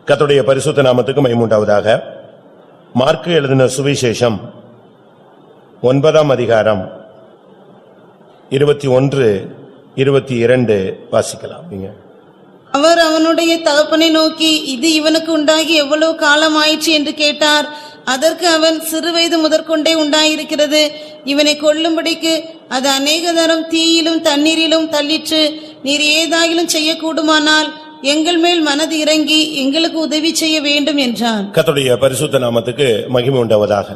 கர்த்தருடைய பரிசுத்த நாமத்துக்கு மகிமை உண்டாவதாக. மார்க்கு எழுதின சுவிசேஷம் 9ஆம் அதிகாரம் 21, 22 வாசிக்கலாம். அவர் அவனுடைய தகப்பனை நோக்கி, இது இவனுக்கு உண்டாகி எவ்வளவு காலம் ஆயிற்று என்று கேட்டார். அதற்கு அவன், சிறுவயது முதற்கொண்டே உண்டாயிருக்கிறது. இவனை கொல்லும்படிக்கு அது அநேக தரம் தீயிலும் தண்ணீரிலும் தள்ளிற்று. நீர் ஏதாயிலும் செய்யக்கூடுமானால் எங்கள் மேல் மனது இறங்கி எங்களுக்கு உதவி செய்ய வேண்டும் என்றான். கர்த்தருடைய பரிசுத்த நாமத்துக்கு மகிமை உண்டாவதாக.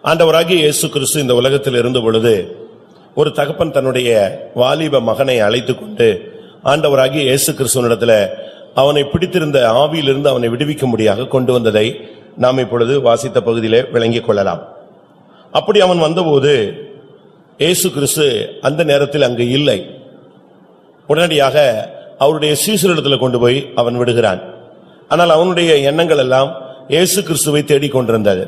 ஆண்டவராகிய இயேசு கிறிஸ்து இந்த உலகத்தில் இருந்த பொழுது ஒரு தகப்பன் தன்னுடைய வாலிப மகனை அழைத்துக் கொண்டு ஆண்டவராகிய இயேசு கிறிஸ்துவினிடத்துல அவனை பிடித்திருந்த ஆவியிலிருந்து அவனை விடுவிக்கும்படியாக கொண்டு வந்ததை நாம் இப்பொழுது வாசித்த பகுதியிலே விளங்கிக் கொள்ளலாம். அப்படி அவன் வந்தபோது இயேசு கிறிஸ்து அந்த நேரத்தில் அங்கு இல்லை. உடனடியாக அவருடைய சீசரிடத்தில் கொண்டு போய் அவன் விடுகிறான். ஆனால் அவனுடைய எண்ணங்கள் எல்லாம் இயேசு கிறிஸ்துவை தேடிக்கொண்டிருந்தது.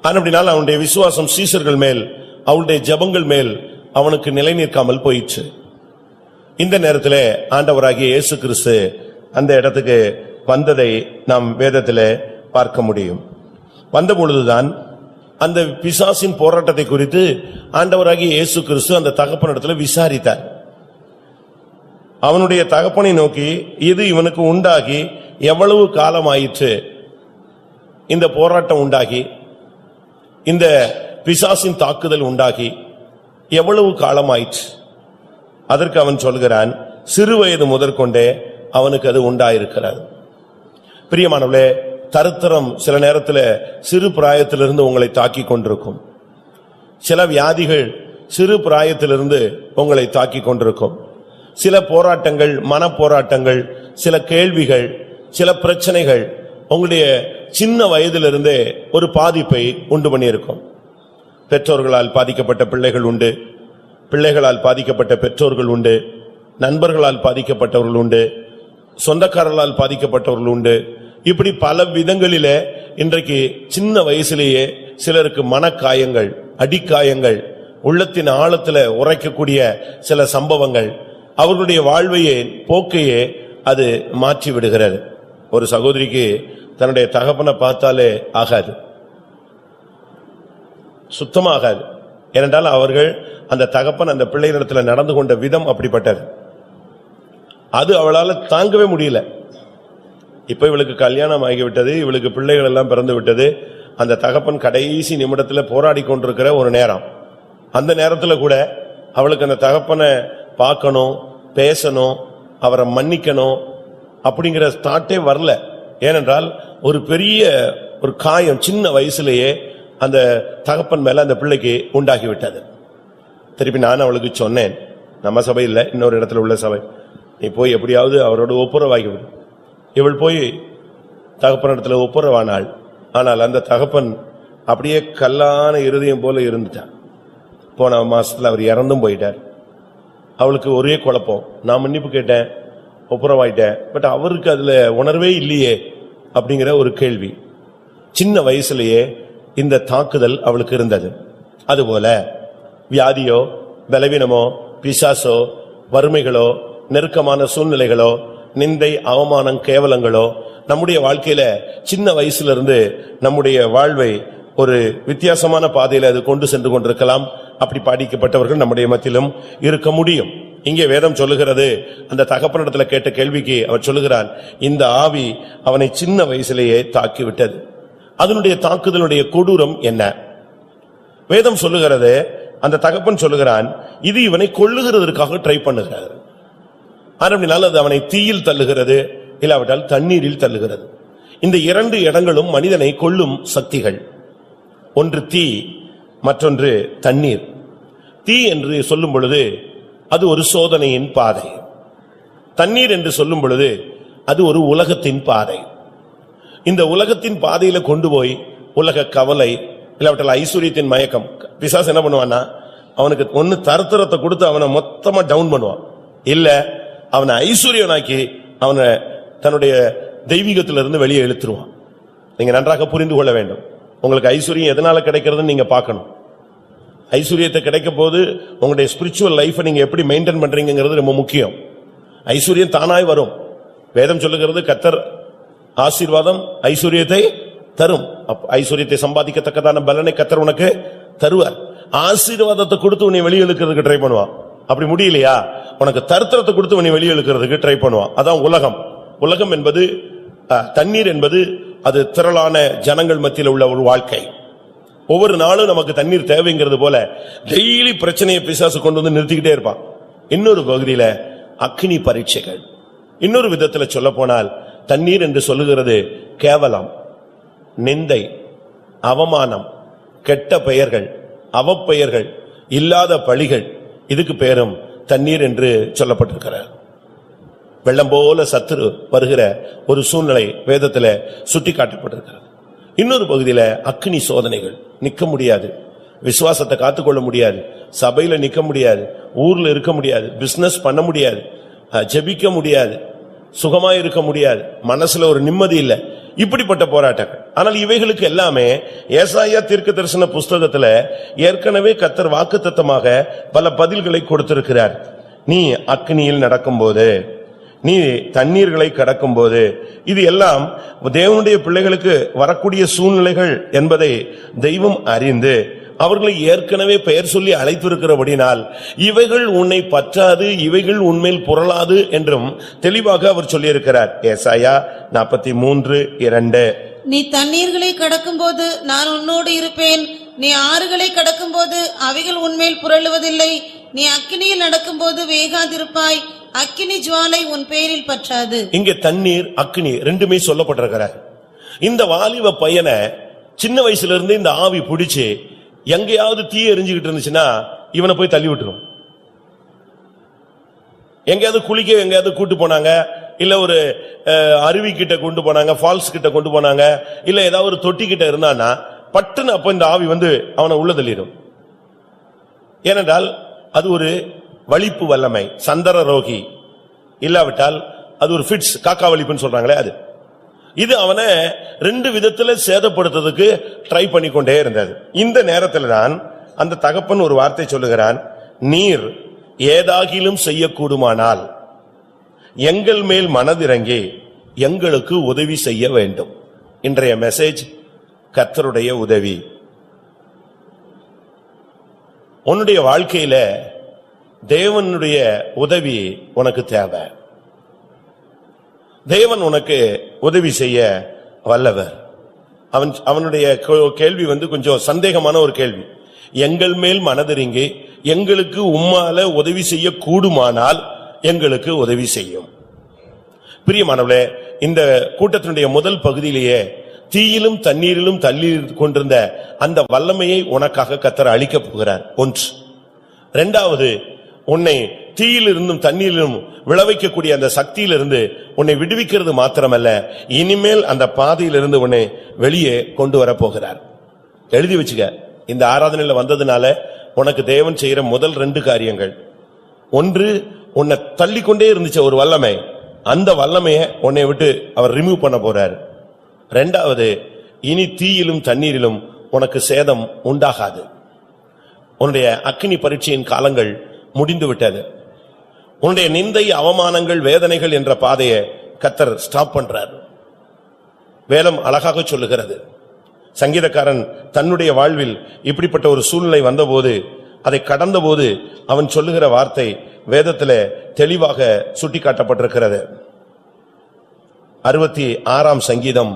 அப்படினால் அவனுடைய விசுவாசம் சீசர்கள் மேல், அவருடைய ஜெபங்கள் மேல் அவனுக்கு நிலை நிற்காமல் போயிற்று. இந்த நேரத்திலே ஆண்டவராகிய இயேசு கிறிஸ்து அந்த இடத்துக்கு வந்ததை நாம் வேதத்திலே பார்க்க முடியும். வந்த பொழுதுதான் அந்த பிசாசின் போராட்டத்தை குறித்து ஆண்டவராகிய இயேசு கிறிஸ்து அந்த தகப்பனிடத்தில் விசாரித்தார். அவனுடைய தகப்பனை நோக்கி, இது இவனுக்கு உண்டாகி எவ்வளவு காலம் ஆயிற்று, இந்த போராட்டம் உண்டாகி இந்த பிசாசின் தாக்குதல் உண்டாகி எவ்வளவு காலம் ஆயிற்று. அதற்கு அவன் சொல்கிறான், சிறுவயது முதற்கொண்டே அவனுக்கு அது உண்டாயிருக்கிறது. பிரியமானவர்களே, தரித்திரம் சில நேரத்தில் சிறு பிராயத்திலிருந்து உங்களை தாக்கி கொண்டிருக்கும். சில வியாதிகள் சிறு பிராயத்திலிருந்து உங்களை தாக்கி கொண்டிருக்கும். சில போராட்டங்கள், மன போராட்டங்கள், சில கேள்விகள், சில பிரச்சனைகள் உங்களுடைய சின்ன வயதிலிருந்தே ஒரு பாதிப்பை உண்டு பண்ணியிருக்கும். பெற்றோர்களால் பாதிக்கப்பட்ட பிள்ளைகள் உண்டு, பிள்ளைகளால் பாதிக்கப்பட்ட பெற்றோர்கள் உண்டு, நண்பர்களால் பாதிக்கப்பட்டவர்கள் உண்டு, சொந்தக்காரர்களால் பாதிக்கப்பட்டவர்கள் உண்டு. இப்படி பல விதங்களிலே இன்றைக்கு சின்ன வயசிலேயே சிலருக்கு மனக்காயங்கள், அடிக்காயங்கள், உள்ளத்தின் ஆழத்தில் உரைக்கக்கூடிய சில சம்பவங்கள் அவர்களுடைய வாழ்வையே, போக்கையே அது மாற்றி விடுகிறது. ஒரு சகோதரிக்கு தன்னுடைய தகப்பனை பார்த்தாலே ஆகாது, சுத்தமாகாது. ஏனென்றால் அவர்கள் அந்த தகப்பன் அந்த பிள்ளைகளிடத்தில் நடந்து கொண்ட விதம் அப்படிப்பட்டது. அது அவளால் தாங்கவே முடியல. இப்ப இவளுக்கு கல்யாணம் ஆகிவிட்டது, இவளுக்கு பிள்ளைகள் எல்லாம் பிறந்து விட்டது. அந்த தகப்பன் கடைசி நிமிடத்தில் போராடி கொண்டிருக்கிற ஒரு நேரம். அந்த நேரத்தில் கூட அவளுக்கு அந்த தகப்பனை பார்க்கணும், பேசணும், அவரை மன்னிக்கணும் அப்படிங்கிற தாட்டே வரல. ஏனென்றால் ஒரு பெரிய ஒரு காயம் சின்ன வயசுலேயே அந்த தகப்பன் மேல அந்த பிள்ளைக்கு உண்டாகிவிட்டது. திருப்பி நான் அவளுக்கு சொன்னேன், நம்ம சபை இல்லை, இன்னொரு இடத்துல உள்ள சபை, நீ போய் எப்படியாவது அவரோட ஒப்புரவாகிவிடு. இவள் போய் தகப்பன் இடத்துல ஒப்புரவானாள். ஆனால் அந்த தகப்பன் அப்படியே கல்லான இருதயம் போல இருந்துட்டான். போன மாசத்துல அவர் இறந்தும் போயிட்டார். அவளுக்கு ஒரே குழப்பம், நான் மன்னிப்பு கேட்டேன், ஒப்புரவாயிட்டேன், பட் அவருக்கு அதுல உணர்வே இல்லையே அப்படிங்கிற ஒரு கேள்வி. சின்ன வயசுலயே இந்த தாக்குதல் அவளுக்கு இருந்தது. அதுபோல வியாதியோ, பலவீனமோ, பிசாசோ, வறுமைகளோ, நெருக்கமான சூழ்நிலைகளோ, நிந்தை, அவமானம், கேவலங்களோ நம்முடைய வாழ்க்கையில சின்ன வயசுல இருந்து நம்முடைய வாழ்வை ஒரு வித்தியாசமான பாதையில அது கொண்டு சென்று கொண்டிருக்கலாம். அப்படி பாதிக்கப்பட்டவர்கள் நம்முடைய மத்தியிலும் இருக்க முடியும். இங்கே வேதம் சொல்லுகிறது, அந்த தகப்பனிடத்துல கேட்ட கேள்விக்கு அவர் சொல்லுகிறான், இந்த ஆவி அவனை சின்ன வயசிலேயே தாக்கிவிட்டது. அதனுடைய தாக்குதலுடைய கொடூரம் என்ன? வேதம் சொல்லுகிறது, அந்த தகப்பன் சொல்லுகிறான், இது இவனை கொல்லுகிறதற்காக ட்ரை பண்ணுகிறது. அப்படினால அது அவனை தீயில் தள்ளுகிறது, இல்லாவிட்டால் தண்ணீரில் தள்ளுகிறது. இந்த இரண்டு இடங்களும் மனிதனை கொல்லும் சக்திகள். ஒன்று தீ, மற்றொன்று தண்ணீர். தீ என்று சொல்லும் பொழுது அது ஒரு சோதனையின் பாதை. தண்ணீர் என்று சொல்லும் பொழுது அது ஒரு உலகத்தின் பாதை. இந்த உலகத்தின் பாதையில கொண்டு போய் உலக கவலை, இல்லாவிட்டால் ஐஸ்வர்யத்தின் மயக்கம். பிசாசு என்ன பண்ணுவான்னா, அவனுக்கு ஒன்னு தரத்திரத்தை கொடுத்து அவனை மொத்தமா டவுன் பண்ணுவான், இல்ல அவனை ஐஸ்வர்யனாக்கி அவனை தன்னுடைய தெய்வீகத்திலிருந்து வெளியே இழுத்துருவான். நீங்க நன்றாக புரிந்து கொள்ள வேண்டும். உங்களுக்கு ஐஸ்வர்யம் எதனால கிடைக்கிறதுன்னு நீங்க பார்க்கணும். ஐஸ்வர்யத்தை கிடைக்க போது உங்களுடைய ஸ்பிரிச்சுவல் லைஃபை நீங்க எப்படி மெயின்டைன் பண்றீங்கிறது ரொம்ப முக்கியம். ஐஸ்வர்யம் தானாய் வரும். வேதம் சொல்லுகிறது, கர்த்தர் ஆசீர்வாதம் ஐஸ்வர்யத்தை தரும். ஐஸ்வர்யத்தை சம்பாதிக்கத்தக்கதான பலனை கர்த்தர் உனக்கு தருவார். ஆசீர்வாதத்தை கொடுத்து உன்னை வெளியே இழுக்கிறதுக்கு ட்ரை பண்ணுவான். அப்படி முடியலையா, உனக்கு தரித்திரத்தை கொடுத்து உன்னை வெளியே இழுக்கிறதுக்கு ட்ரை பண்ணுவான். அதான் உலகம். உலகம் என்பது தண்ணீர் என்பது அது திரளான ஜனங்கள் மத்தியில் உள்ள ஒரு வாழ்க்கை. ஒவ்வொரு நாளும் நமக்கு தண்ணீர் தேவைங்கிறது போல டெய்லி பிரச்சனையை பிசாசு கொண்டு வந்து நிறுத்திக்கிட்டே இருப்பான். இன்னொரு பகுதியில அக்னி பரீட்சைகள். இன்னொரு விதத்துல சொல்ல போனால் தண்ணீர் என்று சொல்லுகிறது கேவலம், நிந்தை, அவமானம், கெட்ட பெயர்கள், அவப்பெயர்கள், இல்லாத பழிகள், இதுக்கு பேரும் தண்ணீர் என்று சொல்லப்பட்டிருக்கிறார். வெள்ளம் போல சத்துரு வருகிற ஒரு சூழ்நிலை வேதத்துல சுட்டி காட்டப்பட்டிருக்கிறது. இன்னொரு பகுதியில அக்னி சோதனைகள். நிக்க முடியாது, விசுவாசத்தை காத்துக்கொள்ள முடியாது, சபையில நிக்க முடியாது, ஊர்ல இருக்க முடியாது, பிசினஸ் பண்ண முடியாது, ஜெபிக்க முடியாது, சுகமா இருக்க முடியாது, மனசுல ஒரு நிம்மதி இல்லை. இப்படிப்பட்ட போராட்டங்கள். ஆனால் இவைகளுக்கு எல்லாமே ஏசாயா தீர்க்கதரிசன புஸ்தகத்துல ஏற்கனவே கர்த்தர் வாக்குத்தத்தமாக பல பதில்களை கொடுத்திருக்கிறார். நீ அக்னியில் நடக்கும்போது, நீ தண்ணீர்களை கடக்கும் போது, இது எல்லாம் தேவனுடைய பிள்ளைகளுக்கு வரக்கூடிய சூழ்நிலைகள் என்பதை தெய்வம் அறிந்து அவர்களை ஏற்கனவே பெயர் சொல்லி அழைத்திருக்கிறபடினால் இவைகள் உன்னை பற்றாது, இவைகள் உன்மேல் புரளாது என்றும் தெளிவாக அவர் சொல்லியிருக்கிறார். ஏசாயா 43:2. நீ தண்ணீர்களை கடக்கும்போது நான் உன்னோடு இருப்பேன், நீ ஆறுகளை கடக்கும்போது அவைகள் உன்மேல் புரளுவதில்லை, நீ அக்கினியில் நடக்கும்போது வேகாதிருப்பாய், அக்கினி ஜுவாலை உன் பேரில் பற்றாது. இங்கே தண்ணீர் அக்கினி ரெண்டுமே சொல்லப்பட்டிருக்கிறார். இந்த வாலிப பையனை சின்ன வயசுல இருந்து இந்த ஆவி பிடிச்சு எங்கேயாவது தீ எரிஞ்சுக்கிட்டு இருந்துச்சுன்னா இவனை போய் தள்ளி விட்டுரும். எங்கேயாவது குளிக்க எங்கேயாவது கூட்டு போனாங்க, இல்ல ஒரு அருவி கிட்ட கொண்டு போனாங்க, ஃபால்ஸ் கிட்ட கொண்டு போனாங்க, இல்ல ஏதாவது ஒரு தொட்டி கிட்ட இருந்தான்னா பட்டுன்னு அப்ப இந்த ஆவி வந்து அவனை உள்ள தள்ளிடும். ஏனென்றால் அது ஒரு வலிப்பு வல்லமை, சந்தர ரோகி, இல்லாவிட்டால் அது ஒரு ஃபிட்ஸ், காக்கா வலிப்புன்னு சொல்றாங்களே அது. இது அவனை ரெண்டு விதத்துல சேதப்படுத்துறதுக்கு ட்ரை பண்ணிக்கொண்டே இருந்தது. இந்த நேரத்தில் தான் அந்த தகப்பன் ஒரு வார்த்தை சொல்லுகிறான், நீர் ஏதாகிலும் செய்யக்கூடுமானால் எங்கள் மேல் மனதிறங்கி எங்களுக்கு உதவி செய்ய வேண்டும். இன்றைய மெசேஜ் கர்த்தருடைய உதவி. உன்னுடைய வாழ்க்கையில தேவனுடைய உதவி உனக்கு தேவை. தேவன் உனக்கு உதவி செய்ய வல்லவர். அவனுடைய கேள்வி கொஞ்சம் சந்தேகமான ஒரு கேள்வி. எங்கள் மேல் மனதிறங்கி எங்களுக்கு உம்மால உதவி செய்ய கூடுமானால் எங்களுக்கு உதவி செய்யும். பிரியமானவர்களே, இந்த கூட்டத்தினுடைய முதல் பகுதியிலேயே தீயிலும் தண்ணீரிலும் தள்ளி கொண்டிருந்த அந்த வல்லமையை உனக்காக கர்த்தர் அளிக்கப் போகிறார். ஒன்று. இரண்டாவது, உன்னை தீயிலிருந்தும் தண்ணீரிலும் விளைவிக்கக்கூடிய அந்த சக்தியிலிருந்து உன்னை விடுவிக்கிறது மாத்திரமல்ல, இனிமேல் அந்த பாதையிலிருந்து உன்னை வெளியே கொண்டு வரப்போகிறார். எழுதி வச்சுக்க, இந்த ஆராதனையில வந்ததுனால உனக்கு தேவன் செய்யற முதல் 2 காரியங்கள். ஒன்று, உன்னை தள்ளிக்கொண்டே இருந்துச்ச ஒரு வல்லமை, அந்த வல்லமையை உன்னை விட்டு அவர் ரிமூவ் பண்ண போறார். இரண்டாவது, இனி தீயிலும் தண்ணீரிலும் உனக்கு சேதம் உண்டாகாது. உன்னுடைய அக்கினி பரீட்சையின் காலங்கள் முடிந்து விட்டது. உன்னுடைய நிந்தை, அவமானங்கள், வேதனைகள் என்ற பாதையை கர்த்தர் ஸ்டாப் பண்றார். வேதம் அழகாக சொல்லுகிறது. சங்கீதக்காரன் தன்னுடைய வாழ்வில் இப்படிப்பட்ட ஒரு சூழ்நிலை வந்தபோது, அதை கடந்தபோது அவன் சொல்லுகிற வார்த்தை வேதத்திலே தெளிவாக சுட்டிக்காட்டப்பட்டிருக்கிறது. 66ஆம் சங்கீதம்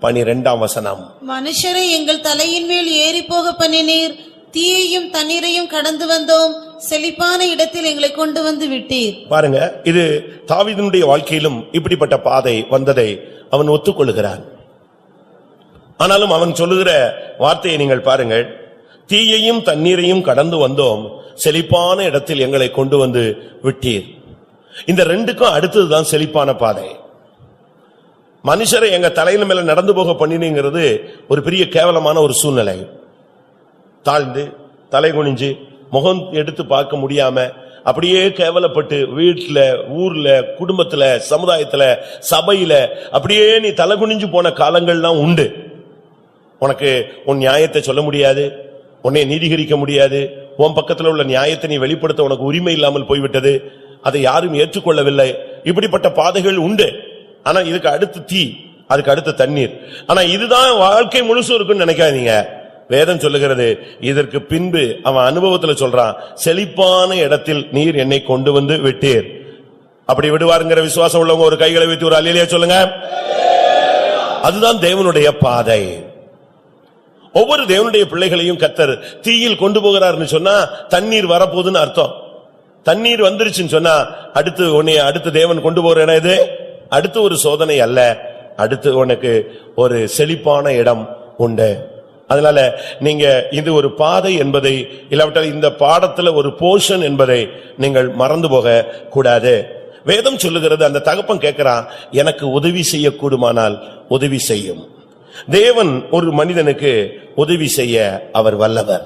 12ஆம் வசனம். மனுஷரை எங்கள் தலையின் மேல் ஏறி போக பண்ணினீர், தீயையும் தண்ணீரையும் கடந்து வந்தோம், செழிப்பான இடத்தில் எங்களை கொண்டு வந்து விட்டீர். பாருங்க, இது தாவீதுனுடைய வாழ்க்கையிலும் இப்படிப்பட்ட பாதை வந்ததை அவன் ஒத்துக்கொள்கிறான். ஆனாலும் அவன் சொல்லுகிற வார்த்தையை நீங்கள் பாருங்கள். தீயையும் தண்ணீரையும் கடந்து வந்தோம், செழிப்பான இடத்தில் எங்களை கொண்டு வந்து விட்டீர். இந்த ரெண்டுக்கும் அடுத்ததுதான் செழிப்பான பாதை. மனுஷரை எங்க தலையில மேல நடந்து போக பண்ணினீங்கிறது ஒரு பெரிய கேவலமான ஒரு சூழ்நிலை. தாழ்ந்து தலை குனிஞ்சு முகம் எடுத்து பார்க்க முடியாம அப்படியே கேவலப்பட்டு வீட்டுல, ஊர்ல, குடும்பத்துல, சமுதாயத்துல, சபையில அப்படியே நீ தலை குனிஞ்சு போன காலங்கள்லாம் உண்டு. உனக்கு உன் நியாயத்தை சொல்ல முடியாது, உன்னை நீதிகரிக்க முடியாது, உன் பக்கத்துல உள்ள நியாயத்தை நீ வெளிப்படுத்த உனக்கு உரிமை இல்லாமல் போய்விட்டது, அதை யாரும் ஏற்றுக்கொள்ளவில்லை. இப்படிப்பட்ட பாதைகள் உண்டு. ஆனா இதுக்கு அடுத்து தீ, அதுக்கு அடுத்து தண்ணீர். ஆனா இதுதான் வாழ்க்கை முழுசும் இருக்குன்னு நினைக்காதீங்க. வேதம் சொல்லுகிறது இதற்கு பின்பு அவன் அனுபவத்துல சொல்றான், செழிப்பான இடத்தில் நீர் என்னை கொண்டு வந்து விட்டீர். அப்படி விடுவாருங்கிற விசுவாசம் உள்ளவங்க ஒரு கைகளை வைத்து ஒரு அல்லேலூயா சொல்லுங்க. அதுதான் தேவனுடைய பாதை. ஒவ்வொரு தேவனுடைய பிள்ளைகளையும் கர்த்தர் தீயில் கொண்டு போகிறார்னு சொன்னா தண்ணீர் வரப்போகுதுன்னு அர்த்தம். தண்ணீர் வந்துருச்சுன்னு சொன்னா அடுத்து தேவன் கொண்டு போற இடம் இது அடுத்து ஒரு சோதனை அல்ல, அடுத்து உனக்கு ஒரு செழிப்பான இடம் உண்டு. அதனால நீங்க இது ஒரு பாதை என்பதை இல்லாவிட்டால் இந்த பாடத்துல ஒரு போர்ஷன் என்பதை நீங்கள் மறந்து போக கூடாது. வேதம் சொல்லுகிறது, அந்த தகப்பன் கேட்கிறான், எனக்கு உதவி செய்யக்கூடுமானால் உதவி செய்யும். தேவன் ஒரு மனிதனுக்கு உதவி செய்ய அவர் வல்லவர்.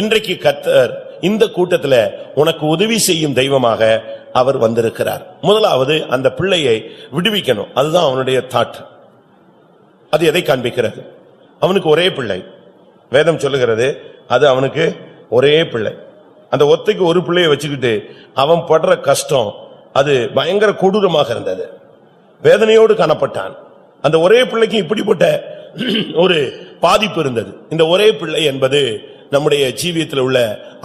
இன்றைக்கு கர்த்தர் இந்த கூட்டத்துல உனக்கு உதவி செய்யும் தெய்வமாக அவர் வந்திருக்கிறார். முதலாவது அந்த பிள்ளையை விடுவிக்கணும், அதுதான் அவனுடைய தாட். அது எதை காண்பிக்கிறது? அவனுக்கு ஒரே பிள்ளை. வேதம் சொல்லுகிறது அது அவனுக்கு ஒரே பிள்ளை. அந்த ஒத்தைக்கு ஒரு பிள்ளையை வச்சுக்கிட்டு அவன் படுற கஷ்டம் அது பயங்கர கொடூரமாக இருந்தது. வேதனையோடு காணப்பட்டான். அந்த ஒரே பிள்ளைக்கு இப்படிப்பட்ட ஒரு பாதிப்பு இருந்தது. இந்த ஒரே பிள்ளை என்பது நம்முடைய ஜீவியத்தில் உள்ள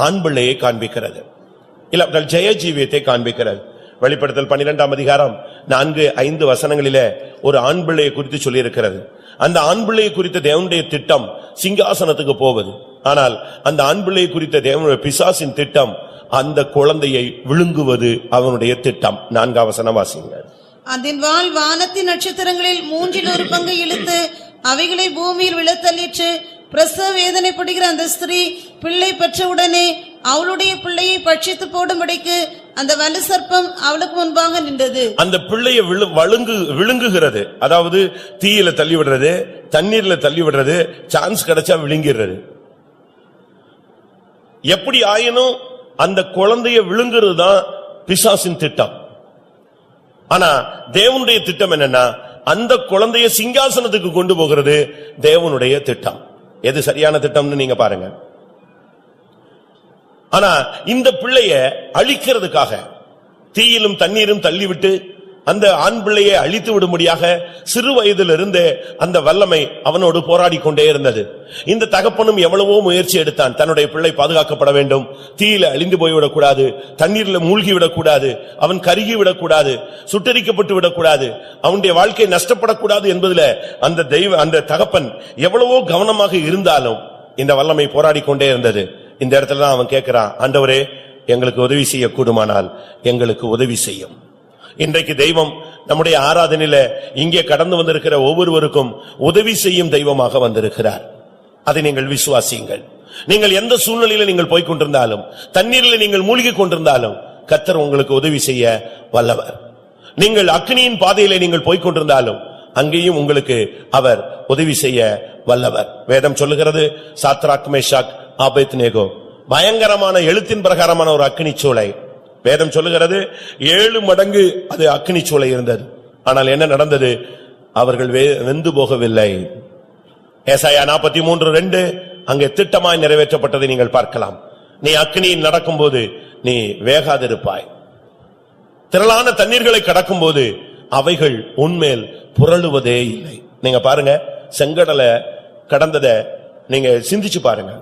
ஆண் பிள்ளையை காண்பிக்கிறது, இல்ல ஜெய ஜீவியத்தை காண்பிக்கிறது. வெளிப்படுத்தல் 12ஆம் அதிகாரம் 4-5 வசனங்களிலே ஒரு ஆண் பிள்ளையை குறித்து சொல்லி இருக்கிறது. அந்த ஆண் பிள்ளையை குறித்த தேவனுடைய திட்டம் சிங்காசனத்துக்கு போவது. ஆனால் அந்த ஆண் பிள்ளையை குறித்த தேவனுடைய பிசாசின் திட்டம் அந்த குழந்தையை விழுங்குவது அவனுடைய திட்டம். 4ஆம் வசனம் வாசிங்க. அதன் வாள் வானத்தின் நட்சத்திரங்களில் 1/3 பங்கு இழுத்து அவைகளை பூமியில் விழத்தள்ளிற்று. பிரசவ வேதனைப்படுகிற அந்த ஸ்திரீ பிள்ளை பெற்றவுடனே அவளுடைய பிள்ளையை பட்சித்து போடும்படிக்கு அந்த வலு சர்ப்பம் அவளுக்கு முன்பாக நின்றது. அந்த பிள்ளையை விழுங்குகிறது, அதாவது தீயில தள்ளி விடுறது, தண்ணீர்ல தள்ளி விடுறது, சான்ஸ் கிடைச்சா விழுங்கிறது. எப்படி ஆயினும் அந்த குழந்தைய விழுங்குறது தான் பிசாசின் திட்டம். ஆனா தேவனுடைய திட்டம் என்னன்னா, அந்த குழந்தைய சிங்காசனத்துக்கு கொண்டு போகிறது தேவனுடைய திட்டம். எது சரியான திட்டம்னு நீங்க பாருங்க. ஆனா இந்த பிள்ளைய அழிக்கிறதுக்காக தீயிலும் தண்ணீரும் தள்ளிவிட்டு அந்த ஆண் பிள்ளையை அழித்து விடும்படியாக சிறு வயதிலிருந்து அந்த வல்லமை அவனோடு போராடி கொண்டே இருந்தது. இந்த தகப்பனும் எவ்வளவோ முயற்சி எடுத்தான், தன்னுடைய பிள்ளை பாதுகாக்கப்பட வேண்டும், தீயில அழிந்து போய்விடக்கூடாது, தண்ணீரில் மூழ்கி விடக்கூடாது, அவன் கருகி விடக்கூடாது, சுட்டரிக்கப்பட்டு விடக்கூடாது, அவனுடைய வாழ்க்கை நஷ்டப்படக்கூடாது என்பதில் அந்த தகப்பன் எவ்வளவோ கவனமாக இருந்தாலும் இந்த வல்லமை போராடி கொண்டே இருந்தது. இந்த இடத்துல தான் அவன் கேட்கிறான், ஆண்டவரே எங்களுக்கு உதவி செய்ய கூடுமானால் எங்களுக்கு உதவி செய்யும். இன்றைக்கு தெய்வம் நம்முடைய ஆராதனையில இங்கே கடந்து வந்திருக்கிற ஒவ்வொருவருக்கும் உதவி செய்யும் தெய்வமாக வந்திருக்கிறார். அதை நீங்கள் விசுவாசியுங்கள். நீங்கள் எந்த சூழ்நிலையில நீங்கள் போய்க் கொண்டிருந்தாலும், தண்ணீரில் நீங்கள் மூழ்கி கொண்டிருந்தாலும் கர்த்தர் உங்களுக்கு உதவி செய்ய வல்லவர். நீங்கள் அக்னியின் பாதையிலே நீங்கள் போய்க் கொண்டிருந்தாலும் அங்கேயும் உங்களுக்கு அவர் உதவி செய்ய வல்லவர். வேதம் சொல்லுகிறது, சாத்ராக் மேஷாக் ஆபேத்நேகோ பயங்கரமான எழுத்தின் பிரகாரமான ஒரு அக்னி சூளை. வேதம் சொல்லுகிறது 7 மடங்கு அது அக்னி சூளை இருந்தது. ஆனால் என்ன நடந்தது? அவர்கள் வெந்து போகவில்லை. ஏசாயா 43:2 அங்கே திட்டமாய் நிறைவேற்றப்பட்டதை நீங்கள் பார்க்கலாம். நீ அக்னியில் நடக்கும்போது நீ வேகாதிருப்பாய். திரளான தண்ணீர்களை கடக்கும் போது அவைகள் உன்மேல் புரளுவதே இல்லை. நீங்க பாருங்க, செங்கடலை கடந்தத நீங்க சிந்திச்சு பாருங்க.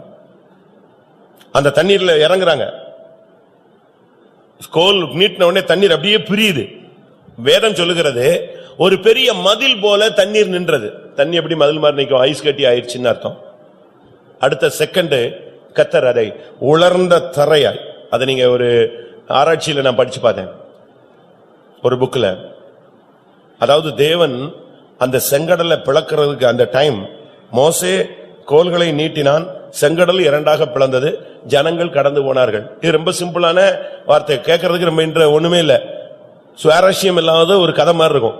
அந்த தண்ணீர்ல இறங்குறாங்க, ஸ்கோல் நீட்டின உடனே தண்ணீர் அப்படியே பிரியுது. வேதம் சொல்லுகிறது ஒரு பெரிய மதில் போல தண்ணீர் நின்றது. தண்ணி எப்படி மதில் மாதிரி நிற்கும்? ஐஸ் கட்டி ஆயிடுச்சுன்னு அர்த்தம். அடுத்த செகண்ட் கர்த்தர் அதை உலர்ந்த தரையாய், அதை நீங்க ஒரு ஆராய்ச்சியில நான் படிச்சு பார்த்தேன் ஒரு புக்ல. அதாவது தேவன் அந்த செங்கடலை பிளக்கிறதுக்கு அந்த டைம் மோசே கோல்களை நீட்டினான், செங்கடல் 2ஆக பிளந்தது, ஜனங்கள் கடந்து போனார்கள். இது ரொம்ப சிம்பிளான வார்த்தை, கேட்கறதுக்கு ரொம்ப ஒண்ணுமே இல்ல, சுவாரஸ்யம் இல்லாத ஒரு கதை மாதிரி இருக்கும்.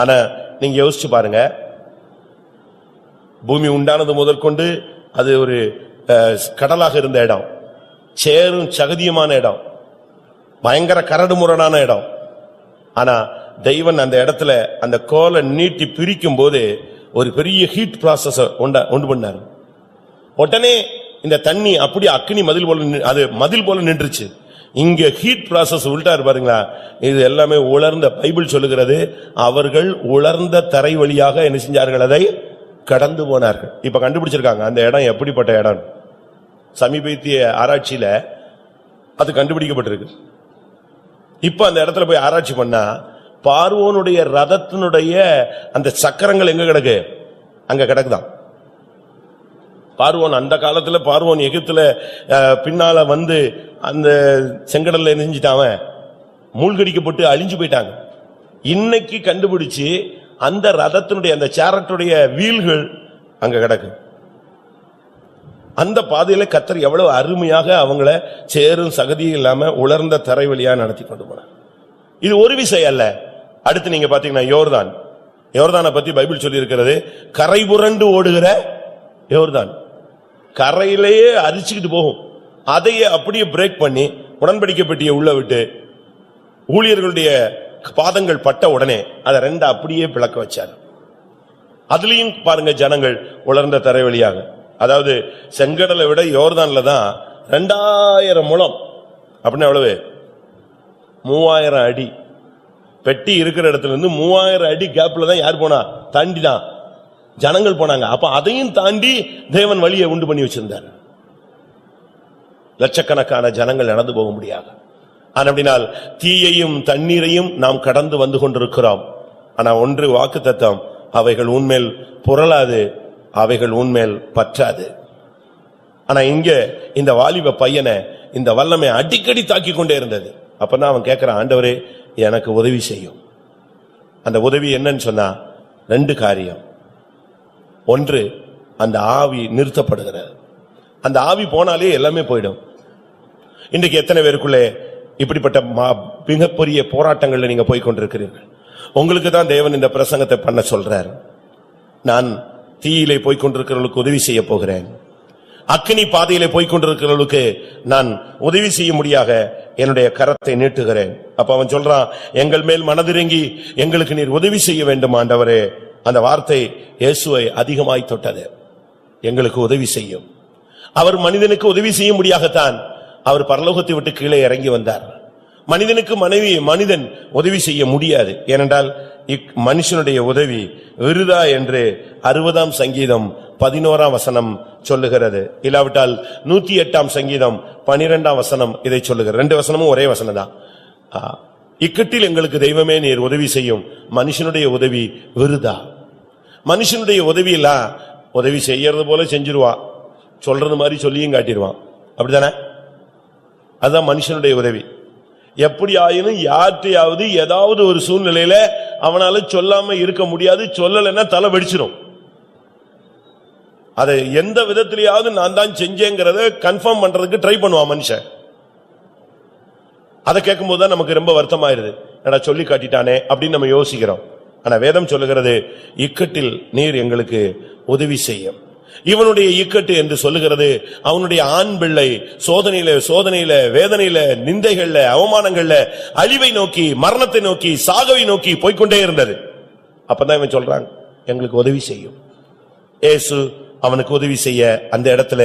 ஆனா நீங்க யோசிச்சு பாருங்க, பூமி உண்டானது முதற்கொண்டு அது ஒரு கடலாக இருந்த இடம், சேரும் சகதியுமான இடம், பயங்கர கரடு முரடான இடம். ஆனா தெய்வன் அந்த இடத்துல அந்த கோலை நீட்டி பிரிக்கும் போது ஒரு பெரிய ஹீட் ப்ராசஸ் உண்டு பண்ணாரு. உடனே இந்த தண்ணி அப்படி அக்னி மதில் போல, அது மதில் போல நின்றுச்சு. இங்க ஹீட் process உள்டார் பாருங்களா. இது எல்லாமே உலர்ந்த பைபிள் சொல்லுகிறது. அவர்கள் உலர்ந்த தரை வழியாக என்ன செஞ்சார்கள்? அதை கடந்து போனார்கள். இப்ப கண்டுபிடிச்சிருக்காங்க அந்த இடம் எப்படிப்பட்ட இடம். சமீபத்திய ஆராய்ச்சியில அது கண்டுபிடிக்கப்பட்டிருக்கு. இப்ப அந்த இடத்துல போய் ஆராய்ச்சி பண்ணா பார்வோனுடைய ரதத்தினுடைய அந்த சக்கரங்கள் எங்க கிடக்கு? அங்க கிடக்குதான். பார்வோன் அந்த காலத்துல பார்வோன் எகிப்துல பின்னால வந்து அந்த செங்கடல்ல நெஞ்சிட்டான், மூழ்கடிக்கப்பட்டு அழிஞ்சு போயிட்டாங்க. இன்னைக்கு கண்டுபிடிச்சு அந்த ரதத்தினுடைய அந்த சேரட்டுடைய வீல்கள் அங்க கிடக்கு. அந்த பாதையில கர்த்தர் எவ்வளவு அருமையாக அவங்கள சேரும் சகதியும் இல்லாம உலர்ந்த தரை வழியா நடத்தி கொண்டு போனார். இது ஒரு விஷயம் அல்ல. அடுத்து நீங்க பாத்தீங்கன்னா யோர்தான். யோர்தானை பத்தி பைபிள் சொல்லி இருக்கிறது, கரை புரண்டு ஓடுகிற யோர்தான். கரையிலேயே அரிச்சுக்கிட்டு போகும். அதையே அப்படியே பிரேக் பண்ணி உடன்படிக்கை பெட்டியை உள்ள விட்டு ஊழியர்களுடைய பாதங்கள் பட்ட உடனே அதை ரெண்டு அப்படியே பிளக்க வச்சார். அதுலயும் பாருங்க ஜனங்கள் உலர்ந்த தரை வழியாக, அதாவது செங்கடலை விட யோர்தான்ல தான் 2000 முழம் அப்படின்னா எவ்வளவு? 3000 அடி. பெட்டி இருக்கிற இடத்துல இருந்து 3000 அடி கேப்ல தான் யார் போனா? தாண்டி தான் ஜனங்கள் போனாங்க. அப்ப அதையும் தாண்டி தேவன் வழியை உண்டு பண்ணி வச்சிருந்தார். லட்சக்கணக்கான ஜனங்கள் நடந்து போக முடியாது. அப்படினால் தீயையும் தண்ணீரையும் நாம் கடந்து வந்து கொண்டிருக்கிறோம். ஆனா ஒன்று வாக்குத்தத்தம், அவைகள் உன்மேல் புரளாது, அவைகள் உன்மேல் பற்றாது. ஆனா இங்க இந்த வாலிப பையனை இந்த வல்லமை அடிக்கடி தாக்கி கொண்டே இருந்தது. அப்பதான் அவன் கேட்கிறான், ஆண்டவரே எனக்கு உதவி செய்யும். அந்த உதவி என்னன்னு சொன்னா 2 காரியம். ஒன்று, அந்த ஆவி நிறுத்தப்படுகிறது. அந்த ஆவி போனாலே எல்லாமே போயிடும். இன்றைக்கு எத்தனை பேருக்குள்ளே இப்படிப்பட்ட மிகப்பெரிய போராட்டங்கள்ல நீங்க போய் கொண்டிருக்கிறீர்கள்? உங்களுக்கு தான் தேவன் இந்த பிரசங்கத்தை பண்ண சொல்றார். நான் தீயிலே போய் கொண்டிருக்கிறவர்களுக்கு உதவி செய்ய போகிறேன். அக்கினி பாதையிலே போய் கொண்டிருக்கிறவர்களுக்கு நான் உதவி செய்ய முடியாக என்னுடைய கரத்தை நீட்டுகிறேன். அப்ப அவன் சொல்றான், எங்கள் மேல் மனதிறங்கி எங்களுக்கு நீர் உதவி செய்ய வேண்டும் ஆண்டவரே. அந்த வார்த்தை இயேசுவை அதிகமாய் தொட்டது. எங்களுக்கு உதவி செய்யும். அவர் மனிதனுக்கு உதவி செய்ய முடியாகத்தான் அவர் பரலோகத்தை விட்டு கீழே இறங்கி வந்தார். மனிதனுக்கு மனிதன் உதவி செய்ய முடியாது. ஏனென்றால் மனுஷனுடைய உதவி விருதா என்று 60ஆம் சங்கீதம் 11ஆம் வசனம் சொல்லுகிறது. இல்லாவிட்டால் 108ஆம் சங்கீதம் 12ஆம் வசனம் இதை சொல்லுகிறது. 2 வசனமும் ஒரே வசனம் தான். இக்கட்டில் எங்களுக்கு தெய்வமே நீர் உதவி செய்யும். மனுஷனுடைய உதவி விருதா. மனுஷனுடைய உதவி இல்ல, உதவி செய்யறது போல செஞ்சிருவான், சொல்றது மாதிரி சொல்லியும் காட்டிடுவான். அப்படித்தானே? அதுதான் மனுஷனுடைய உதவி. எப்படி ஆயினும் யார்ட்டையாவது ஏதாவது ஒரு சூழ்நிலையில அவனால சொல்லாம இருக்க முடியாது. சொல்லலைன்னா தலை வெடிச்சிடும். அதை எந்த விதத்திலேயாவது நான் தான் செஞ்சேங்கிறத கன்ஃபார்ம் பண்றதுக்கு ட்ரை பண்ணுவான் மனுஷன். அதை கேட்கும் போதுதான் நமக்கு ரொம்ப வருத்தமாயிருது. என்னடா சொல்லி காட்டிட்டானே அப்படின்னு நம்ம யோசிக்கிறோம். ஆனா வேதம் சொல்லுகிறது, இக்கட்டில் நீர் எங்களுக்கு உதவி செய்யும். இவனுடைய இக்கட்டு என்று சொல்லுகிறது அவனுடைய ஆண் பிள்ளை சோதனையில வேதனையில நிந்தைகள்ல அவமானங்கள்ல அழிவை நோக்கி மரணத்தை நோக்கி சாகவை நோக்கி போய்கொண்டே இருந்தது. அப்பதான் இவன் சொல்றான், எங்களுக்கு உதவி செய்யும். இயேசு அவனுக்கு உதவி செய்ய அந்த இடத்துல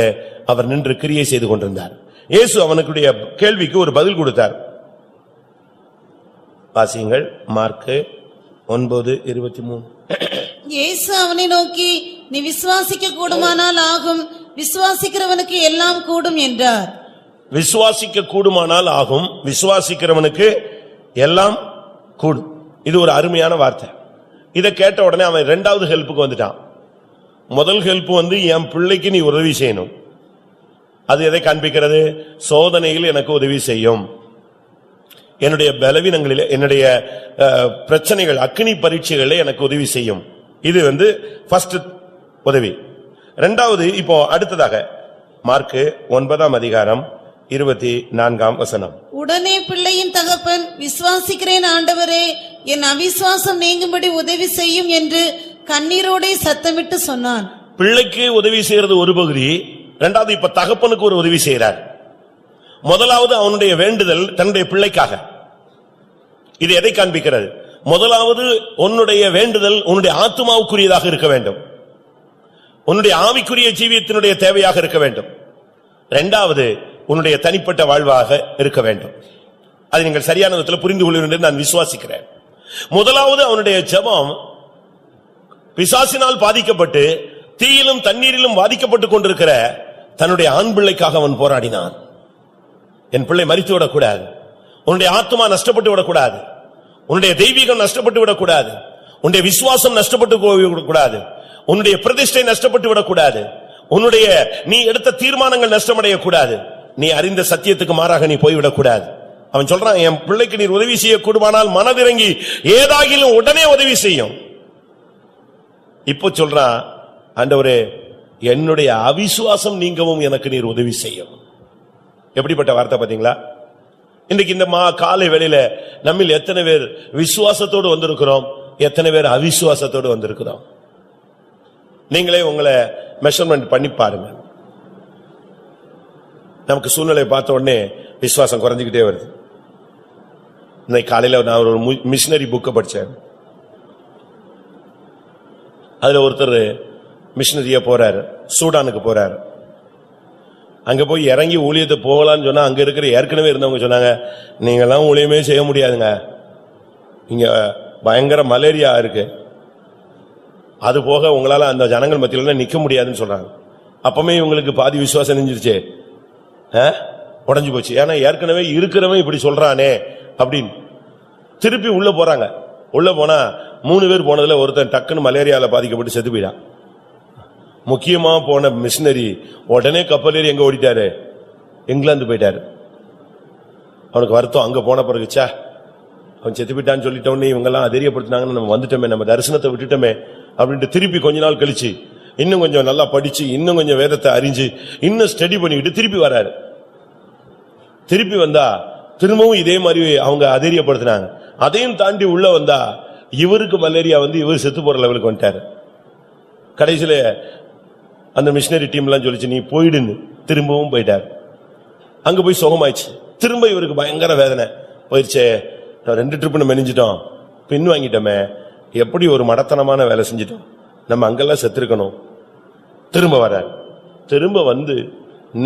அவர் நின்று கிரியை செய்து கொண்டிருந்தார். இயேசு அவனுடைய கேள்விக்கு ஒரு பதில் கொடுத்தார். வாசியுங்கள், மார்க்கு 9:23. இயேசு அவனை நோக்கி, நீ விசுவாசிக்க கூடுமானால் ஆகும், விசுவாசிக்கிறவனுக்கு எல்லாம் கூடும் என்றார். விசுவாசிக்க கூடுமானால் ஆகும், விசுவாசிக்கிறவனுக்கு எல்லாம் கூடும். இது ஒரு அருமையான வார்த்தை. இதை கேட்ட உடனே அவன் 2வது ஹெல்ப்புக்கு வந்துட்டான். முதல் ஹெல்ப் என் பிள்ளைக்கு நீ உதவி செய்யணும். அது எதை காண்பிக்கிறது? சோதனையில் எனக்கு உதவி செய்யும். என்னுடைய பலவீனங்களில், என்னுடைய பிரச்சனைகள், அக்கினி பரீட்சைகளில் எனக்கு உதவி செய்யும். இது ஃபர்ஸ்ட் உதவி. 2வது, இப்போ அடுத்ததாக மார்க்கு 9ஆம் அதிகாரம் 24ஆம் வசனம். உடனே பிள்ளையின் தகப்பன், விசுவாசிக்கிறேன் ஆண்டவரே, என் அவிசுவாசம் நீங்கும்படி உதவி செய்யும் என்று கண்ணீரோட சத்தமிட்டு சொன்னான். பிள்ளைக்கு உதவி செய்யறது ஒரு பகுதி. 2வது இப்ப தகப்பனுக்கு ஒரு உதவி செய்யறார். முதலாவது அவனுடைய வேண்டுதல் தன்னுடைய பிள்ளைக்காக. இது எதை காண்பிக்கிறது? முதலாவது உன்னுடைய வேண்டுதல் உன்னுடைய ஆத்துமாவுக்குரியதாக இருக்க வேண்டும், உன்னுடைய ஆவிக்குரிய ஜீவியத்தினுடைய தேவையாக இருக்க வேண்டும். 2வது உன்னுடைய தனிப்பட்ட வாழ்வாக இருக்க வேண்டும். அதை நீங்கள் சரியான விதத்தில் புரிந்து கொள்வீர்கள் என்று நான் விசுவாசிக்கிறேன். முதலாவது அவனுடைய ஜெபம் பிசாசினால் பாதிக்கப்பட்டு தீயிலும் தண்ணீரிலும் பாதிக்கப்பட்டுக் கொண்டிருக்கிற தன்னுடைய ஆண் பிள்ளைக்காக அவன் போராடினான். என் பிள்ளை மரித்து விடக்கூடாது, உன்னுடைய ஆத்மா நஷ்டப்பட்டு விடக்கூடாது, உன்னுடைய தெய்வீகம் நஷ்டப்பட்டு விடக்கூடாது, உன்னுடைய விசுவாசம் நஷ்டப்பட்டு விடக்கூடாது, உன்னுடைய பிரதிஷ்டை நஷ்டப்பட்டு விடக்கூடாது, உன்னுடைய நீ எடுத்த தீர்மானங்கள் நஷ்டமடையக்கூடாது, நீ அறிந்த சத்தியத்துக்கு மாறாக நீ போய்விடக்கூடாது. அவன் சொல்றான், என் பிள்ளைக்கு நீர் உதவி செய்ய கூடுமானால் மனதிறங்கி ஏதாகிலும் உடனே உதவி செய்யும். இப்போ சொல்றான், ஆண்டவரே என்னுடைய அவிசுவாசம் நீங்கவும் எனக்கு நீர் உதவி செய்யும். எப்படிப்பட்ட வார்த்தை பாத்தீங்களா? இன்னைக்கு இந்த காலை வேளையில நம்மில் எத்தனை பேர் விசுவாசத்தோடு வந்திருக்கிறோம், எத்தனை பேர் அவிசுவாசத்தோடு வந்திருக்கிறோம்? நீங்களே உங்களை மெஷர்மெண்ட் பண்ணி பாருங்க. நமக்கு சூழ்நிலை பார்த்த உடனே விசுவாசம் குறைஞ்சிக்கிட்டே வருது. இன்னைக்கு காலையில நான் ஒரு மிஷனரி புக்கை படிச்சேன். அதுல ஒருத்தர் மிஷனரியா போறாரு, சூடானுக்கு போறாரு. அங்க போய் இறங்கி ஊழியத்தை போகலான்னு சொன்னா அங்க இருக்கிற ஏற்கனவே இருந்தவங்க சொன்னாங்க, நீங்க எல்லாம் ஊழியமே செய்ய முடியாதுங்க, இங்க பயங்கர மலேரியா இருக்கு, அது போக உங்களால அந்த ஜனங்கள் மத்தியில நிக்க முடியாதுன்னு சொல்றாங்க. அப்பமே இவங்களுக்கு பாதி விசுவாசம் நெஞ்சிருச்சே, உடஞ்சு போச்சு. ஏன்னா ஏற்கனவே இருக்கிறவன் இப்படி சொல்றானே அப்படின்னு திருப்பி உள்ள போறாங்க. உள்ள போனா 3 பேர் போனதுல ஒருத்தன் டக்குன்னு மலேரியால பாதிக்கப்பட்டு செத்து போயிடான். முக்கியமா போன மிஷனரி உடனே கப்பலேறி எங்க ஓடிட்டாரு, இங்கிலாந்து போயிட்டாரு. அவனுக்கு வருத்தம். அங்க போன பிறகு அவன் செத்து போயிட்டான்னு சொல்லிட்டோன்னே இவங்க எல்லாம் தெரியப்படுத்தினாங்கன்னு நம்ம வந்துட்டோமே, நம்ம தரிசனத்தை விட்டுட்டோமே அப்படின்ட்டு திருப்பி கொஞ்ச நாள் கழிச்சு இன்னும் கொஞ்சம் நல்லா படிச்சு இன்னும் கொஞ்சம் வேதத்தை அறிஞ்சு இன்னும் ஸ்டடி பண்ணிக்கிட்டு திருப்பி வராரு. திருப்பி வந்தா திரும்பவும் இதே மாதிரி அவங்க அதேரியப்படுத்தினாங்க. அதையும் தாண்டி உள்ள வந்தா இவருக்கு மலேரியா வந்து இவர் செத்து போற லெவலுக்கு வந்துட்டாரு. கடைசியில அந்த மிஷனரி டீம் எல்லாம் சொல்லிச்சு, நீ போயிடுன்னு. திரும்பவும் போயிட்டாரு. அங்க போய் சுகமாயிடுச்சு. திரும்ப இவருக்கு பயங்கர வேதனை போயிடுச்சே, 2 ட்ரிப் மெனிஞ்சிட்டோம், பின் வாங்கிட்டோமே, எப்படி ஒரு மடத்தனமான வேலை செஞ்சிட்டோம், நம்ம அங்கெல்லாம் செத்துருக்கணும். திரும்ப வர, திரும்ப வந்து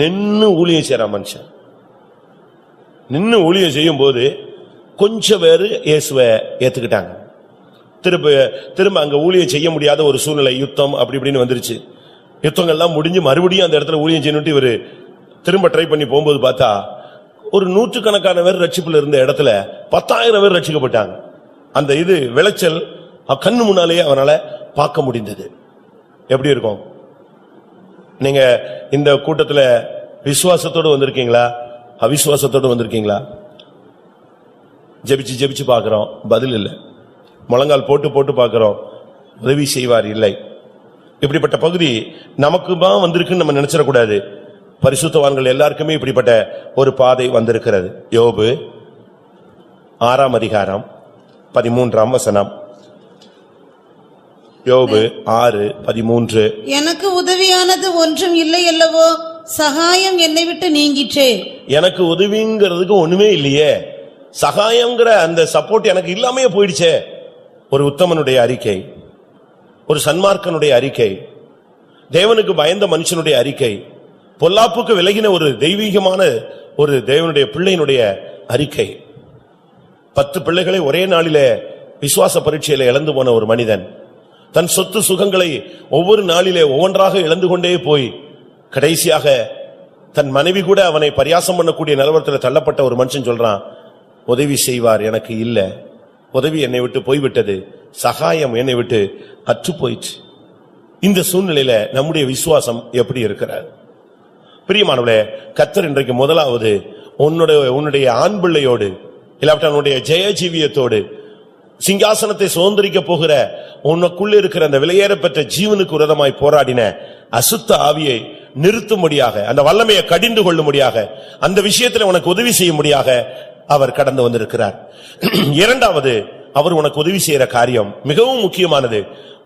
நின்னு ஊழியம் செய்யற மனுஷன். நின்னு ஊழியம் செய்யும் போது கொஞ்சம் பேரு இயேசுவை ஏத்துக்கிட்டாங்க. திரும்ப அங்க ஊழியம் செய்ய முடியாத ஒரு சூழ்நிலை, யுத்தம் அப்படி இப்படின்னு வந்துருச்சு. யுத்தங்கள்லாம் முடிஞ்சு மறுபடியும் அந்த இடத்துல ஊழியம் செய்யணும்னு இவரு திரும்ப ட்ரை பண்ணி போகும்போது பார்த்தா ஒரு 100கணக்கான பேர் ரட்சிப்புல இருந்த இடத்துல 10,000 பேர் ரட்சிக்கப்பட்டாங்க. அந்த விளைச்சல் கண்ணு முன்னாலேயே அவனால பார்க்க முடிந்தது. எப்படி இருக்கும்? நீங்க இந்த கூட்டத்துல விசுவாசத்தோடு வந்திருக்கீங்களா, அவிசுவாசத்தோடு வந்திருக்கீங்களா? ஜெபிச்சு ஜெபிச்சு பாக்குறோம், பதில் இல்லை. முழங்கால் போட்டு போட்டு பாக்குறோம், உதவி செய்வார் இல்லை. இப்படிப்பட்ட பகுதி நமக்கு தான் வந்திருக்குன்னு நம்ம நினைச்சிடக்கூடாது. பரிசுத்தவான்கள் எல்லாருக்குமே இப்படிப்பட்ட ஒரு பாதை வந்திருக்கிறது. யோபு 6ஆம் அதிகாரம் 13ஆம் வசனம். யோபு 6:13. எனக்கு உதவியானது ஒன்றும் இல்லை அல்லவோ, சகாயம் என்னை விட்டு நீங்கிற்றே. எனக்கு உதவிங்கிறதுக்கு ஒண்ணுமே இல்லையே, சகாயம்ங்கிற அந்த சப்போர்ட் எனக்கு இல்லாமையே போயிடுச்சே. ஒரு உத்தமனுடைய அறிக்கை, ஒரு சன்மார்க்கனுடைய அறிக்கை, தேவனுக்கு பயந்த மனுஷனுடைய அறிக்கை, பொல்லாப்புக்கு விலகின ஒரு தெய்வீகமான ஒரு தேவனுடைய பிள்ளையினுடைய அறிக்கை. 10 பிள்ளைகளை ஒரே நாளிலே விசுவாச பரீட்சையில இழந்து போன ஒரு மனிதன், தன் சொத்து சுகங்களை ஒவ்வொரு நாளிலே ஒவ்வொன்றாக இழந்து கொண்டே போய் கடைசியாக தன் மனைவி கூட அவனை பரியாசம் பண்ணக்கூடிய நிலவரத்தில் தள்ளப்பட்ட ஒரு மனுஷன் சொல்றான், உதவி செய்வார் எனக்கு இல்ல, உதவி என்னை விட்டு போய்விட்டது, சகாயம் என்னை விட்டு அற்று போயிற்று. இந்த சூழ்நிலையில நம்முடைய விசுவாசம் எப்படி இருக்கிறார்? பிரியமானவர்களே, கர்த்தர் இன்றைக்கு முதலாவது உன்னுடைய ஆண் பிள்ளையோடு இல்லாவிட்டால் உன்னுடைய ஜெயஜீவியத்தோடு சிங்காசனத்தை சுதந்திரிக்க போகிற உனக்குள்ள இருக்கிற அந்த விலையேற பெற்ற ஜீவனுக்கு விரோதமாய் போராடின அசுத்த ஆவியை நிறுத்தும்படியாக, அந்த வல்லமையை கடிந்து கொள்ளும்படியாக, அந்த விஷயத்தில் உனக்கு உதவி செய்யும்படியாக அவர் கடந்து வந்திருக்கிறார். இரண்டாவது, அவர் உனக்கு உதவி செய்யற காரியம் மிகவும் முக்கியமானது.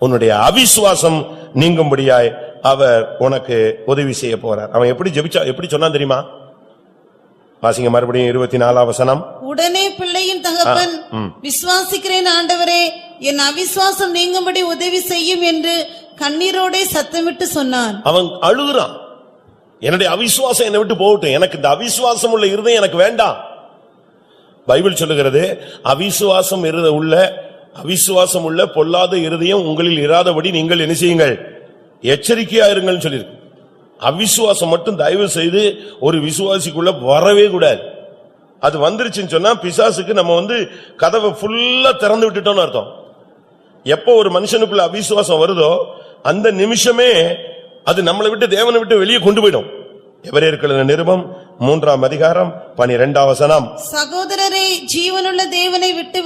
உன்னுடைய அவிசுவாசம் நீங்கும்படியாய் அவர் உனக்கு உதவி செய்ய போறார். அவன் எப்படி சொன்னான் தெரியுமா? வாசிங்க மறுபடியும் 24ஆம் வசனம். உடனே பிள்ளையின் தகப்பன், விசுவாசிக்கிறேன் ஆண்டவரே, என் அவிசுவாசம் நீங்கும்படி உதவி செய்யும் என்று கண்ணீரோட சத்தமிட்டு சொன்னான். அவன் அழுகுறான். என்னுடைய அவிசுவாசம் என்னை விட்டு போகட்டும், எனக்கு இந்த அவிசுவாசம் உள்ள இருதயம் எனக்கு வேண்டாம். பைபிள் சொல்லுகிறது அவிசுவாசம் உள்ள பொல்லாத இருதயம் உங்களில் இராதபடி நீங்கள் என்ன செய்யுங்கள், எச்சரிக்கையா இருங்கள் சொல்லியிருக்கு. அவிசுவாசம் மட்டும் தயவு செய்து ஒரு விசுவாசிக்குள்ள வரவே கூடாது. அது வந்துருச்சுன்னு சொன்னா பிசாசுக்கு நம்ம கதவை ஃபுல்லா திறந்து விட்டுட்டோம்னு அர்த்தம். எப்போ ஒரு மனுஷனுக்குள்ள அவிசுவாசம் வருதோ அந்த நிமிஷமே அது நம்மளை விட்டு தேவனை விட்டு வெளியே கொண்டு போயிடும். எபிரேயர் நிருபம் 3ஆம் அதிகாரம் 12ஆம் வசனம். சகோதரரே, ஜீவனுள்ள தேவனை விட்டு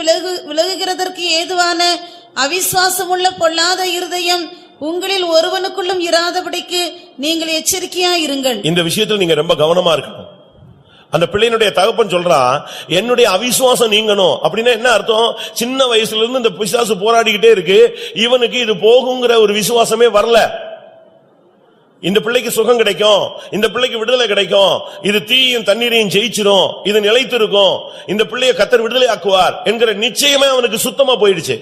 விலகுகிறதற்கு ஏதுவான அவிசுவாசமுள்ள பொல்லாத இருதயம் உங்களில் ஒருவனுக்குள்ளும் இராதபடிக்கு நீங்கள் எச்சரிக்கையா இருங்கள். இந்த விஷயத்தில் நீங்க ரொம்ப கவனமா இருக்கணும். அந்த பிள்ளையினுடைய தகப்பன் சொல்றான், என்னுடைய அவிசுவாசம் நீங்கணும். அப்படின்னா என்ன அர்த்தம்? சின்ன வயசுல இருந்து இந்த பிசாசு போராடிக்கிட்டே இருக்கு, இவனுக்கு இது போகுங்கிற ஒரு விசுவாசமே வரல. இந்த பிள்ளைக்கு சுகம் கிடைக்கும், இந்த பிள்ளைக்கு விடுதலை கிடைக்கும், இது தீயும் தண்ணீரையும் ஜெயிச்சிரும், இது நிலைத்திருக்கும், இந்த பிள்ளையை கர்த்தர் விடுதலை ஆக்குவார் என்கிற நிச்சயமே அவனுக்கு சுத்தமா போயிடுச்சு.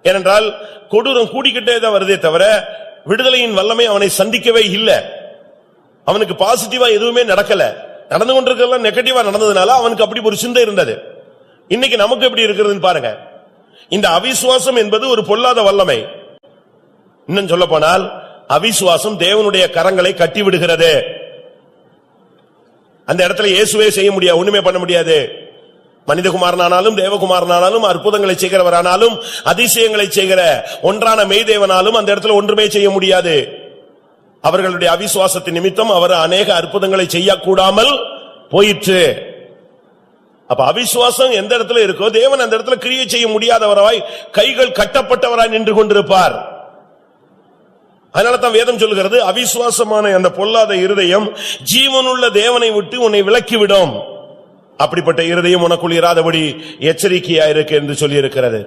ஏனென்றால் கொடூரம் கூடிக்கிட்டே தான் வருதே தவிர விடுதலையின் வல்லமை அவனை சந்திக்கவே இல்லை. அவனுக்கு பாசிட்டிவா எதுவுமே நடக்கல, நடந்து கொண்டிருக்கலாம் நெகட்டிவா நடந்ததுனால அவனுக்கு அப்படி ஒரு சிந்தை இருந்தது. இன்னைக்கு நமக்கு எப்படி இருக்கிறதுன்னு பாருங்க. இந்த அவிசுவாசம் என்பது ஒரு பொல்லாத வல்லமை. இன்னும் சொல்ல போனால் அவிசுவாசம் தேவனுடைய கரங்களை கட்டி விடுகிறது. அந்த இடத்துல இயேசுவே செய்ய முடியாது, ஒண்ணுமே பண்ண முடியாது. மனிதகுமாரனானாலும் தேவகுமாரனானாலும் அற்புதங்களை செய்கிறவரானாலும் அதிசயங்களை செய்கிற ஒன்றான மெய்தேவனாலும் அந்த இடத்துல ஒன்றுமே செய்ய முடியாது. அவர்களுடைய அவிசுவாசத்தின் நிமித்தம் அவர் அநேக அற்புதங்களை செய்யக்கூடாமல் போயிற்று. அப்ப அவிசுவாசம் எந்த இடத்துல இருக்கோ தேவன் அந்த இடத்துல கிரியை செய்ய முடியாதவராய் கைகள் கட்டப்பட்டவராய் நின்று கொண்டிருப்பார். அதனால தான் வேதம் சொல்லுகிறது, அவிசுவாசமான அந்த பொல்லாத இருதயம் ஜீவனுள்ள தேவனை விட்டு உன்னை விலக்கிவிடும். அப்படிப்பட்ட இருதயம் உனக்குள் இராதபடி எச்சரிக்கையா இருக்கு என்று சொல்லி இருக்கிறது.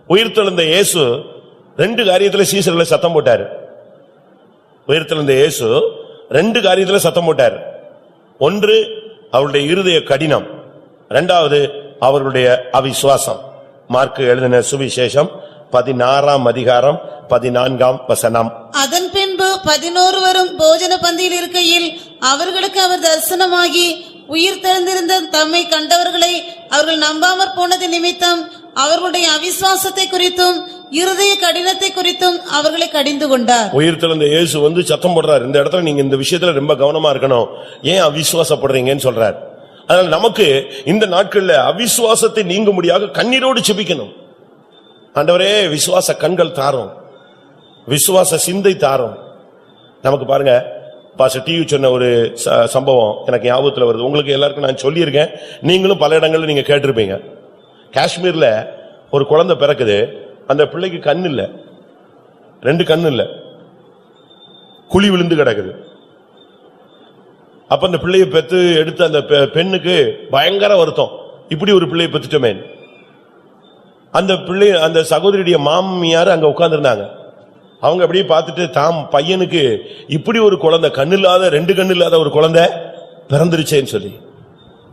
உயிர்த்தெழுந்த இயேசு 2 காரியத்துல சீசர்களை சத்தம் போட்டார். உயிர்த்தெழுந்த இயேசு 2 காரியத்துல சத்தம் போட்டார். ஒன்று அவருடைய இருதய கடினம், 2வது அவருடைய அவிசுவாசம். மார்க்கு எழுதின சுவிசேஷம் 16ஆம் அதிகாரம் 14ஆம் வசனம். அதன் பின்பு 11 போஜன பந்தியில் இருக்கையில் அவர்களுக்கு அவர் தரிசனமாகி உயிர் தெழுந்திருந்த தம்மை கண்டவர்களை அவர்கள் நம்பாமற் போனது நிமித்தம் அவர்களுடைய அவிசுவாசத்தை குறித்தும் இருதய கடினத்தை குறித்தும் அவர்களை கடிந்து கொண்டார். உயிர் தெழுந்த இயேசு சத்தம் போடுறார், இந்த இடத்துல நீங்க இந்த விஷயத்துல ரொம்ப கவனமா இருக்கணும், ஏன் அவிசுவாசப்படுறீங்கன்னு சொல்றார். அதனால நமக்கு இந்த நாட்கள்ல அவிசுவாசத்தை நீங்க முடியாக கண்ணீரோடு செபிக்கணும். ஆண்டவரே விசுவாச கண்கள் தாரும், விசுவாச சிந்தை தாரும். நமக்கு பாருங்க, பாஸ்டர் டிவி சொன்ன ஒரு சம்பவம் எனக்கு ஞாபகத்துல வருது. உங்களுக்கு எல்லாருக்கும் நான் சொல்லியிருக்கேன், நீங்களும் பல இடங்கள்ல நீங்க கேட்டிருப்பீங்க. காஷ்மீர்ல ஒரு குழந்தை பிறக்குது, அந்த பிள்ளைக்கு கண்ணு இல்ல, 2 கண்ணு இல்ல, குழி விழுந்து கிடக்குது. அப்ப அந்த பிள்ளையை பெத்து எடுத்த அந்த பெண்ணுக்கு பயங்கர வருத்தம், இப்படி ஒரு பிள்ளையை பெத்துட்டோமே. அந்த பிள்ளை அந்த சகோதரியுடைய மாமியார் அங்க உட்கார்ந்து இருந்தாங்க. அவங்க அப்படியே பார்த்துட்டு தாம் பையனுக்கு இப்படி ஒரு குழந்தை, கண்ணு இல்லாத 2 கண்ணு இல்லாத ஒரு குழந்தை பிறந்துருச்சேன்னு சொல்லி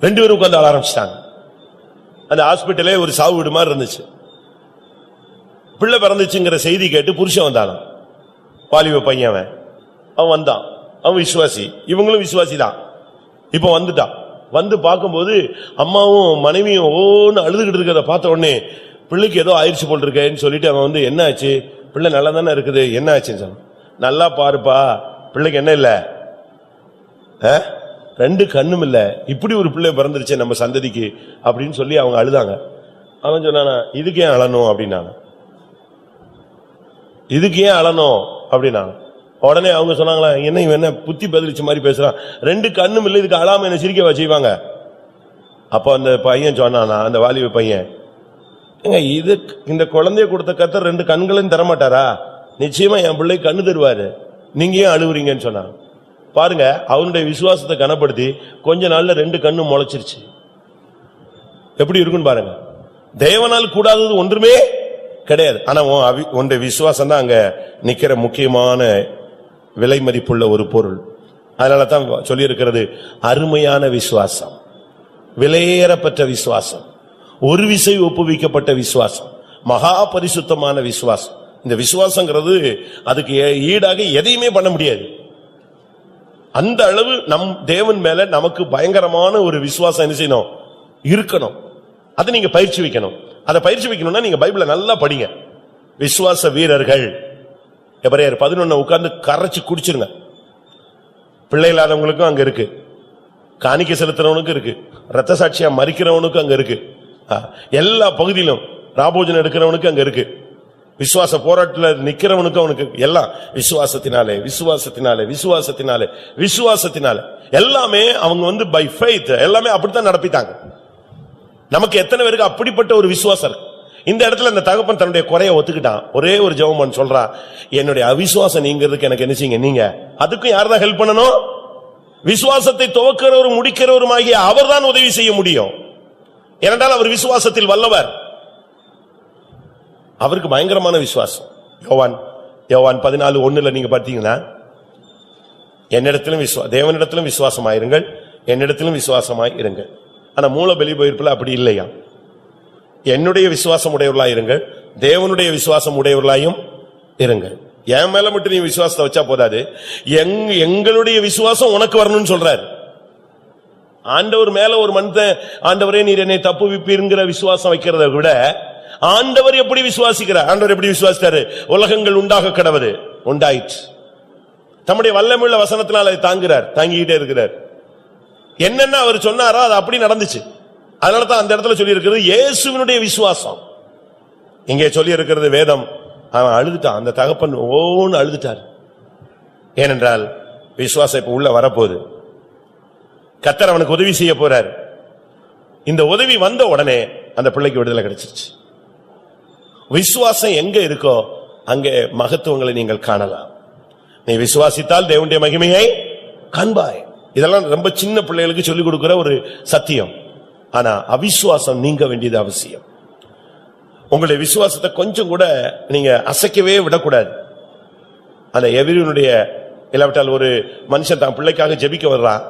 2 பேரும் உட்கார்ந்து அழ ஆரம்பிச்சிட்டாங்க. அந்த ஹாஸ்பிட்டலே ஒரு சாவு வீடு மாதிரி இருந்துச்சு. பிள்ளை பிறந்துச்சுங்கிற செய்தி கேட்டு புருஷன் வந்தாங்க, வாலிப பையன். அவன் வந்தான், அவன் விசுவாசி, இவங்களும் விசுவாசி தான். இப்ப வந்துட்டான். வந்து பார்க்கும்போது அம்மாவும் மனைவியும் ஓன்னு அழுதுகிட்டு இருக்கிறத பார்த்த உடனே பிள்ளைக்கு ஏதோ ஆயிடுச்சு போல் இருக்கேன்னு சொல்லிட்டு அவன் என்ன ஆச்சு, பிள்ளை நல்லா தானே இருக்குது, என்ன ஆச்சுன்னு சொன்ன. நல்லா பாருப்பா, பிள்ளைக்கு என்ன இல்ல, 2 கண்ணும் இல்ல, இப்படி ஒரு பிள்ளை பிறந்துருச்சு நம்ம சந்ததிக்கு அப்படின்னு சொல்லி அவங்க அழுதாங்க. அவன் சொன்னானா, இதுக்கு ஏன் அழணும் அப்படின்னாங்க, இதுக்கு ஏன் அழணும் அப்படின்னாங்க. உடனே அவங்க சொன்னாங்களா, என்ன இவன் என்ன புத்தி பதிலிச்ச மாதிரி பேசுறான், 2 கண்ணும் இல்லை, இதுக்கு அழாம என்ன சிரிக்க வச்சுவாங்க. அப்ப அந்த பையன் சொன்னானா, அந்த வாலிப பையன், இது இந்த குழந்தைய கொடுத்த கர்த்தர் 2 கண்களையும் தரமாட்டாரா, நிச்சயமா என் பிள்ளை கண்ணு தருவாரு, நீங்க ஏன் அழுவுறீங்கன்னு சொன்னாங்க. பாருங்க, அவனுடைய விசுவாசத்தை கனப்படுத்தி கொஞ்ச நாள்ல 2 கண்ணு முளைச்சிருச்சு. எப்படி இருக்குன்னு பாருங்க. தேவனால் கூடாதது ஒன்றுமே கிடையாது. ஆனா உன்னுடைய விசுவாசம் தான் அங்க நிக்கிற முக்கியமான விலை மதிப்புள்ள ஒரு பொருள். அதனாலதான் சொல்லி இருக்கிறது, அருமையான விசுவாசம், விலையேறப்பட்ட விசுவாசம், ஒரு விசை ஒப்புவிக்கப்பட்ட விசுவாசம், மகா பரிசுத்தமான விசுவாசம். இந்த விசுவாசங்கிறது அதுக்கு ஈடாக எதையுமே பண்ண முடியாது. அந்த அளவு நம் தேவன் மேல நமக்கு பயங்கரமான ஒரு விசுவாசம் என்ன செய்யணும், இருக்கணும். அதை நீங்க பயிற்சி வைக்கணும். அதை பயிற்சி வைக்கணும்னா நீங்க பைபிளை நல்லா படிங்க. விசுவாச வீரர்கள் எபிரேயர் 11 உட்கார்ந்து கரைச்சு குடிச்சிருங்க. பிள்ளை இல்லாதவங்களுக்கும் அங்க இருக்கு, காணிக்கை செலுத்துறவனுக்கும் இருக்கு, ரத்த சாட்சியா மரிக்கிறவனுக்கும் அங்க இருக்கு, எல்லா பகுதியிலும் ராபோஜனம் எடுக்கிறவனுக்கு அங்க இருக்கு, விசுவாச போராட்டத்தில் நிக்கிறவனுக்கு அவனுக்கு எல்லாம் விசுவாசத்தினாலே விசுவாசத்தினாலே விசுவாசத்தினாலே விசுவாசத்தினாலே எல்லாமே அவங்க பை ஃபெய்த் எல்லாமே அப்படித்தான் நடப்பித்தாங்க. நமக்கு எத்தனை பேருக்கு அப்படிப்பட்ட ஒரு விசுவாசம் இருக்கு? இந்த இடத்துல இந்த தகப்பன் தன்னுடைய குறைய ஒத்துக்கிட்டான். ஒரே ஒரு ஜெபம் சொல்றா, என்னுடைய அவிசுவாசம் நீங்கிறதுக்கு எனக்கு என்ன செய்யுங்க, நீங்க அதுக்கும் யார் தான் ஹெல்ப் பண்ணணும்? விசுவாசத்தை துவக்கிறவரும் முடிக்கிறவரும் ஆகிய அவர் தான் உதவி செய்ய முடியும். ஏனென்றால் அவர் விசுவாசத்தில் வல்லவர். அவருக்கு பயங்கரமான விசுவாசம். யோவான் 14:1 நீங்க பார்த்தீங்கன்னா, என்னிடத்திலும் தேவனிடத்திலும் விசுவாசமாயிருங்கள், என்னிடத்திலும் விசுவாசமாய் இருங்கள். ஆனா மூல பலி போயிருப்பில் அப்படி இல்லையா? என்னுடைய விசுவாசம் உடையவர்களாய் இருங்கள், தேவனுடைய விசுவாசம் உடையவர்களாயும் இருங்கள். என் மேல மட்டும் நீ விசுவாசத்தை வச்சா போதாது, எங்களுடைய விசுவாசம் உனக்கு வரணும்னு சொல்றாரு. ஆண்டவர் மேல ஒரு மனிதன், ஆண்டவரே நீர் என்னை தப்புவிப்பீர்ங்கிற விசுவாசம் வைக்கிறத விட, ஆண்டவர் எப்படி விசுவாசிக்கிறார்? ஆண்டவர் எப்படி விசுவாசித்தாரு? உலகங்கள் உண்டாக கடவது, உண்டாயிற்று. தம்முடைய வல்லமையுள்ள வசனத்தினால் அதை தாங்குறார், தாங்கிக்கிட்டே இருக்கிறார். என்னென்ன அவர் சொன்னாரோ அது அப்படி நடந்துச்சு. அதனாலதான் அந்த இடத்துல சொல்லி இருக்கிறது இயேசுவினுடைய விசுவாசம். இங்கே சொல்லி இருக்கிறது வேதம், அவன் அழுதுட்டான், அந்த தகப்பன் ஓன்னு அழுதுட்டார். ஏனென்றால் விசுவாசம் இப்ப உள்ள வரப்போகுது. கர்த்தர் அவனுக்கு உதவி செய்ய போறார். இந்த உதவி வந்த உடனே அந்த பிள்ளைக்கு விடுதலை கிடைச்சிருச்சு. விசுவாசம் எங்க இருக்கோ அங்கே மகத்துவங்களை நீங்கள் காணலாம். நீ விசுவாசித்தால் தேவனுடைய மகிமையை காண்பாய். இதெல்லாம் ரொம்ப சின்ன பிள்ளைகளுக்கு சொல்லிக் கொடுக்கிற ஒரு சத்தியம். ஆனா அவிசுவாசம் நீங்க வேண்டியது அவசியம். உங்களுடைய விசுவாசத்தை கொஞ்சம் கூட நீங்க அசைக்கவே விடக்கூடாது. அந்த எவரினுடைய இல்லாவிட்டால் ஒரு மனுஷன் தான் பிள்ளைக்காக ஜெபிக்க வர்றான்,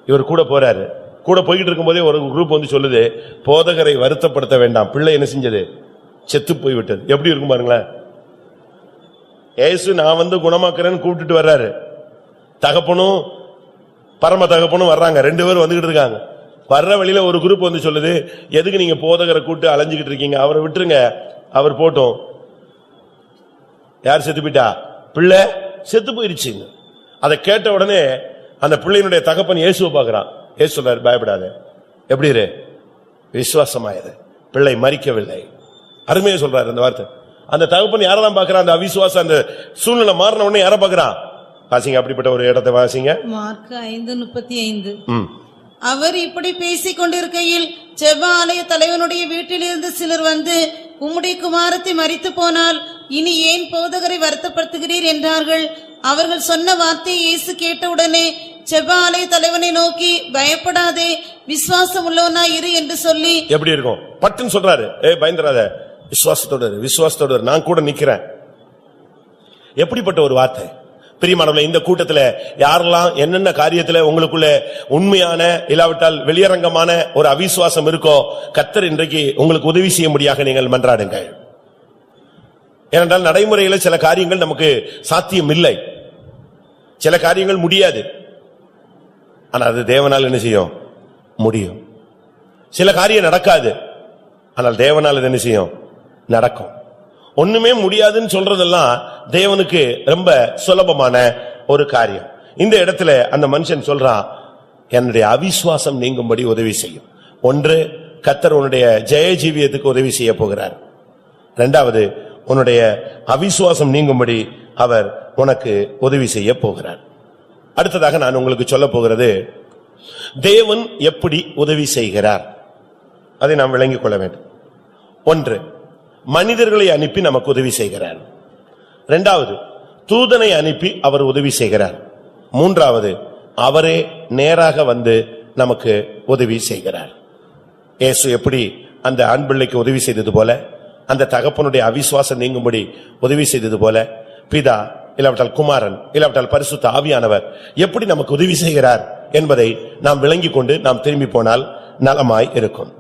இவர் கூட போறாரு. கூட போய்கிட்டு இருக்கும் போதே ஒரு குரூப் சொல்லுது, போதகரை வருத்தப்படுத்த வேண்டாம், பிள்ளை என்ன செஞ்சது, செத்து போய்விட்டது. எப்படி இருக்கும் பாருங்களேன். ஏசு நான் குணமாக்குறேன்னு கூப்பிட்டுட்டு வர்றாரு, தகப்பனும் பரம தகப்பனும் வர்றாங்க, 2 பேரும் வந்துகிட்டு இருக்காங்க. வர்ற வழியில ஒரு குரூப் சொல்லுது, எதுக்கு நீங்க போதகரை கூட்டு அலைஞ்சுக்கிட்டு இருக்கீங்க, அவரை விட்டுருங்க, அவர் போட்டும். யார் செத்து போயிட்டா? பிள்ளை செத்து போயிருச்சு. அதை கேட்ட உடனே அந்த பிள்ளையினுடைய தகப்பன் இயேசுவை பார்க்கிறான். இயேசு சொல்றாரு, பயப்படாத, எப்படி இரு, விசுவாசமாயது, பிள்ளை மரிக்கவில்லை. அருமையா சொல்றாரு அந்த வார்த்தை. அந்த தகப்பன் யாரதான் பார்க்கிறான்? அந்த அவிசுவாசம் அந்த சூழ்நிலை மாறின உடனே யார பார்க்கிறான்? வாசிங்க, அப்படிப்பட்ட ஒரு இடத்தை வாசிங்க. மார்க் 5:35. அவர் இப்படி பேசிக் கொண்டிருக்கையில் ஜெப ஆலய தலைவனுடைய வீட்டிலிருந்து சிலர் உம்முடைய குமாரத்தை மரித்து போனால் இனி ஏன் போதகரை வருத்தப்படுத்துகிறீர் என்றார்கள். அவர்கள் சொன்ன வார்த்தையை இயேசு கேட்டவுடனே ஜெப ஆலய தலைவனை நோக்கி, பயப்படாதே, விசுவாசம் உள்ளவனாய் இரு என்று சொல்லி. எப்படி இருக்கும்? பட்டுன்னு சொல்றாரு, பயந்துராத, விசுவாசத்தோட விசுவாசத்தோட நான் கூட நிக்கிறேன். எப்படிப்பட்ட ஒரு வார்த்தை! பிரியமானவர்களே, இந்த கூட்டத்துல யாரெல்லாம் என்னென்ன காரியத்துல உங்களுக்குள்ள உண்மையான இல்லாவிட்டால் வெளியரங்கமான ஒரு அவிசுவாசம் இருக்கோ, கர்த்தர் இன்றைக்கு உங்களுக்கு உதவி செய்ய முடியாக நீங்கள் மன்றாடுங்க. ஏனென்றால் நடைமுறையில சில காரியங்கள் நமக்கு சாத்தியம் இல்லை, சில காரியங்கள் முடியாது. ஆனா அது தேவனால் என்ன செய்யும்? முடியும். சில காரியம் நடக்காது, ஆனால் தேவனால் என்ன செய்யும்? நடக்கும். ஒண்ணுமே முடியாதுன்னு சொல்றதெல்லாம் தேவனுக்கு ரொம்ப சுலபமான ஒரு காரியம். இந்த இடத்துல அந்த மனுஷன் சொல்றான், என்னுடைய அவிசுவாசம் நீங்கும்படி உதவி செய்யும். ஒன்று, கர்த்தர் உன்னுடைய ஜெய ஜீவியத்துக்கு உதவி செய்ய போகிறார். இரண்டாவது, உன்னுடைய அவிசுவாசம் நீங்கும்படி அவர் உனக்கு உதவி செய்ய போகிறார். அடுத்ததாக நான் உங்களுக்கு சொல்ல போகிறது, தேவன் எப்படி உதவி செய்கிறார் அதை நாம் விளங்கிக் கொள்ள வேண்டும். ஒன்று, மனிதர்களை அனுப்பி நமக்கு உதவி செய்கிறார். இரண்டாவது, தூதனை அனுப்பி அவர் உதவி செய்கிறார். மூன்றாவது, அவரே நேராக நமக்கு உதவி செய்கிறார். இயேசு எப்படி அந்த ஆண் பிள்ளைக்கு உதவி செய்தது போல, அந்த தகப்பனுடைய அவிசுவாசம் நீங்கும்படி உதவி செய்தது போல, பிதா இல்லாவிட்டால் குமாரன் இல்லாவிட்டால் பரிசுத்த ஆவியானவர் எப்படி நமக்கு உதவி செய்கிறார் என்பதை நாம் விளங்கிக் கொண்டு நாம் திரும்பி போனால் நலமாய் இருக்கும்.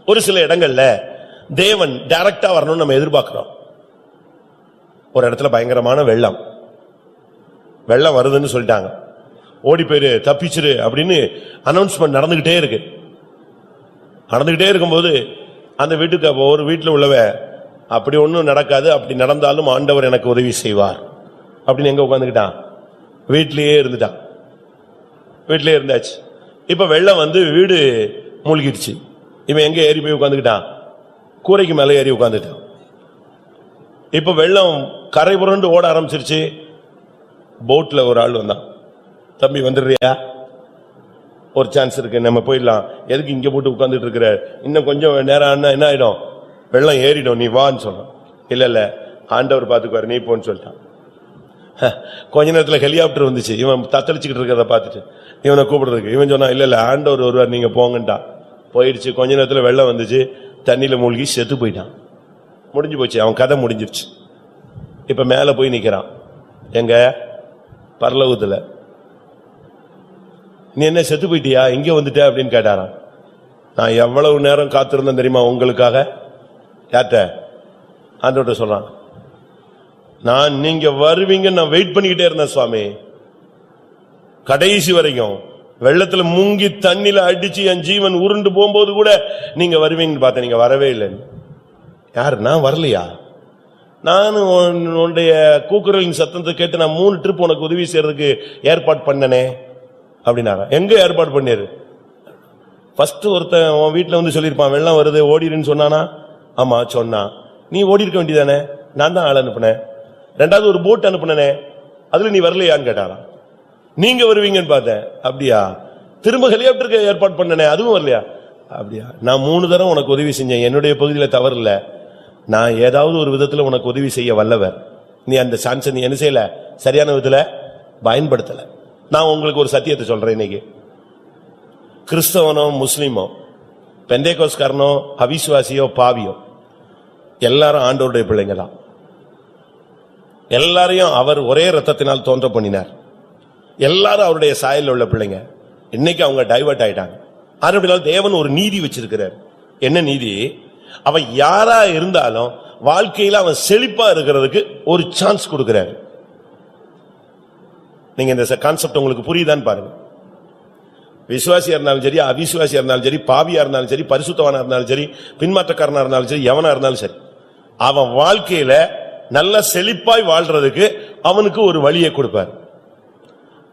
ஒரு சில இடங்கள்ல தேவன் டைரக்டா வரணும்னு நம்ம எதிர்பார்க்கிறோம். ஒரு இடத்துல பயங்கரமான வெள்ளம், வெள்ளம் வருதுன்னு சொல்லிட்டாங்க. ஓடி போயிரு, தப்பிச்சிரு அப்படின்னு அனௌன்ஸ்மெண்ட் நடந்துகிட்டே இருக்கு. நடந்துகிட்டே இருக்கும்போது அந்த வீட்டுக்கு ஒரு வீட்டுல உள்ளவ அப்படி ஒண்ணும் நடக்காது, அப்படி நடந்தாலும் ஆண்டவர் எனக்கு உதவி செய்வார் அப்படின்னு எங்க உட்கார்ந்துக்கிட்டான்? வீட்லயே இருந்துட்டான். வீட்லயே இருந்தாச்சு. இப்ப வெள்ளம் வந்து வீடு மூழ்கிடுச்சு. இவன் எங்க ஏறி போய் உட்கார்ந்துக்கிட்டான்? கூரைக்கு மேல ஏறி உட்கார்ந்துட்டான். இப்ப வெள்ளம் கரை புரண்டு ஓட ஆரம்பிச்சிருச்சு. போட்ல ஒரு ஆள் வந்தான். தம்பி வந்துடுறியா, ஒரு சான்ஸ் இருக்கு, நம்ம போயிடலாம், எதுக்கு இங்க போட்டு உட்கார்ந்துட்டு இருக்கிற, இன்னும் கொஞ்சம் நேரம் ஆனா என்ன ஆயிடும், வெள்ளம் ஏறிடும், நீ வான்னு சொன்னான். இல்ல இல்ல ஆண்டவர் பாத்துக்குவாரு, நீ போன்னு சொல்லிட்டான். கொஞ்ச நேரத்துல ஹெலிகாப்டர் வந்துச்சு. இவன் தத்தளிச்சுக்கிட்டு இருக்கிறத பார்த்துட்டு இவனை கூப்பிடுறதுக்கு இவன் சொன்னா இல்ல இல்ல ஆண்டவர் ஒருவர், நீங்க போங்கட்டான். போயிடுச்சு. கொஞ்ச நேரத்துல வெள்ளம் வந்துச்சு, தண்ணியில மூழ்கி செத்து போயிட்டான். முடிஞ்சு போச்சு, அவன் கதை முடிஞ்சிருச்சு. இப்ப மேல போய் நிக்கிறான், எங்க பரலோகத்துல. நீ என்ன செத்து போயிட்டியா, இங்க வந்துட்ட அப்படின்னு கேட்டாராம். நான் எவ்வளவு நேரம் காத்திருந்தேன் தெரியுமா உங்களுக்காக. யார்ட்ட? ஆண்டவர்ட்ட சொல்றான். நான் நீங்க வருவீங்க நான் வெயிட் பண்ணிக்கிட்டே இருந்தேன் சுவாமி, கடைசி வரைக்கும். வெள்ளத்துல முங்கி தண்ணில அடிச்சு என் ஜீவன் உருண்டு போகும்போது கூட நீங்க வருவீங்கன்னு பார்த்தேன், நீங்க வரவே இல்லைன்னு. யாரு? நான் வரலையா? நானும் உன்னுடைய கூக்குரலின் சத்தத்தை கேட்டு நான் 3 ட்ரிப் உனக்கு உதவி செய்யறதுக்கு ஏற்பாடு பண்ணனே அப்படின்னாரா. எங்க ஏற்பாடு பண்ணிரு? ஃபர்ஸ்ட் ஒருத்தன் உன் வீட்டுல வந்து சொல்லிருப்பான், வெள்ளம் வருது ஓடிடுன்னு சொன்னானா? ஆமா சொன்னான். நீ ஓடி இருக்க வேண்டியதானே, நான் தான் ஆள் அனுப்புனேன். 2வது ஒரு போட் அனுப்புனே, அதுல நீ வரலையான்னு கேட்டாராம். நீங்க வருவீங்கன்னு பார்த்தேன். அப்படியா? திரும்ப ஹெலிகாப்டருக்கு ஏற்பாடு பண்ணனே, அதுவும் வரலையா? அப்படியா? நான் 3 தடவை உனக்கு உதவி செஞ்சேன், என்னுடைய பகுதியில தவறு இல்ல, நான் ஏதாவது ஒரு விதத்துல உனக்கு உதவி செய்ய வல்லவர். நீ அந்த சான்ஸ் நீ என்ன செய்யல, சரியான விதத்துல பயன்படுத்தல. நான் உங்களுக்கு ஒரு சத்தியத்தை சொல்றேன். இன்னைக்கு கிறிஸ்தவனோ முஸ்லிமோ பெந்தேகோஸ்காரனோ அவிசுவாசியோ பாவியோ எல்லாரும் ஆண்டவருடைய பிள்ளைங்க தான். எல்லாரையும் அவர் ஒரே ரத்தத்தினால் தோன்ற பண்ணினார். எல்லாரும் அவருடைய சாயல் உள்ள பிள்ளைங்க. இன்னைக்கு அவங்க டைவர்ட் ஆயிட்டாங்க. ஆனா தேவன் ஒரு நீதி வச்சிருக்கிறார். என்ன நீதி? அவன் யாரா இருந்தாலும் வாழ்க்கையில அவன் செழிப்பா இருக்கிறதுக்கு ஒரு சான்ஸ் கொடுக்கிறார். நீங்க இந்த கான்செப்ட் உங்களுக்கு புரியுதான்னு பாருங்க. விசுவாசியா இருந்தாலும் சரி, அவிசுவாசியா இருந்தாலும் சரி, பாவியா இருந்தாலும் சரி, பரிசுத்தவானா இருந்தாலும் சரி, பின்மாற்றக்காரனா இருந்தாலும் சரி, எவனா இருந்தாலும் சரி, அவன் வாழ்க்கையில நல்ல செழிப்பாய் வாழ்றதுக்கு அவனுக்கு ஒரு வழியை கொடுப்பார்.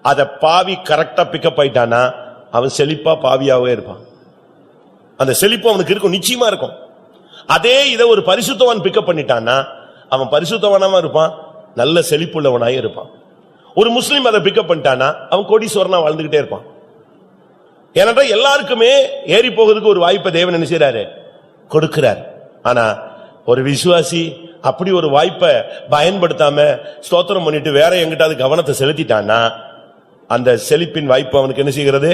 அத பாவி கரெக்டா பிக்கப் ஆயிட்டானா அவன் செழிப்பா பாவியாவே இருப்பான். அந்த செழிப்பு அவனுக்கு இருக்கும், நிச்சயமா இருக்கும். அதே இதை ஒரு பரிசுத்தவான் பிக்கப் பண்ணிட்டானா அவன் பரிசுத்தவானமா இருப்பான், நல்ல செழிப்புள்ளவனாயே இருப்பான். ஒரு முஸ்லிம் அதை பிக்கப் பண்ணிட்டானா அவன் கோடீஸ்வரனா வாழ்ந்துகிட்டே இருப்பான். ஏனென்றால் எல்லாருக்குமே ஏறி போகிறதுக்கு ஒரு வாய்ப்பை தேவன் என்ன செய்றாரு, கொடுக்கிறார். ஆனா ஒரு விசுவாசி அப்படி ஒரு வாய்ப்பை பயன்படுத்தாம ஸ்தோத்திரம் பண்ணிட்டு வேற எங்கிட்டாவது கவனத்தை செலுத்திட்டான்னா அந்த செழிப்பின் வாய்ப்பு அவனுக்கு என்ன செய்கிறது,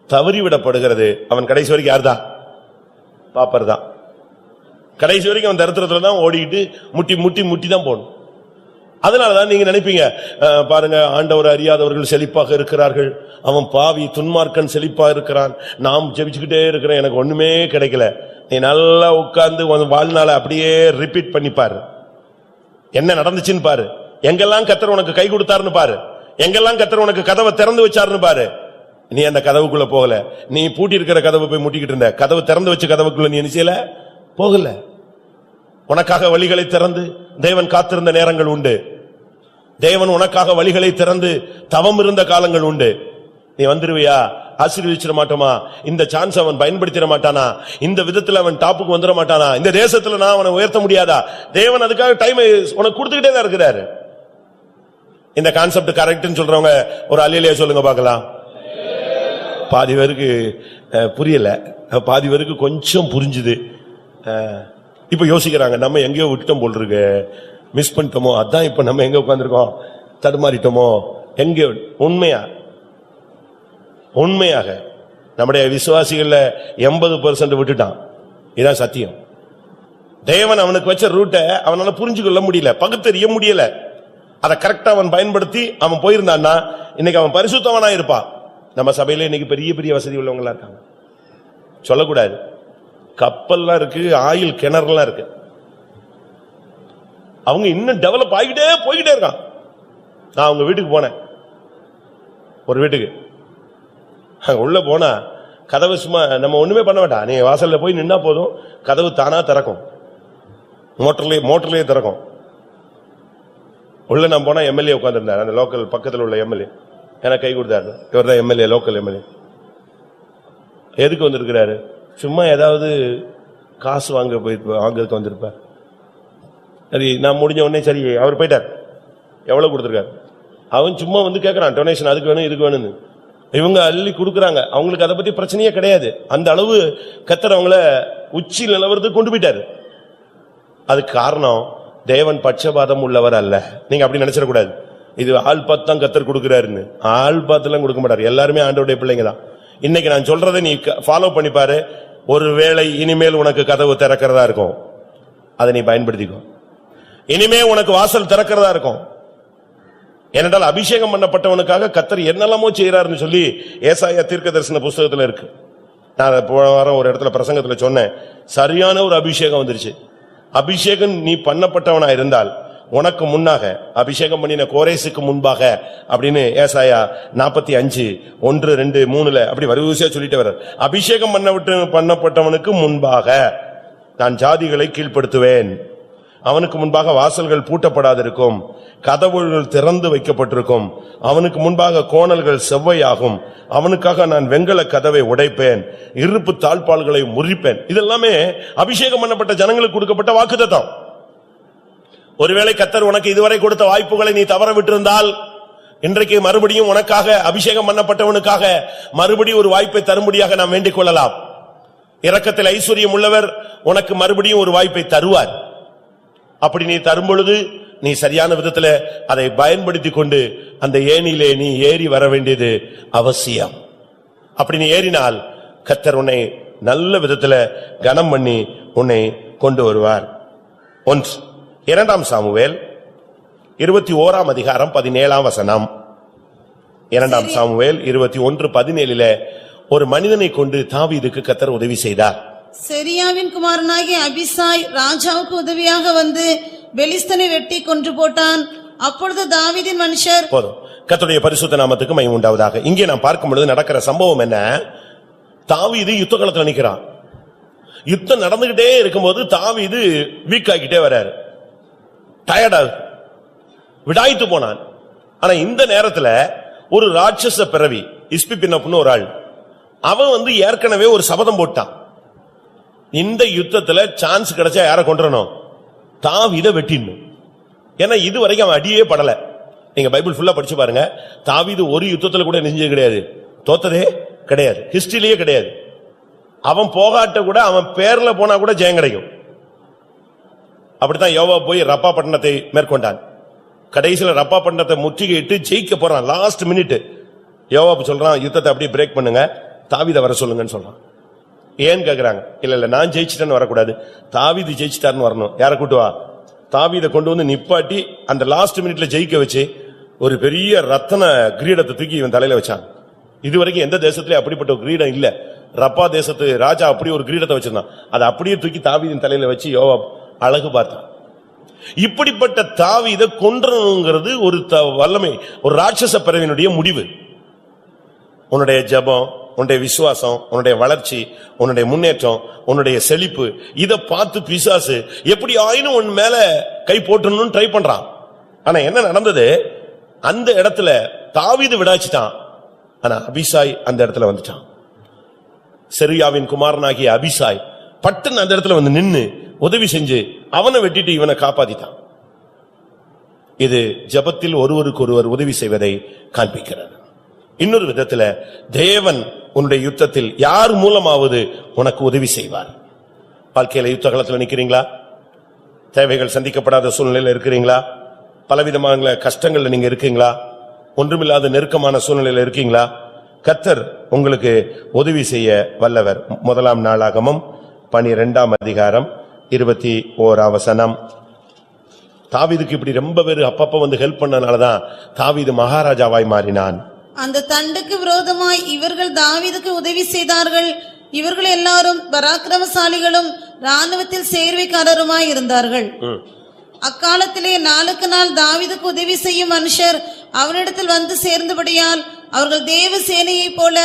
தவறிவிடப்படுகிறது. அவன் கடைசி வரைக்கும் யார்தான்? பாப்பர் தான். கடைசி வரைக்கும் அவன் தரித்திரத்துல தான் ஓடிக்கிட்டு முட்டி முட்டி முட்டி தான் போகணும். அதனாலதான் நீங்க நினைப்பீங்க, பாருங்க ஆண்டவர் அறியாதவர்கள் செழிப்பாக இருக்கிறார்கள், அவன் பாவி துன்மார்க்கன் செழிப்பா இருக்கிறான், நாம் ஜெபிச்சுக்கிட்டே இருக்கிறேன், எனக்கு ஒண்ணுமே கிடைக்கல. நீ நல்லா உட்கார்ந்து வாழ்நாள அப்படியே ரிப்பீட் பண்ணி பாரு, என்ன நடந்துச்சுன்னு பாரு, எங்கெல்லாம் கர்த்தர் உனக்கு கை கொடுத்தாருன்னு பாரு, எங்கெல்லாம் கர்த்தர் உனக்கு கதவை திறந்து வச்சாருன்னு பாரு. நீ அந்த கதவுக்குள்ள போகல, நீ பூட்டி இருக்கிற கதவை போய் முட்டிக்கிட்டு இருந்த, கதவு திறந்து வச்ச கதவுக்குள்ள நீ என்ன செய்யல, போகல. உனக்காக வழிகளை திறந்து தேவன் காத்திருந்த நேரங்கள் உண்டு. தேவன் உனக்காக வழிகளை திறந்து தவம் இருந்த காலங்கள் உண்டு. நீ வந்துருவியா, ஆசீர்வதிச்சிட மாட்டோமா, இந்த சான்ஸ் அவன் பயன்படுத்திட மாட்டானா, இந்த விதத்துல அவன் டாப்புக்கு வந்துட மாட்டானா, இந்த தேசத்துல நான் அவனை உயர்த்த முடியாதா, தேவன் அதுக்காக டைம் உனக்கு கொடுத்துக்கிட்டே தான் இருக்கிறாரு. இந்த கான்செப்ட் கரெக்ட்னு சொல்றவங்க ஒரு அல்லேலூயா சொல்லுங்க பார்க்கலாம். பாதி பேருக்கு புரியல, பாதி பேருக்கு கொஞ்சம் புரிஞ்சுது. இப்ப யோசிக்கிறாங்க, நம்ம எங்கேயோ விட்டுட்டோம் போல் இருக்கு, மிஸ் பண்ணிட்டோமோ, அதான் இப்ப நம்ம எங்க உட்கார்ந்திருக்கோம், தடுமாறிட்டோமோ எங்க. உண்மையாக நம்முடைய விசுவாசிகள்ல 80% விட்டுட்டான். இதான் சத்தியம். தேவன் அவனுக்கு வச்ச ரூட்டை அவனால புரிஞ்சுக்கொள்ள முடியல, பகுத்தறிய முடியல. அதை கரெக்டா அவன் பயன்படுத்தி அவன் போயிருந்தான்னா இன்னைக்கு அவன் பரிசுத்தவனா இருப்பான். நம்ம சபையில இன்னைக்கு பெரிய பெரிய வசதி உள்ளவங்களா இருக்காங்க, சொல்லக்கூடாது. கப்பல்லாம் இருக்கு, ஆயில் கிணறுலாம் இருக்கு, அவங்க இன்னும் டெவலப் ஆகிட்டே போய்கிட்டே இருக்கான். நான் அவங்க வீட்டுக்கு போனேன், ஒரு வீட்டுக்கு. அங்க உள்ள போனா கதவு சும்மா நம்ம ஒண்ணுமே பண்ண வேண்டாம். நீங்க வாசல்ல போய் நின்னா போதும், கதவு தானா திறக்கும். மோட்டர்லயே திறக்கும். உள்ள நான் போனா எம்எல்ஏ உட்கார்ந்திருந்தார், அந்த லோக்கல் பக்கத்துல உள்ள எம்எல்ஏ எனக்கு கை கொடுத்தாரு. இவர் தான் எம்எல்ஏ, லோக்கல் எம்எல்ஏ. எதுக்கு வந்திருக்கிறாரு? சும்மா ஏதாவது காசு வாங்குறதுக்கு வந்திருப்பார். சரி, நான் முடிஞ்ச உடனே சரி அவர் போயிட்டார். எவ்வளவு கொடுத்திருக்காரு? அவன் சும்மா வந்து கேட்கறான் டொனேஷன், அதுக்கு வேணும் இதுக்கு வேணும்னு. இவங்க அள்ளி கொடுக்கறாங்க. அவங்களுக்கு அதை பத்தி பிரச்சனையே கிடையாது. அந்த அளவு கர்த்தர் அவங்கள உச்சி நிலவரத்துக்கு கொண்டு போயிட்டாரு. அதுக்கு காரணம் தேவன் பட்சபாதம் உள்ளவர் அல்ல. நீங்க அப்படி நினைச்சிடக்கூடாது. இது ஆள் பார்த்து தான் கர்த்தர் கொடுக்கிறாருன்னு. ஆள் பார்த்துலாம் கொடுக்க மாட்டாரு. எல்லாருமே ஆண்டவருடைய பிள்ளைங்க தான். இன்னைக்கு நான் சொல்றதை நீ ஃபாலோ பண்ணிப்பாரு. ஒருவேளை இனிமேல் உனக்கு கதவு திறக்கிறதா இருக்கும், அதை நீ பயன்படுத்திக்கோ. இனிமே உனக்கு வாசல் திறக்கிறதா இருக்கும். ஏனென்றால் அபிஷேகம் பண்ணப்பட்டவனுக்காக கர்த்தர் என்னெல்லாமோ செய்யறாருன்னு சொல்லி ஏசாயா தீர்க்கதரிசன புஸ்தகத்துல இருக்கு. நான் போன வாரம் ஒரு இடத்துல பிரசங்கத்துல சொன்னேன், சரியான ஒரு அபிஷேகம் வந்துருச்சு. அபிஷேகம் நீ பண்ணப்பட்டவனா இருந்தால் உனக்கு முன்னாக, அபிஷேகம் பண்ணின கோரேசுக்கு முன்பாக அப்படின்னு ஏசாயா 45:1-2-3 அப்படி வரிசையா சொல்லிட்டு வர்றார். அபிஷேகம் பண்ணப்பட்டவனுக்கு முன்பாக நான் ஜாதிகளை கீழ்ப்படுத்துவேன், அவனுக்கு முன்பாக வாசல்கள் பூட்டப்படாதிருக்கும், கதவுகள் திறந்து வைக்கப்பட்டிருக்கும், அவனுக்கு முன்பாக கோணல்கள் செவ்வையாகும், அவனுக்காக நான் வெங்கல கதவை உடைப்பேன், இருப்பு தாழ்பால்களை முறிப்பேன். இதெல்லாமே அபிஷேகம் பண்ணப்பட்ட ஜனங்களுக்கு கொடுக்கப்பட்ட வாக்குத்தத்தம். ஒருவேளை கர்த்தர் உனக்கு இதுவரை கொடுத்த வாய்ப்புகளை நீ தவற விட்டிருந்தால், இன்றைக்கு மறுபடியும் உனக்காக அபிஷேகம் பண்ணப்பட்டவனுக்காக மறுபடியும் ஒரு வாய்ப்பை தரும்படியாக நாம் வேண்டிக் கொள்ளலாம். இரக்கத்தில் ஐஸ்வர்யம் உள்ளவர் உனக்கு மறுபடியும் ஒரு வாய்ப்பை தருவார். அப்படி நீ தரும் பொழுது நீ சரியான விதத்துல அதை பயன்படுத்தி கொண்டு அந்த ஏணியிலே நீ ஏறி வர வேண்டியது அவசியம். அப்படி நீ ஏறினால் கர்த்தர் உன்னை நல்ல விதத்துல கனம் பண்ணி உன்னை கொண்டு வருவார். 2 சாமுவேல் 21:17 2 சாமுவேல் 21:17 ஒரு மனிதனை கொண்டு தாவீதுக்கு கர்த்தர் உதவி செய்தார். செரியாவின் குமாரனாகிய அபிசாய் ராஜாவுக்கு உதவியாக வந்து பெலிஸ்தனை வெட்டி கொன்று போட்டான். அப்பொழுது தாவீதின் மனுஷர், போதும், கர்த்தருடைய பரிசுத்த நாமத்துக்கு மகிமை உண்டாவதாக. இங்கே நாம் பார்க்கும் பொழுது நடக்கிற சம்பவம் என்ன? தாவீது யுத்த களத்துல நிக்கிறான். யுத்தம் நடந்துகிட்டே இருக்கும்போது தாவீது வீக் ஆகிட்டே வர்றாரு, டயர்டா விடாய்த்து போனான். ஆனா இந்த நேரத்துல ஒரு ராட்சச பிறவி இஸ்பிபினப்னு ஒரு ஆள், அவன் வந்து ஏற்கனவே ஒரு சபதம் போட்டான், இந்த யுத்தத்துல சான்ஸ் கிடைச்சா யார கொன்றணும்? தாவீதை வெட்டிடணும். ஏன்னா இதுவரைக்கும் அவன் அடியே படல. நீங்க பைபிள் ஃபுல்லா படிச்சு பாருங்க, தாவீது ஒரு யுத்தத்துல கூட நெஞ்சது கிடையாது, தோத்ததே கிடையாது, ஹிஸ்டரியிலேயே கிடையாது. அவன் போகாட்ட கூட அவன் பேர்ல போனா கூட ஜெயம் கிடைக்கும். அப்படித்தான் யோவாப் போய் ரப்பா பட்டணத்தை மேற்கொண்டான். கடைசியில ரப்பா பட்டணத்தை முற்றுகையிட்டு ஜெயிக்க போறான். லாஸ்ட் மினிட் யோவாப் சொல்றான், யுத்தத்தை அப்படியே பிரேக் பண்ணுங்க, தாவீதை வர சொல்லுங்கன்னு சொல்றான். ஏன்னு கேக்குறாங்க. இல்ல நான் ஜெயிச்சிட்டேன்னு வரக்கூடாது, தாவீது ஜெயிச்சிட்டாருன்னு வரணும். யாரை கூட்டு வா? தாவீதை கொண்டு வந்து நிப்பாட்டி அந்த லாஸ்ட் மினிட்ல ஜெயிக்க வச்சு ஒரு பெரிய ரத்தன கிரீடத்தை தூக்கி இவன் தலையில வச்சான். இதுவரைக்கும் எந்த தேசத்திலே அப்படிப்பட்ட ஒரு கிரீடம் இல்ல. ரப்பா தேசத்து ராஜா அப்படி ஒரு கிரீடத்தை வச்சிருந்தான், அதை அப்படியே தூக்கி தாவீதின் தலையில வச்சு யோவாப் அழகு பார்த்தான். இப்படிப்பட்ட தாவீதை கொன்றணுங்கிறது ஒரு வல்லமை, ஒரு ராட்சச பிறவினுடைய முடிவு. உன்னுடைய ஜெபம், உன்னுடைய விசுவாசம், உன்னுடைய வளர்ச்சி, உன்னுடைய முன்னேற்றம், உன்னுடைய செழிப்பு, இத பார்த்து பிசாசு எப்படி ஆயினும் உன் மேல கை போட்டணும்னு ட்ரை பண்றான். ஆனா என்ன நடந்தது? அந்த இடத்துல தாவீது விடாச்சிட்டான், ஆனா அபிசாய் அந்த இடத்துல வந்துட்டான். செரியாவின் குமாரனாகிய அபிசாய் பட்டுன்னு அந்த இடத்துல வந்து நின்னு உதவி செஞ்சு அவனை வெட்டிட்டு இவனை காப்பாத்திட்டான். இது ஜெபத்தில் ஒருவருக்கு ஒருவர் உதவி செய்வதை காண்பிக்கிறது. இன்னொரு விதத்துல தேவன் உன்னுடைய யுத்தத்தில் யார் மூலமாவது உனக்கு உதவி செய்வார். வாழ்க்கையில யுத்த களத்தில் நிக்கிறீங்களா? தேவைகள் சந்திக்கப்படாத சூழ்நிலையில இருக்கிறீங்களா? பலவிதமான கஷ்டங்கள்ல நீங்க இருக்கீங்களா? ஒன்றுமில்லாத நெருக்கமான சூழ்நிலையில இருக்கீங்களா? கர்த்தர் உங்களுக்கு உதவி செய்ய வல்லவர். 1 நாளாகமம் 12:21 தாவீதுக்கு இப்படி ரொம்ப பேர் அப்பப்ப வந்து ஹெல்ப் பண்ணனாலதான் தாவீது மகாராஜாவாய் மாறினான். அந்த தண்டுக்கு விரோதமாய் இவர்கள் தாவீதுக்கு உதவி செய்தார்கள். இவர்கள் எல்லாரும் பராக்கிரமசாலிகளும் ராணுவத்தில் சேர்வைக்காரருமாய் இருந்தார்கள். அக்காலத்திலே நாளுக்கு நாள் தாவீதுக்கு உதவி செய்யும் மனுஷர் அவனிடத்தில் வந்து சேர்ந்தபடியால் அவர்கள் தேவ சேனையைப் போல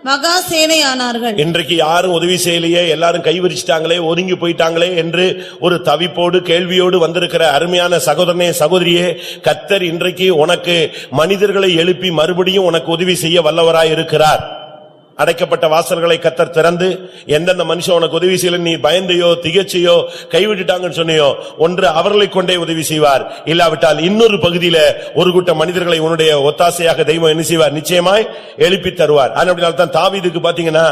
மகா சேனையானார்கள். இன்றைக்கு யாரும் உதவி செய்யலையே, எல்லாரும் கைவிரிச்சிட்டாங்களே, ஒதுங்கி போயிட்டாங்களே என்று ஒரு தவிப்போடு கேள்வியோடு வந்திருக்கிற அருமையான சகோதரனே சகோதரியே, கர்த்தர் இன்றைக்கு உனக்கு மனிதர்களை எழுப்பி மறுபடியும் உனக்கு உதவி செய்ய வல்லவராய் இருக்கிறார். அடைக்கப்பட்ட வாசல்களை கர்த்தர் திறந்து, எந்தெந்த மனுஷன் உனக்கு உதவி செய்யல நீ பயந்தையோ திகச்சையோ கைவிட்டுட்டாங்கன்னு சொன்னியோ, ஒன்று அவர்களை கொண்டே உதவி செய்வார், இல்லாவிட்டால் இன்னொரு பகுதியில ஒரு கூட்ட மனிதர்களை உன்னுடைய ஒத்தாசையாக தெய்வம் என்ன செய்வார், நிச்சயமாய் எழுப்பி தருவார். அதனால்தான் தாவீதுக்கு பாத்தீங்கன்னா,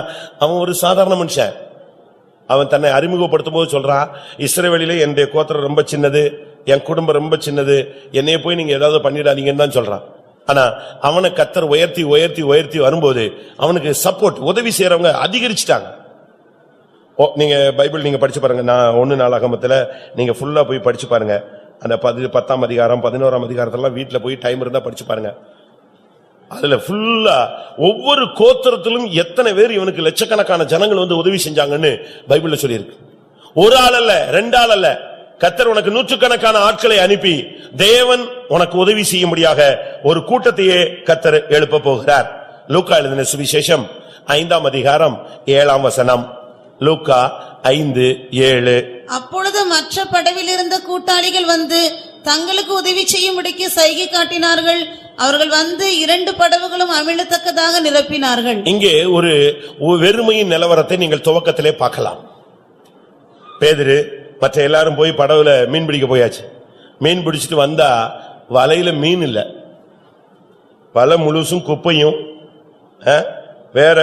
அவன் ஒரு சாதாரண மனுஷன். அவன் தன்னை அறிமுகப்படுத்தும் போது சொல்றான், இஸ்ரவேலிலே என்னுடைய கோத்திரம் ரொம்ப சின்னது, என் குடும்பம் ரொம்ப சின்னது, என்னைய போய் நீங்க ஏதாவது பண்ணிடாதீங்கன்னு தான் சொல்றான். ஆனா அவனை கர்த்தர் உயர்த்தி உயர்த்தி உயர்த்தி வரும்போது அவனுக்கு சப்போர்ட் உதவி செய்யறவங்க அதிகரிச்சுட்டாங்க. நீங்க பைபிள் நீங்க படிச்சு பாருங்க, நான் 1 நாளாகமத்துல நீங்க ஃபுல்லா போய் படிச்சு பாருங்க. அந்த 10ஆம் அதிகாரம் 11ஆம் அதிகாரத்தெல்லாம் வீட்டுல போய் டைம் இருந்தா படிச்சு பாருங்க. அதுல ஃபுல்லா ஒவ்வொரு கோத்திரத்திலும் எத்தனை பேர் இவனுக்கு லட்சக்கணக்கான ஜனங்கள் வந்து உதவி செஞ்சாங்கன்னு பைபிள்ல சொல்லியிருக்கு. ஒரு ஆள் அல்ல, 2 ஆள் அல்ல, கர்த்தர் உனக்கு நூற்றுக்கணக்கான ஆட்களை அனுப்பி தேவன் உனக்கு உதவி செய்யும்படியாக ஒரு கூட்டத்தையே கர்த்தர் எழுப்ப போகிறார். லூக்கா எழுதின சுவிசேஷம் 5ஆம் அதிகாரம் 7ஆம் வசனம். லூக்கா 5:7. அப்பொழுது மற்ற படவில் இருந்த கூட்டாளிகள் வந்து தங்களுக்கு உதவி செய்யும்படிக்கு சைகை காட்டினார்கள். அவர்கள் வந்து 2 படவுகளும் அமிழத்தக்கதாக நிரப்பினார்கள். இங்கே ஒரு வெறுமையின் நிலவரத்தை நீங்கள் துவக்கத்திலே பார்க்கலாம். பேதுரு மற்ற எல்லாரும் போய் படவுல மீன் பிடிக்க போயாச்சு. மீன் பிடிச்சிட்டு வந்தா வலையில மீன் இல்ல, வலை முழுசும் குப்பையும் வேற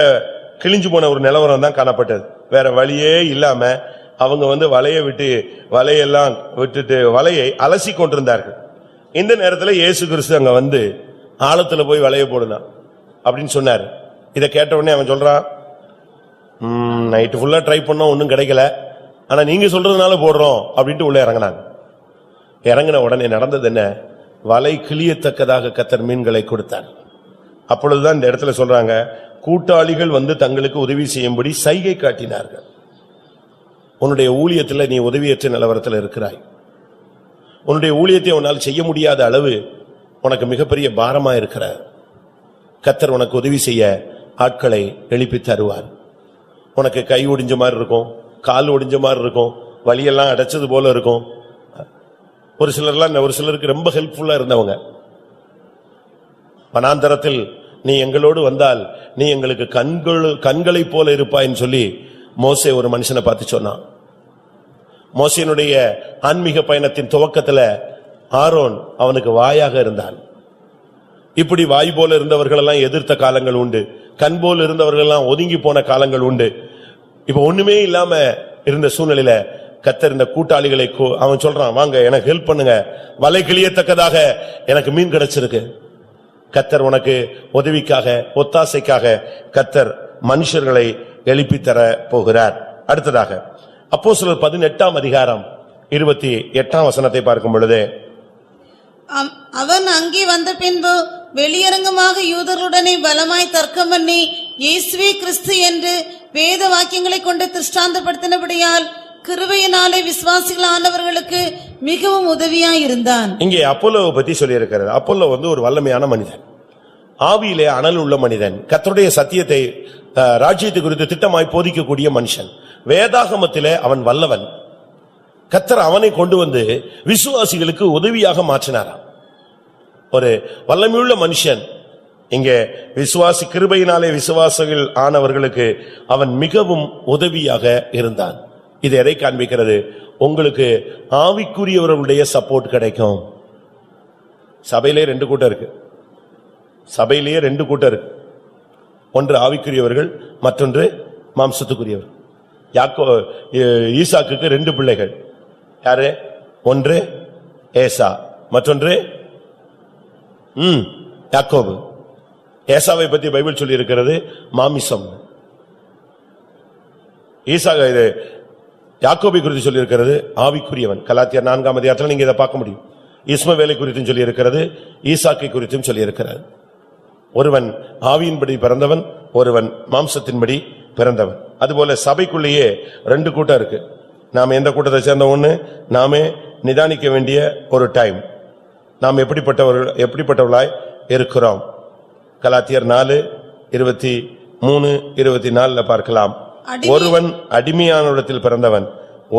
கிழிஞ்சு போன ஒரு நிலவரம் தான் காணப்பட்டது. வேற வழியே இல்லாம அவங்க வந்து வலையெல்லாம் விட்டுட்டு வலையை அலசி கொண்டிருந்தார்கள். இந்த நேரத்தில் இயேசு கிறிஸ்து அங்க வந்து ஆழத்துல போய் வலைய போடுனா அப்படின்னு சொன்னார். இதை கேட்ட உடனே அவன் சொல்றான், நைட்டு ஃபுல்லா ட்ரை பண்ணோம், ஒன்னும் கிடைக்கல, ஆனா நீங்க சொல்றதுனால போடுறோம் அப்படின்ட்டு உள்ள இறங்கினாங்க. இறங்கின உடனே நடந்தது என்ன, வலை கிளியத்தக்கதாக கர்த்தர் மீன்களை கொடுத்தார். அப்பொழுதுதான் இந்த இடத்துல சொல்றாங்க, கூட்டாளிகள் வந்து தங்களுக்கு உதவி செய்யும்படி சைகை காட்டினார்கள். உன்னுடைய ஊழியத்துல நீ உதவியற்ற நிலவரத்தில் இருக்கிறாய். உன்னுடைய ஊழியத்தை உன்னால் செய்ய முடியாத அளவு உனக்கு மிகப்பெரிய பாரமா இருக்கிற கர்த்தர் உனக்கு உதவி செய்ய ஆட்களை எழுப்பி தருவார். உனக்கு கை ஒடிஞ்ச மாதிரி இருக்கும், கால் ஒடிஞ்ச மாதிரி இருக்கும், வலியெல்லாம் அடைச்சது போல இருக்கும். ஒரு சிலருக்கு ரொம்ப ஹெல்ப்ஃபுல்லா இருந்தவங்க, வனாந்தரத்தில் நீ எங்களோடு வந்தால் நீ எங்களுக்கு கண்களை போல இருப்பாயின்னு சொல்லி மோசே ஒரு மனுஷனை பார்த்து சொன்னான். மோசேனுடைய ஆன்மீக பயணத்தின் துவக்கத்துல ஆரோன் அவனுக்கு வாயாக இருந்தான். இப்படி வாய் போல இருந்தவர்கள் எல்லாம் எதிர்த்த காலங்கள் உண்டு, கண் போல இருந்தவர்கள் எல்லாம் ஒதுங்கி போன காலங்கள் உண்டு. இப்ப ஒண்ணுமே இல்லாம இருந்த சூழ்நிலையில கர்த்தர் இந்த கூட்டாளிகளை அவன் சொல்றான், வாங்க எனக்கு ஹெல்ப் பண்ணுங்க, வலை கிளியத்தக்கதாக எனக்கு மீன் கிடைச்சிருக்கு. கர்த்தர் உனக்கு உதவிக்காக ஒத்தாசைக்காக கர்த்தர் மனுஷர்களை எழுப்பி தர போகிறார். அடுத்ததாக அப்போஸ்தலர் 18ஆம் அதிகாரம் 28ஆம் வசனத்தை பார்க்கும் பொழுது, அவன் அங்கே வந்த பின்பு வெளியரங்கமாக யூதர்களுடனே பலமாய் தர்க்கம் பண்ணி இயேசுவே கிறிஸ்து என்று வேத வாக்கியங்களை கொண்டு திருஷ்டாந்தப்படுத்தினபடியால் கிருபையினாலே விசுவாசிகள் ஆனவர்களுக்கு மிகவும் உதவியாயிருந்தான். இங்கே அப்போலோவை பத்தி சொல்லி இருக்கிறார். அப்போலோ வந்து ஒரு வல்லமையான மனிதன், ஆவியிலே அனல் உள்ள மனிதன், கர்த்தருடைய சத்தியத்தை ராஜ்யத்தை குறித்து திட்டமாய் போதிக்கக்கூடிய மனுஷன். வேதாகமத்திலே அவன் வல்லவன். கர்த்தர் அவனை கொண்டு வந்து விசுவாசிகளுக்கு உதவியாக மாற்றினாராம். ஒரு வல்லமையுள்ள மனுஷன். இங்கே விசுவாசி கிருபையினாலே விசுவாசிகள் ஆனவர்களுக்கு அவன் மிகவும் உதவியாக இருந்தான். இது எதை காண்பிக்கிறது? உங்களுக்கு ஆவிக்குரியவர்களுடைய சப்போர்ட் கிடைக்கும். சபையிலே 2 கூட்டம் இருக்கு. சபையிலேயே 2 கூட்டம் இருக்கு. ஒன்று ஆவிக்குரியவர்கள், மற்றொன்று மாம்சத்துக்குரியவர். ஈசாக்குக்கு 2 பிள்ளைகள். யாரு? ஒன்று ஏசா, மற்றொன்று யாக்கோபு. ஏசாவை பத்தி பைபிள் சொல்லி இருக்கிறது மாமிசம். ஈசா யாக்கோபை குறித்து சொல்லி இருக்கிறது ஆவிக்குரியவன். கலாத்தியர் 4ஆம் அதிகாரத்தில் நீங்க இதை பார்க்க முடியும். இஸ்மவேலை குறித்தும் சொல்லி இருக்கிறது, ஈசாக்கை குறித்தும் சொல்லி இருக்கிறது. ஒருவன் ஆவியின்படி பிறந்தவன், ஒருவன் மாம்சத்தின்படி பிறந்தவன். அதுபோல சபைக்குள்ளேயே 2 கூட்டம் இருக்கு. நாம் எந்த கூட்டத்தை சேர்ந்த ஒண்ணு நாமே நிதானிக்க வேண்டிய ஒரு டைம். நாம் எப்படிப்பட்டவர்களாய் இருக்கிறோம்? கலாத்தியர் 4:23-24 பார்க்கலாம். ஒருவன் அடிமையானவிடத்தில் பிறந்தவன்,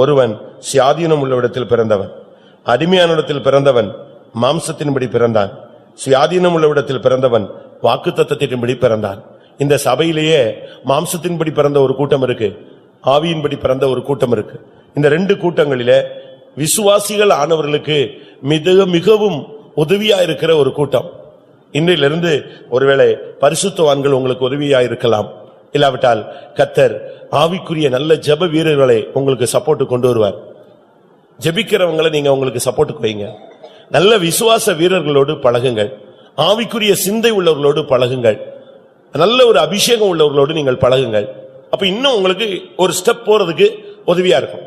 ஒருவன் சுயாதீனம் உள்ளவிடத்தில் பிறந்தவன். அடிமையானவிடத்தில் பிறந்தவன் மாம்சத்தின்படி பிறந்தான், சுயாதீனம் உள்ளவிடத்தில் பிறந்தவன் வாக்குத்தத்தத்தின்படி பிறந்தான். இந்த சபையிலேயே மாம்சத்தின்படி பிறந்த ஒரு கூட்டம் இருக்கு, ஆவியின்படி பிறந்த ஒரு கூட்டம் இருக்கு. இந்த ரெண்டு கூட்டங்களிலே விசுவாசிகள் ஆனவர்களுக்கு மிகவும் உதவியா இருக்கிற ஒரு கூட்டம். இன்றிலிருந்து ஒருவேளை பரிசுத்தவான்கள் உங்களுக்கு உதவியா இருக்கலாம், இல்லாவிட்டால் கர்த்தர் ஆவிக்குரிய நல்ல ஜெப வீரர்களை உங்களுக்கு சப்போர்ட் கொண்டு வருவார். ஜெபிக்கிறவங்களை நீங்க உங்களுக்கு சப்போர்ட்டுக்கு வைங்க. நல்ல விசுவாச வீரர்களோடு பழகுங்கள், ஆவிக்குரிய சிந்தை உள்ளவர்களோடு பழகுங்கள், நல்ல ஒரு அபிஷேகம் உள்ளவர்களோடு நீங்கள் பழகுங்கள். அப்ப இன்னும் உங்களுக்கு ஒரு ஸ்டெப் போறதுக்கு உதவியா இருக்கும்.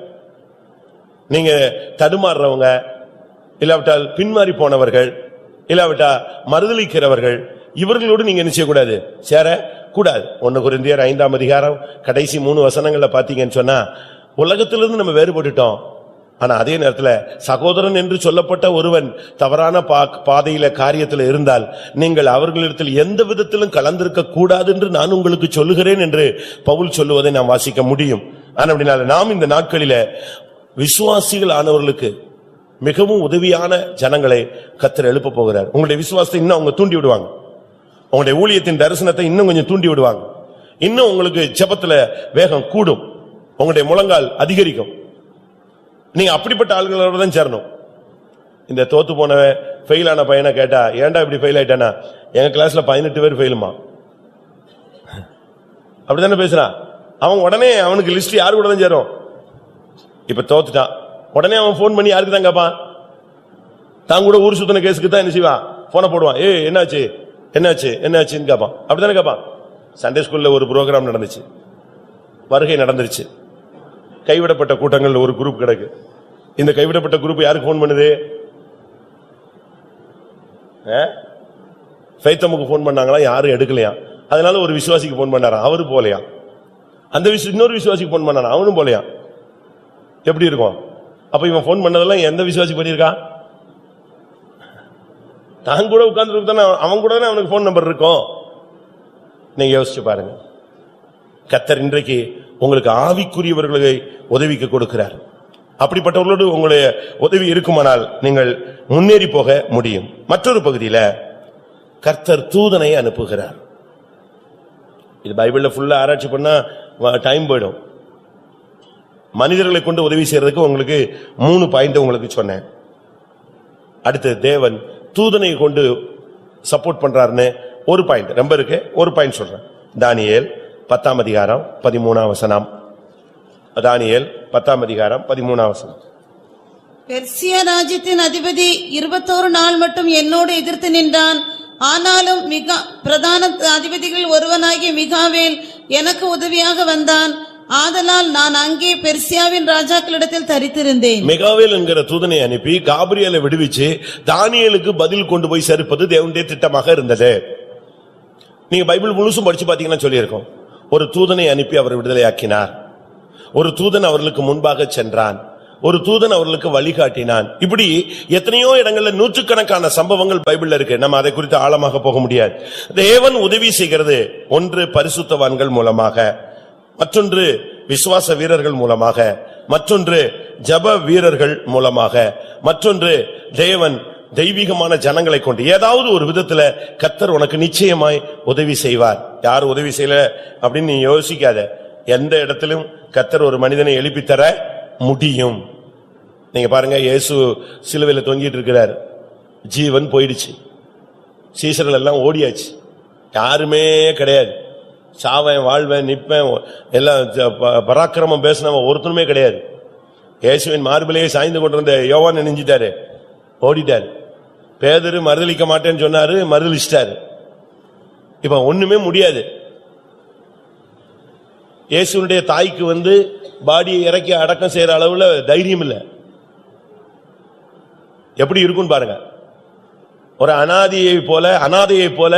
நீங்க தடுமாறுறவங்க, இல்லாவிட்டால் பின்மாறி போனவர்கள், இல்லாவிட்டா மறுதலிக்கிறவர்கள், இவர்களோடு நீங்க என்ன செய்யக்கூடாது, சேர கூடாது. 1 கொரிந்தியர் 5ஆம் அதிகாரம் கடைசி 3 வசனங்கள்ல பாத்தீங்கன்னு சொன்னா, உலகத்திலிருந்து நம்ம வேறுபட்டுட்டோம். ஆனா அதே நேரத்துல சகோதரன் என்று சொல்லப்பட்ட ஒருவன் தவறான பாதையில காரியத்தில் இருந்தால் நீங்கள் அவர்களிடத்தில் எந்த விதத்திலும் கலந்திருக்க கூடாது என்று நான் உங்களுக்கு சொல்லுகிறேன் என்று பவுல் சொல்லுவதை நாம் வாசிக்க முடியும். ஆனா நாம் இந்த நாட்களில விசுவாசிகள் ஆனவர்களுக்கு மிகவும் உதவியான ஜனங்களை கர்த்தர் எழுப்ப போகிறார். உங்களுடைய விசுவாசத்தை இன்னும் அவங்க தூண்டி விடுவாங்க, உங்களுடைய ஊழியத்தின் தரிசனத்தை இன்னும் கொஞ்சம் தூண்டி விடுவாங்க. இன்னும் உங்களுக்கு ஜெபத்துல வேகம் கூடும், உங்களுடைய முழங்கால் அதிகரிக்கும். நீங்க அப்படிப்பட்ட ஆள்களோட தான் சேரணும். இந்த தோத்து போனவன் ஃபெயில் ஆன பையனை கேட்டா, ஏன்டா இப்படி ஃபெயில் ஆயிட்டானா, எங்க கிளாஸ்ல 18 பேர் ஃபெயிலுமா, அப்படித்தானே பேசுறான். அவன் உடனே அவனுக்கு லிஸ்ட் யாரு கூட தான் சேரும். இப்ப தோத்துட்டான், உடனே அவன் போன் பண்ணி யாருக்கு தான் கேட்பான், தான் கூட ஊர் சுத்தின கேஸுக்கு தான் என்ன செய்வான், போன போடுவான். என்னாச்சு என்னாச்சு என்னாச்சுன்னு கேட்பான், அப்படித்தானே கேட்பான். சண்டே ஸ்கூல்ல ஒரு ப்ரோக்ராம் நடந்துச்சு, வருகை நடந்துருச்சு. கைவிடப்பட்ட கூட்டங்கள் ஒரு குரூப் கிடக்கு. இந்த கைவிடப்பட்ட குரூப் யாருக்கு போன் பண்ணுது, ஃபைத்தமுக்கு போன் பண்ணாங்களா, யாரும் எடுக்கலையா. அதனால ஒரு விசுவாசிக்கு போன் பண்ணாரா, அவரு போலையா. அந்த இன்னொரு விசுவாசிக்கு போன் பண்ணானா, அவனும் போலையா. எப்படி இருக்கும்? அப்ப இவன் போன் பண்ணதெல்லாம் எந்த விசுவாசி பண்ணிருக்கான்? தான் கூட உட்கார்ந்து அவன் கூட அவனுக்கு போன் நம்பர் இருக்கும். நீங்க யோசிச்சு பாருங்க. கர்த்தர் இன்றைக்கு உங்களுக்கு ஆவிக்குரியவர்களை உதவிக்கு கொடுக்கிறார். அப்படிப்பட்டவர்களோடு உங்களுடைய உதவி இருக்குமானால் நீங்கள் முன்னேறி போக முடியும். மற்றொரு பகுதியில கர்த்தர் தூதனை அனுப்புகிறார். இது பைபிள்ல ஃபுல்லா ஆராய்ச்சி பண்ணா டைம் போயிடும். மனிதர்களை கொண்டு உதவி செய்யறதுக்கு உங்களுக்கு 3 பாயிண்ட் உங்களுக்கு சொன்னேன். அடுத்து தேவன் தூதனை கொண்டு சப்போர்ட் பண்றாருன்னு ஒரு பாயிண்ட் ரொம்ப இருக்கு, ஒரு பாயிண்ட் சொல்றேன். தானியேல் 10ஆம் அதிகாரம் 13ஆம் வசனம். தானியேல் 10ஆம் அதிகாரம் 13ஆம் வசனம். பெர்சியா ராஜ்யத்தின் அதிபதி 21 நாள் மட்டும் என்னோடு எதிர்த்து நின்றான். ஆனாலும் பிரதான அதிபதிகள் ஒருவனாகிய மிகாவேல் எனக்கு உதவியாக வந்தான். ஆதலால் நான் அங்கே பெர்சியாவின் ராஜாக்களிடத்தில் தரித்திருந்தேன். மிகாவேல் என்கிற தூதனை அனுப்பி காபிரியலை விடுவிச்சு தானியேலுக்கு பதில் கொண்டு போய் சேர்ப்பது தேவனுடைய திட்டமாக இருந்தது. நீங்க பைபிள் முழுசும் படிச்சு பாத்தீங்கன்னா சொல்லியிருக்கோம். ஒரு தூதனை அனுப்பி அவர் விடுதலையாக்கினார், ஒரு தூதன் அவர்களுக்கு முன்பாக சென்றான், ஒரு தூதன் அவர்களுக்கு வழிகாட்டினான். இப்படி எத்தனையோ இடங்கள்ல நூற்றுக்கணக்கான சம்பவங்கள் பைபிள்ல இருக்கு. நம்ம அதை குறித்து ஆழமாக போக முடியாது. தேவன் உதவி செய்கிறது ஒன்று பரிசுத்தவான்கள் மூலமாக, மற்றொன்று விசுவாச வீரர்கள் மூலமாக, மற்றொன்று ஜெப வீரர்கள் மூலமாக, மற்றொன்று தேவன் தெய்வீகமான ஜனங்களை கொண்டு. ஏதாவது ஒரு விதத்துல கர்த்தர் உனக்கு நிச்சயமாய் உதவி செய்வார். யார் உதவி செய்யல அப்படின்னு நீ யோசிக்காத. எந்த இடத்திலும் கர்த்தர் ஒரு மனிதனை எழுப்பித்தர முடியும். நீங்க பாருங்க, இயேசு சிலுவையில தொங்கிட்டு இருக்கிறார், ஜீவன் போயிடுச்சு, சீசர்கள் எல்லாம் ஓடியாச்சு, யாருமே கிடையாது. சாவன் வாழ்வேன் நிப்பேன் எல்லாம் பராக்கிரமம் பேசினவன் ஒருத்தனுமே கிடையாது. இயேசுவின் மார்பிலேயே சாய்ந்து கொண்டிருந்த யோவான் நெஞ்சிட்டாரு, ஓடிட்டாரு. பேதுரு மறுதலிக்க மாட்டேன்னு சொன்னாரு, மறுதலிச்சிட்டாரு. இப்ப ஒண்ணுமே முடியாது. இயேசுனுடைய தாய்க்கு பாடியை இறக்கி அடக்கம் செய்யற அளவுல தைரியம் இல்ல. எப்படி இருக்குன்னு பாருங்க. ஒரு அனாதையை போல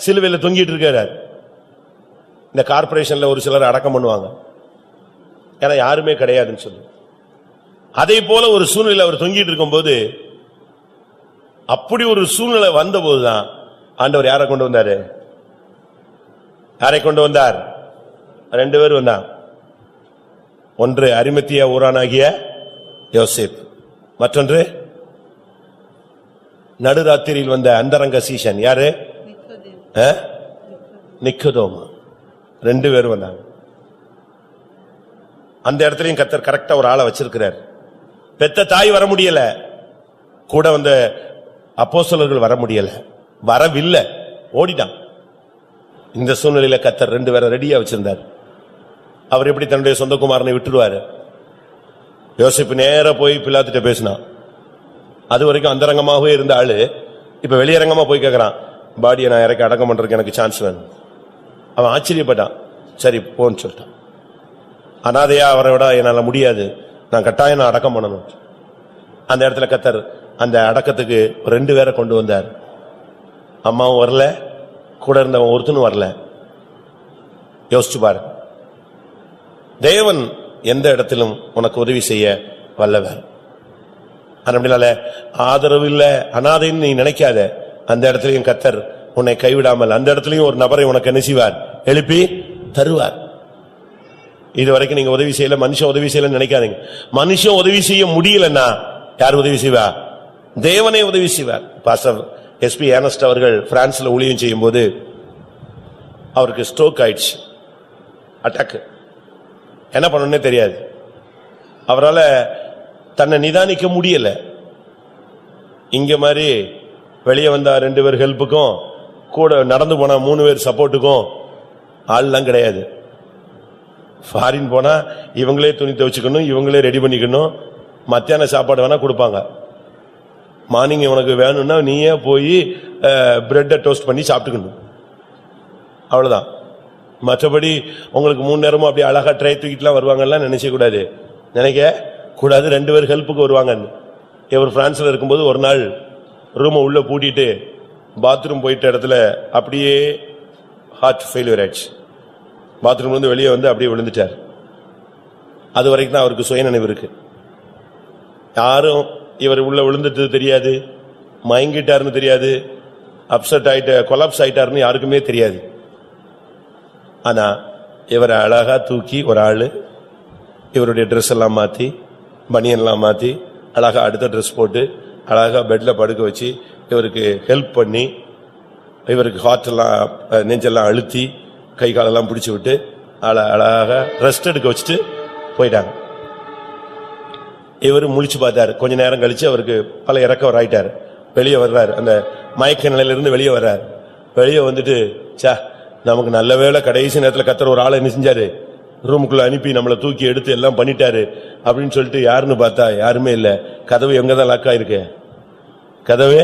சிலுவையில தொங்கிட்டு இருக்காரு. இந்த கார்பரேஷன்ல ஒரு சிலர் அடக்கம் பண்ணுவாங்க, ஏன்னா யாருமே கிடையாதுன்னு சொல்லி. அதே போல ஒரு சூழ்நிலை அவர் தொங்கிட்டு இருக்கும் போது, அப்படி ஒரு சூழ்நிலை வந்த போதுதான் ஆண்டவர் யாரை கொண்டு வந்தாரு, யாரை கொண்டு வந்தார்? 2 பேர் வந்தார். ஒன்று அரிமத்தியா ஊரானாகிய யோசேப், மற்றொன்று நடுராத்திரியில் வந்த அந்தரங்க சீஷன் யாரு? நிக்கோதேமு. 2 பேர் வந்தாங்க. அந்த இடத்துலயும் கர்த்தர் கரெக்டா ஒரு ஆளை வச்சிருக்கிறார். பெத்த தாய் வர முடியல, கூட வந்த அப்போஸ்தலர்கள் வர முடியல, வரவில்லை, ஓடிட்டான். இந்த சூழ்நிலையில கர்த்தர் 2 பேரை ரெடியா வச்சிருந்தார். அவர் எப்படி தன்னுடைய சொந்த குமாரனை விட்டுடுவாரு? யோசேப்பு நேரா போய் பிலாத்துட்ட பேசினான். அது வரைக்கும் அந்தரங்கமாகவே இருந்த ஆளு இப்ப வெளியரங்கமா போய் கேட்கறான், பாடியை நான் இறக்கி அடக்கம் பண்றதுக்கு எனக்கு சான்ஸ் வேணும். அவன் ஆச்சரியப்பட்டான். சரி போன்னு சொல்லிட்டான். அனாதையா அவரை விட என்னால முடியாது, நான் கட்டாயம் நான் அடக்கம் பண்ணணும். அந்த இடத்துல கர்த்தர் அந்த அடக்கத்துக்கு 2 பேரை கொண்டு வந்தார். அம்மாவும் வரல, கூட இருந்தவன் ஒருத்தனும் வரல. யோசிச்சு பாரு, தேவன் எந்த இடத்திலும் உனக்கு உதவி செய்ய வல்லவர். அப்படினால ஆதரவு இல்ல, அனாதைன்னு நீ நினைக்காத. அந்த இடத்துலயும் கர்த்தர் உன்னை கைவிடாமல் அந்த இடத்துலயும் ஒரு நபரை உனக்கு என்ன செய்வார்? எழுப்பி தருவார். இதுவரைக்கும் நீங்க உதவி செய்யல, மனுஷன் உதவி செய்யல நினைக்காதீங்க. மனுஷன் உதவி செய்ய முடியலன்னா யார் உதவி செய்வார்? தேவனே உதவி செய்வார். பாஸ்டர் எஸ்பி ஏர்னஸ்ட் அவர்கள் பிரான்ஸ்ல ஊழியம் செய்யும் போது அவருக்கு ஸ்ட்ரோக் ஆயிடுச்சு, அட்டாக். என்ன பண்ணணும்னே தெரியாது. அவரால் தன்னை நிதானிக்க முடியல. இங்க மாதிரி வெளியே வந்தா 2 பேர் ஹெல்ப்புக்கும், கூட நடந்து போனா 3 பேர் சப்போர்ட்டுக்கும் ஆள்லாம் கிடையாது. ஃபாரின் போனா இவங்களே துணி துவைச்சுக்கணும், இவங்களே ரெடி பண்ணிக்கணும். மத்தியான சாப்பாடு வேணா கொடுப்பாங்க. மார்னிங் உனக்கு வேணும்னா நீயே போய் பிரெட்டை டோஸ்ட் பண்ணி சாப்பிட்டுக்கணும், அவ்வளவுதான். மற்றபடி உங்களுக்கு 3 நேரமும் அப்படி அழகா ட்ரை தூக்கிட்டுலாம் வருவாங்கலாம் நினைச்ச கூடாது, நினைக்க கூடாது. 2 பேர் ஹெல்ப்புக்கு வருவாங்கன்னு. இவர் பிரான்ஸ்ல இருக்கும்போது ஒரு நாள் ரூமை உள்ள பூட்டிட்டு பாத்ரூம் போயிட்ட இடத்துல அப்படியே ஹார்ட் ஃபெயிலியர் ஆயிடுச்சு. பாத்ரூம்ல இருந்து வெளியே வந்து அப்படியே விழுந்துட்டார். அது வரைக்கும் தான் அவருக்கு சுயநினைவு இருக்கு. யாரும் இவர் உள்ள விழுந்துட்டு தெரியாது, மயங்கிட்டாருன்னு தெரியாது, அப்செட் ஆயிட்ட கொலாப்ஸ் ஆயிட்டாருன்னு யாருக்குமே தெரியாது. ஆனா இவரை அழகா தூக்கி ஒரு ஆளு இவருடைய ட்ரெஸ் எல்லாம் மாத்தி, பனியன் எல்லாம் மாத்தி, அழகா அடுத்த ட்ரெஸ் போட்டு அழகா பெட்ல படுக்க வச்சு இவருக்கு ஹெல்ப் பண்ணி, இவருக்கு ஹார்ட் எல்லாம் நெஞ்செல்லாம் அழுத்தி கை காலெல்லாம் பிடிச்சு விட்டு அழகாக ரெஸ்ட் எடுக்க வச்சுட்டு போயிட்டாங்க. இவரு முழிச்சு பார்த்தாரு. கொஞ்ச நேரம் கழிச்சு அவருக்கு பல இறக்கவர் ஆயிட்டாரு. வெளியே வர்றாரு, அந்த மயக்க நிலையிலிருந்து வெளியே வர்றாரு. வெளியே வந்துட்டு சா நமக்கு நல்ல வேளை கடைசி நேரத்தில் கர்த்தர் ஒரு ஆளை என்ன செஞ்சாரு, ரூமுக்குள்ள அனுப்பி நம்மளை தூக்கி எடுத்து எல்லாம் பண்ணிட்டாரு அப்படின்னு சொல்லிட்டு யாருன்னு பார்த்தா யாருமே இல்லை. கதவு எங்கதான் லாக் ஆயிருக்கு? கதவு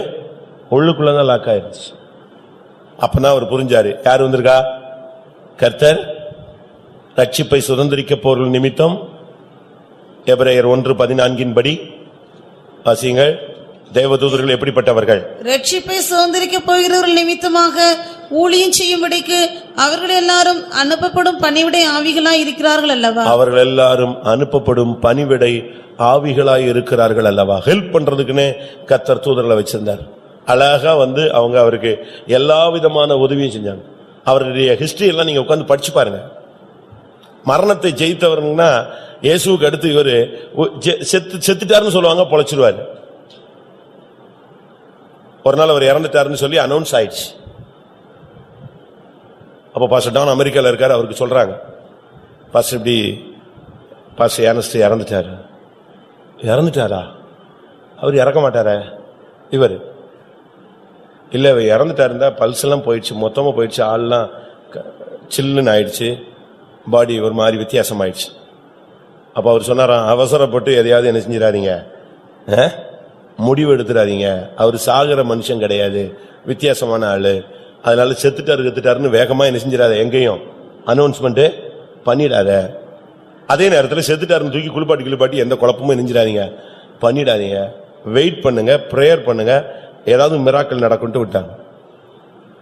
உள்ளுக்குள்ளதான் லாக் ஆயிருச்சு. அப்பதான் அவர் புரிஞ்சாரு, யார் வந்திருக்கா? கர்த்தர் ரட்சிப்பை சுதந்திரிக்க போர்கள் நிமித்தம். எபிரேயர் 1:14 படி வாசியுங்கள். தேவதூதர்கள் எப்படிப்பட்டவர்கள்? ரட்சிப்பை சுதந்திரிக்க போகிறவர்கள் நிமித்தமாக ஊழியம் செய்யும்படிக்கு அவர்கள் எல்லாரும் அனுப்பப்படும் பணிவிடை ஆவிகளாய் இருக்கிறார்கள் அல்லவா? அவர்கள் எல்லாரும் அனுப்பப்படும் பணிவிடை ஆவிகளாய் இருக்கிறார்கள் அல்லவா? ஹெல்ப் பண்றதுக்குன்னே கர்த்தர் தூதர்களை வச்சிருந்தார். அழகா வந்து அவங்க அவருக்கு எல்லா விதமான உதவியும் செஞ்சாங்க. அவருடைய ஹிஸ்டரி எல்லாம் நீங்க உட்கார்ந்து படிச்சு பாருங்க. மரணத்தை ஜெயித்தவர்னா இயேசுவுக்கு அடுத்து இவரு செத்துட்டாருன்னு சொல்லுவாங்க, பொழைச்சிருவாரு. ஒரு நாள் அவர் இறந்துட்டாருன்னு சொல்லி அனௌன்ஸ் ஆயிடுச்சு. அப்போ பாஸ்டர் டான் அமெரிக்கால இருக்காரு. அவருக்கு சொல்றாங்க, பாஸ்டர் இப்படி பாஸ்டர் ஏர்னஸ்ட் இறந்துட்டாரு. இறந்துட்டாரா? அவர் இறக்க மாட்டாரா? இவர் இல்ல, இறந்துட்டாருந்தா பல்ஸ் எல்லாம் போயிடுச்சு, மொத்தமா போயிடுச்சு, ஆள்லாம் சில்லுன்னு ஆயிடுச்சு, பாடி ஒரு மாதிரி வித்தியாசம் ஆயிடுச்சு. அப்ப அவர் சொன்னாராம், அவசரப்பட்டு எதையாவது என்ன செஞ்சிடாதீங்க, முடிவு எடுத்துடாதீங்க. அவர் சாகிற மனுஷன் கிடையாது, வித்தியாசமான ஆளு. அதனால செத்துட்டாருன்னு வேகமா என்ன செஞ்சிடாத, எங்கேயும் அனௌன்ஸ்மெண்ட் பண்ணிடாத. அதே நேரத்தில் செத்துட்டாருன்னு தூக்கி குளிப்பாட்டி எந்த குழப்பமும் நெஞ்சிடாதீங்க, பண்ணிடாதீங்க. வெயிட் பண்ணுங்க, பிரேயர் பண்ணுங்க, ஏதாவது மிராக்கள் நடக்கும்ட்டு விட்டாங்க.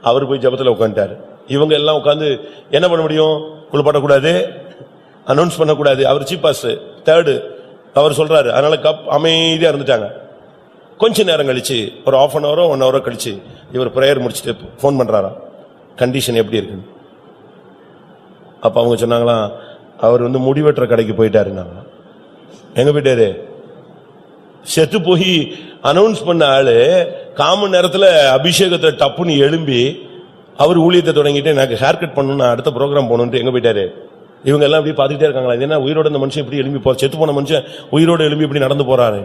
அவர் போய் ஜெபத்துல உட்காந்துட்டாரு. இவங்க எல்லாம் உட்காந்து என்ன பண்ண முடியும்? குளிப்பாட்டக்கூடாது, அனௌன்ஸ் பண்ணக்கூடாது. அவர் சீஃப் பாஸ்டர், தேர்டு அவர் சொல்றாரு. அதனால அமைதியா இருந்துட்டாங்க. கொஞ்ச நேரம் கழிச்சு, ஒரு 1/2 hour 1 hour கழிச்சு இவர் பிரேயர் முடிச்சுட்டு போன் பண்றாராம், கண்டிஷன் எப்படி இருக்குன்னு. அப்ப அவங்க சொன்னாங்களாம், அவர் முடிவெட்டுற கடைக்கு போயிட்டாருன்னாங்க. எங்க போயிட்டாரு? செத்து போய் அனௌன்ஸ் பண்ண ஆளு காமன் நேரத்துல அபிஷேகத்தை டப்புன்னு எழும்பி அவர் ஊழியத்தை தொடங்கிட்டு எனக்கு ஹேர் கட் பண்ணணும், அடுத்த ப்ரோக்ராம் போகணும்னு எங்க போயிட்டாரு? இவங்க எல்லாம் இப்படி பாத்துக்கிட்டே இருக்காங்களா, இது என்ன உயிரோட இந்த மனுஷன் இப்படி எழும்பி போற, செத்து போன மனுஷன் உயிரோட எழும்பி இப்படி நடந்து போறாரு.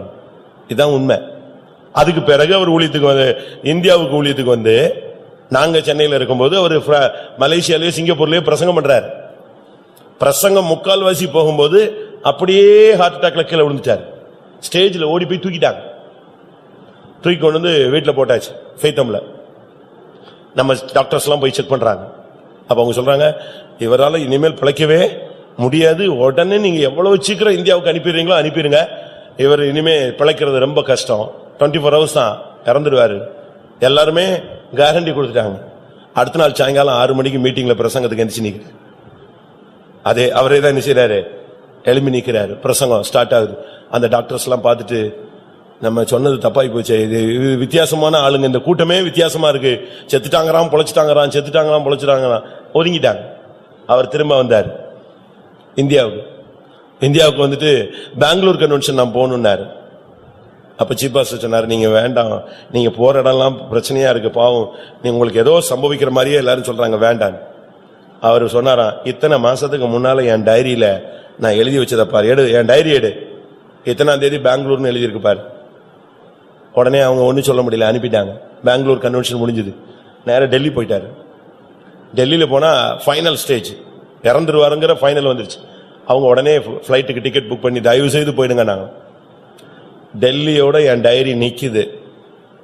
இதுதான் உண்மை. அதுக்கு பிறகு அவர் ஊழியத்துக்கு இந்தியாவுக்கு ஊழியத்துக்கு நாங்க சென்னையில இருக்கும்போது அவர் மலேசியாலயோ சிங்கப்பூர்லயோ பிரசங்கம் பண்றாரு. பிரசங்கம் முக்கால்வாசி போகும்போது அப்படியே ஹார்ட் அட்டாக்ல கீழே விழுந்துட்டாரு. ஸ்டேஜ்ல ஓடி போய் தூக்கிட்டாங்க. தூக்கி கொண்டு வீட்டுல போட்டாச்சு ஃபெய்தம்ல. நம்ம டாக்டர்ஸ் எல்லாம் போய் செக் பண்றாங்க. அப்ப அவங்க சொல்றாங்க, இவரால இனிமேல் பிழைக்கவே முடியாது, உடனே நீங்க எவ்வளவு சீக்கிரம் இந்தியாவுக்கு அனுப்பிடுறீங்களோ அனுப்பிடுங்க, இவர் இனிமே பிழைக்கிறது ரொம்ப கஷ்டம், 24 hours தான், இறந்துடுவாரு. எல்லாருமே கேரண்டி கொடுத்துட்டாங்க. அடுத்த நாள் சாயங்காலம் 6 மணிக்கு மீட்டிங்ல பிரசங்கத்துக்கு எந்திரிச்சு நிக்கிறார். அதே அவரே தான் என்ன செய்யறாரு, எழுப்பி நிக்கிறாரு. பிரசங்கம் ஸ்டார்ட் ஆகுது. அந்த டாக்டர்ஸ் எல்லாம் பார்த்துட்டு, நம்ம சொன்னது தப்பாய் போச்சு, இது வித்தியாசமான ஆளுங்க, இந்த கூட்டமே வித்தியாசமா இருக்கு, செத்துட்டாங்கறாம் பொழைச்சிட்டாங்கறாம், செத்துட்டாங்களாம் பொழைச்சிட்டாங்களாம், ஒதுங்கிட்டாங்க. அவர் திரும்ப வந்தார் இந்தியாவுக்கு பெங்களூர் கன்வென்ஷன் நான் போகணும்னாரு. அப்ப சீஃப் பாஸ்டர் சொன்னாரு, நீங்க வேண்டாம், நீங்க போற இடம்லாம் பிரச்சனையா இருக்கு, பாவம், நீங்க உங்களுக்கு ஏதோ சம்பவிக்கிற மாதிரியே எல்லாரும் சொல்றாங்க, வேண்டாம். அவர் சொன்னாராம், இத்தனை மாசத்துக்கு முன்னால என் டைரியில நான் எழுதி வச்சத பாரு, எடு, என் டைரி எடு, இத்தனாம் தேதி பெங்களூர்னு எழுதி இருக்கு பாரு. உடனே அவங்க ஒன்னும் சொல்ல முடியல, அனுப்பிட்டாங்க. பெங்களூர் கன்வென்ஷன் முடிஞ்சது. நேரா டெல்லி போயிட்டாரு. டெல்லியில போனா ஃபைனல் ஸ்டேஜ், இறந்துருவாருங்கிற ஃபைனல் வந்துருச்சு. அவங்க உடனே பிளைட்டுக்கு டிக்கெட் புக் பண்ணி, தயவு செய்து போயிடுங்க. நாங்க டெல்லியோட என் டைரி நிக்குது.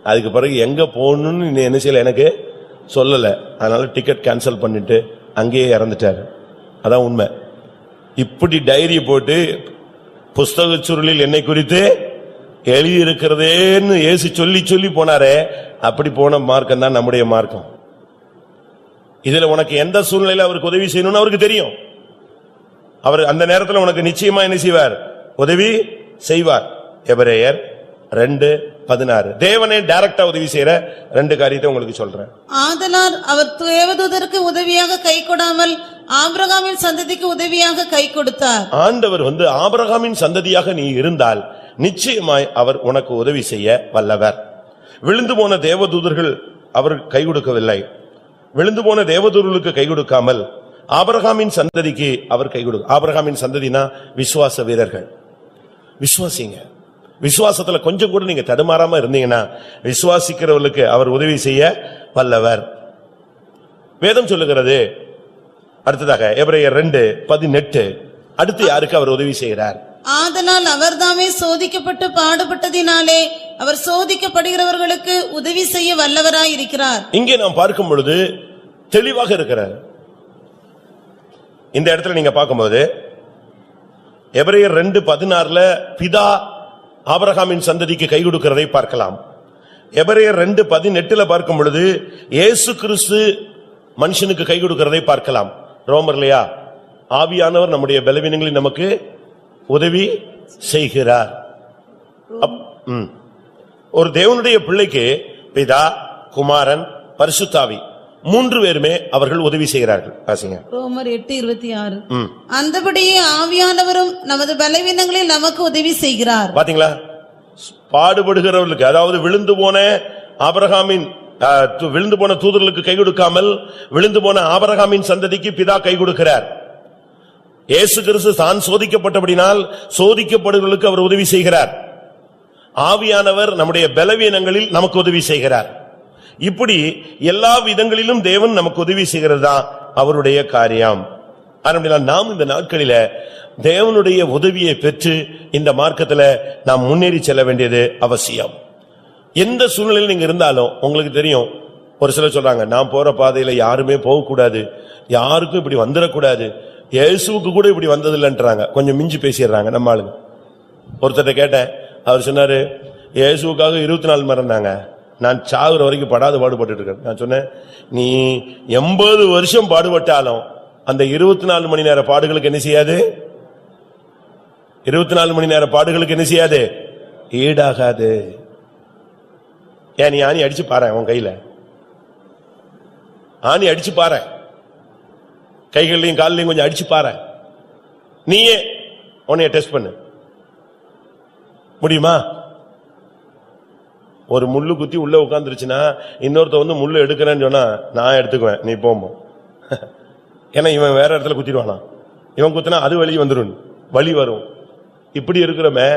அதுக்கு பிறகு எங்க போகணும்னு என்ன செய்யல, எனக்கு சொல்லல. அதனால டிக்கெட் கேன்சல் பண்ணிட்டு அங்கேயே இறந்துட்டாரு. அதான் உண்மை. இப்படி டைரி போட்டு புஸ்தக சுருளில் என்னை குறித்து எழுதியிருக்கிறதேன்னு ஏசு சொல்லி சொல்லி போனாரே, அப்படி போன மார்க்கம் தான் நம்முடைய மார்க்கம். இதுல உனக்கு எந்த சூழ்நிலையில அவருக்கு உதவி செய்யணும்னு அவருக்கு தெரியும். அவர் அந்த நேரத்தில் உனக்கு நிச்சயமா என்ன செய்வார், உதவி செய்வார். எபிரேயர் 2:16. தேவனே டைரக்டா உதவி செய்யற 2 காரியத்தை உங்களுக்கு சொல்றேன். ஆதலால் அவர் தேவதூதருக்கு உதவியாக கை கொடாமல் ஆபிரகாமின் சந்ததிக்கு உதவியாக கை கொடுத்தார். ஆண்டவர் ஆபிரகாமின் சந்ததியாக நீ இருந்தால் நிச்சயமாய் அவர் உனக்கு உதவி செய்ய வல்லவர். விழுந்து போன தேவதூதர்கள் அவர் கை கொடுக்கவில்லை. விழுந்து போன தேவதூதர்களுக்கு கை கொடுக்காமல் ஆபிரகாமின் சந்ததிக்கு அவர் கை கொடுக்க. ஆபிரகாமின் சந்ததினா விசுவாச வீரர்கள். விசுவாசிங்க. விசுவாசத்துல கொஞ்சம் கூட நீங்க தடுமாறாம இருந்தீங்கன்னா விசுவாசிக்கிறவர்களுக்கு அவர் உதவி செய்ய வல்லவர். வேதம் சொல்லுகிறது. அடுத்ததாக எபிரேயர் 2:18. அடுத்து யாருக்கு அவர் உதவி செய்கிறார்? ஆதலால் அவர்தாமே சோதிக்கப்பட்டு பாடுபட்டதினாலே அவர் சோதிக்கப்படுகிறவர்களுக்கு உதவி செய்ய வல்லவராய் இருக்கிறார். இங்கே நாம் பார்க்கும் பொழுது தெளிவாக இருக்கிறார். இந்த இடத்துல நீங்க பார்க்கும்போது எபிரேயர் 2:16 பிதா ஆபிரகாமின் சந்ததிக்கு கை கொடுக்கிறதை பார்க்கலாம். எபிரேயர் 2:18 பார்க்கும் பொழுது இயேசு கிறிஸ்து மனுஷனுக்கு கை கொடுக்கிறதை பார்க்கலாம். ரோமர்லையா ஆவியானவர் நம்முடைய பலவீனங்களில் நமக்கு உதவி செய்கிறார். ஒரு தேவனுடைய பிள்ளைக்கு பிதா, குமாரன், பரிசுத்தாவி 3 பேருமே அவர்கள் உதவி செய்கிறார்கள். ரோமர் 8:26. அந்தபடியே ஆவியானவரும் நமது பலவீனங்களில் நமக்கு உதவி செய்கிறார். பாத்தீங்களா? பாடுபடுகிறவர்களுக்கு, அதாவது விழுந்து போன ஆபிரகாமின் விழுந்து போன தூதர்களுக்கு கை கொடுக்காமல் விழுந்து போன ஆபிரகாமின் சந்ததிக்கு பிதா கை கொடுக்கிறார். இயேசு கிறிஸ்து தான் சோதிக்கப்பட்டபடினால் சோதிக்கப்படுகிறவர்களுக்கு அவர் உதவி செய்கிறார். ஆவியானவர் நம்முடைய பலவீனங்களில் நமக்கு உதவி செய்கிறார். இப்படி எல்லா விதங்களிலும் தேவன் நமக்கு உதவி செய்கிறதா அவருடைய காரியம். நாம் இந்த நாட்களில தேவனுடைய உதவியை பெற்று இந்த மார்க்கத்துல நாம் முன்னேறி செல்ல வேண்டியது அவசியம். எந்த சூழ்நிலையில் நீங்க இருந்தாலும் உங்களுக்கு தெரியும். ஒரு சிலர் சொல்றாங்க, நான் போற பாதையில யாருமே போகக்கூடாது, யாருக்கும் இப்படி வந்துடக்கூடாது, இயேசுவுக்கு கூட இப்படி வந்ததில்லைன்றாங்க. கொஞ்சம் மிஞ்சி பேசிடுறாங்க நம்ம ஆளுங்க. ஒருத்தட்ட கேட்டேன், அவர் சொன்னாரு, இயேசுவுக்காக 24 மரணாங்க, நான் சாகுற வரைக்கும் படாத பாடுபட்டு இருக்கேன். நான் சொன்னேன், நீ 80 வருஷம் பாடுபட்டாலும் அந்த 24 மணி நேர பாடுகளுக்கு என்ன செய்யாது? 24 மணி நேர பாடுகளுக்கு என்ன செய்யாது? ஈடாகாது. ஏன் நீ ஆணி அடிச்சு பாரு, உன் கையில ஆணி அடிச்சு பாரு, கைகள்லயும் காலிலையும் கொஞ்சம் அடிச்சு பாரு, நீயே உன்னைய டெஸ்ட் பண்ணு. முடியுமா? ஒரு முள்ளு குத்தி உள்ள உட்கார்ந்துருச்சுன்னா இன்னொருத்த வந்து முள்ளு எடுக்கிறேன்னு சொன்னா நான் எடுத்துக்குவேன், நீ போமோ. ஏன்னா இவன் வேற இடத்துல குத்திடுவானா, இவன் குத்தினா அது வலி வந்துடும், வலி வரும். இப்படி இருக்கிறமே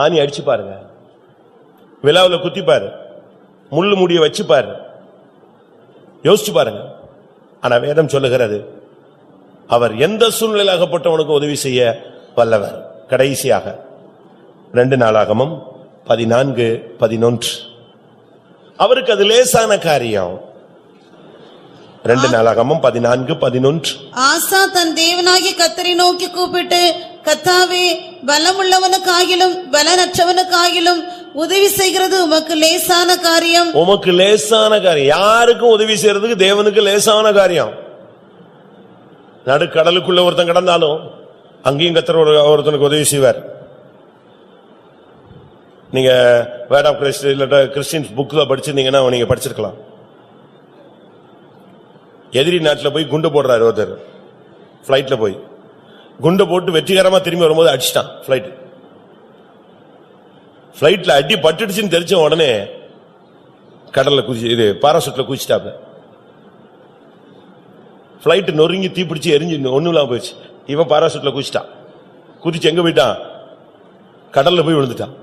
ஆணி அடிச்சு பாருங்க, விழாவுல குத்தி பாரு, முள்ளு முடிய வச்சு பாரு, யோசிச்சு பாருங்க. ஆனா வேதம் சொல்லுகிறது அவர் எந்த சூழ்நிலையில் அகப்பட்டவனுக்கு உதவி செய்ய வல்லவர். கடைசியாக 2 நாளாகமம் 14:11, அவருக்கு அது லேசான காரியம். 2 நாளாகமம் 14:11. ஆசா தன் தேவனாகிய கர்த்தரை நோக்கி கூப்பிட்டு, கர்த்தாவே, பலமுள்ளவனுக்காகிலும் பலனற்றவனுக்காகிலும் உதவி செய்கிறது உமக்கு லேசான காரியம். உமக்கு லேசான காரியம். யாருக்கும் உதவி செய்யறதுக்கு தேவனுக்கு லேசான காரியம். நடுக்கடலுக்குள்ள ஒருத்தன் கிடந்தாலும் அங்கேயும் கர்த்தர் ஒருத்தனுக்கு உதவி செய்வார். நீங்க வேர்ட் ஆஃப் கிரைஸ்ட் இல்ல கிறிஸ்டியன்ஸ் புக்ல படிச்சிருந்தீங்கன்னா நீங்க படிச்சிருக்கலாம். எதிரி நாட்டில் போய் குண்டு போடுறாரு ஒருத்தர், பிளைட்ல போய் குண்டு போட்டு வெற்றிகரமா திரும்பி வரும்போது அடிச்சிட்டான். பிளைட்ல அடி பட்டுடுச்சுன்னு தெரிஞ்ச உடனே கடல்ல குதிச்சு பாராசூட்ல குதிச்சிட்டாப்ல. பிளைட் நொறுங்கி தீப்பிடிச்சு எரிஞ்சு ஒண்ணுலாம் போயிடுச்சு. இவன் பாராசூட்ல குதிச்சிட்டான். குதிச்சு எங்க போயிட்டான்? கடல்ல போய் விழுந்துட்டான்.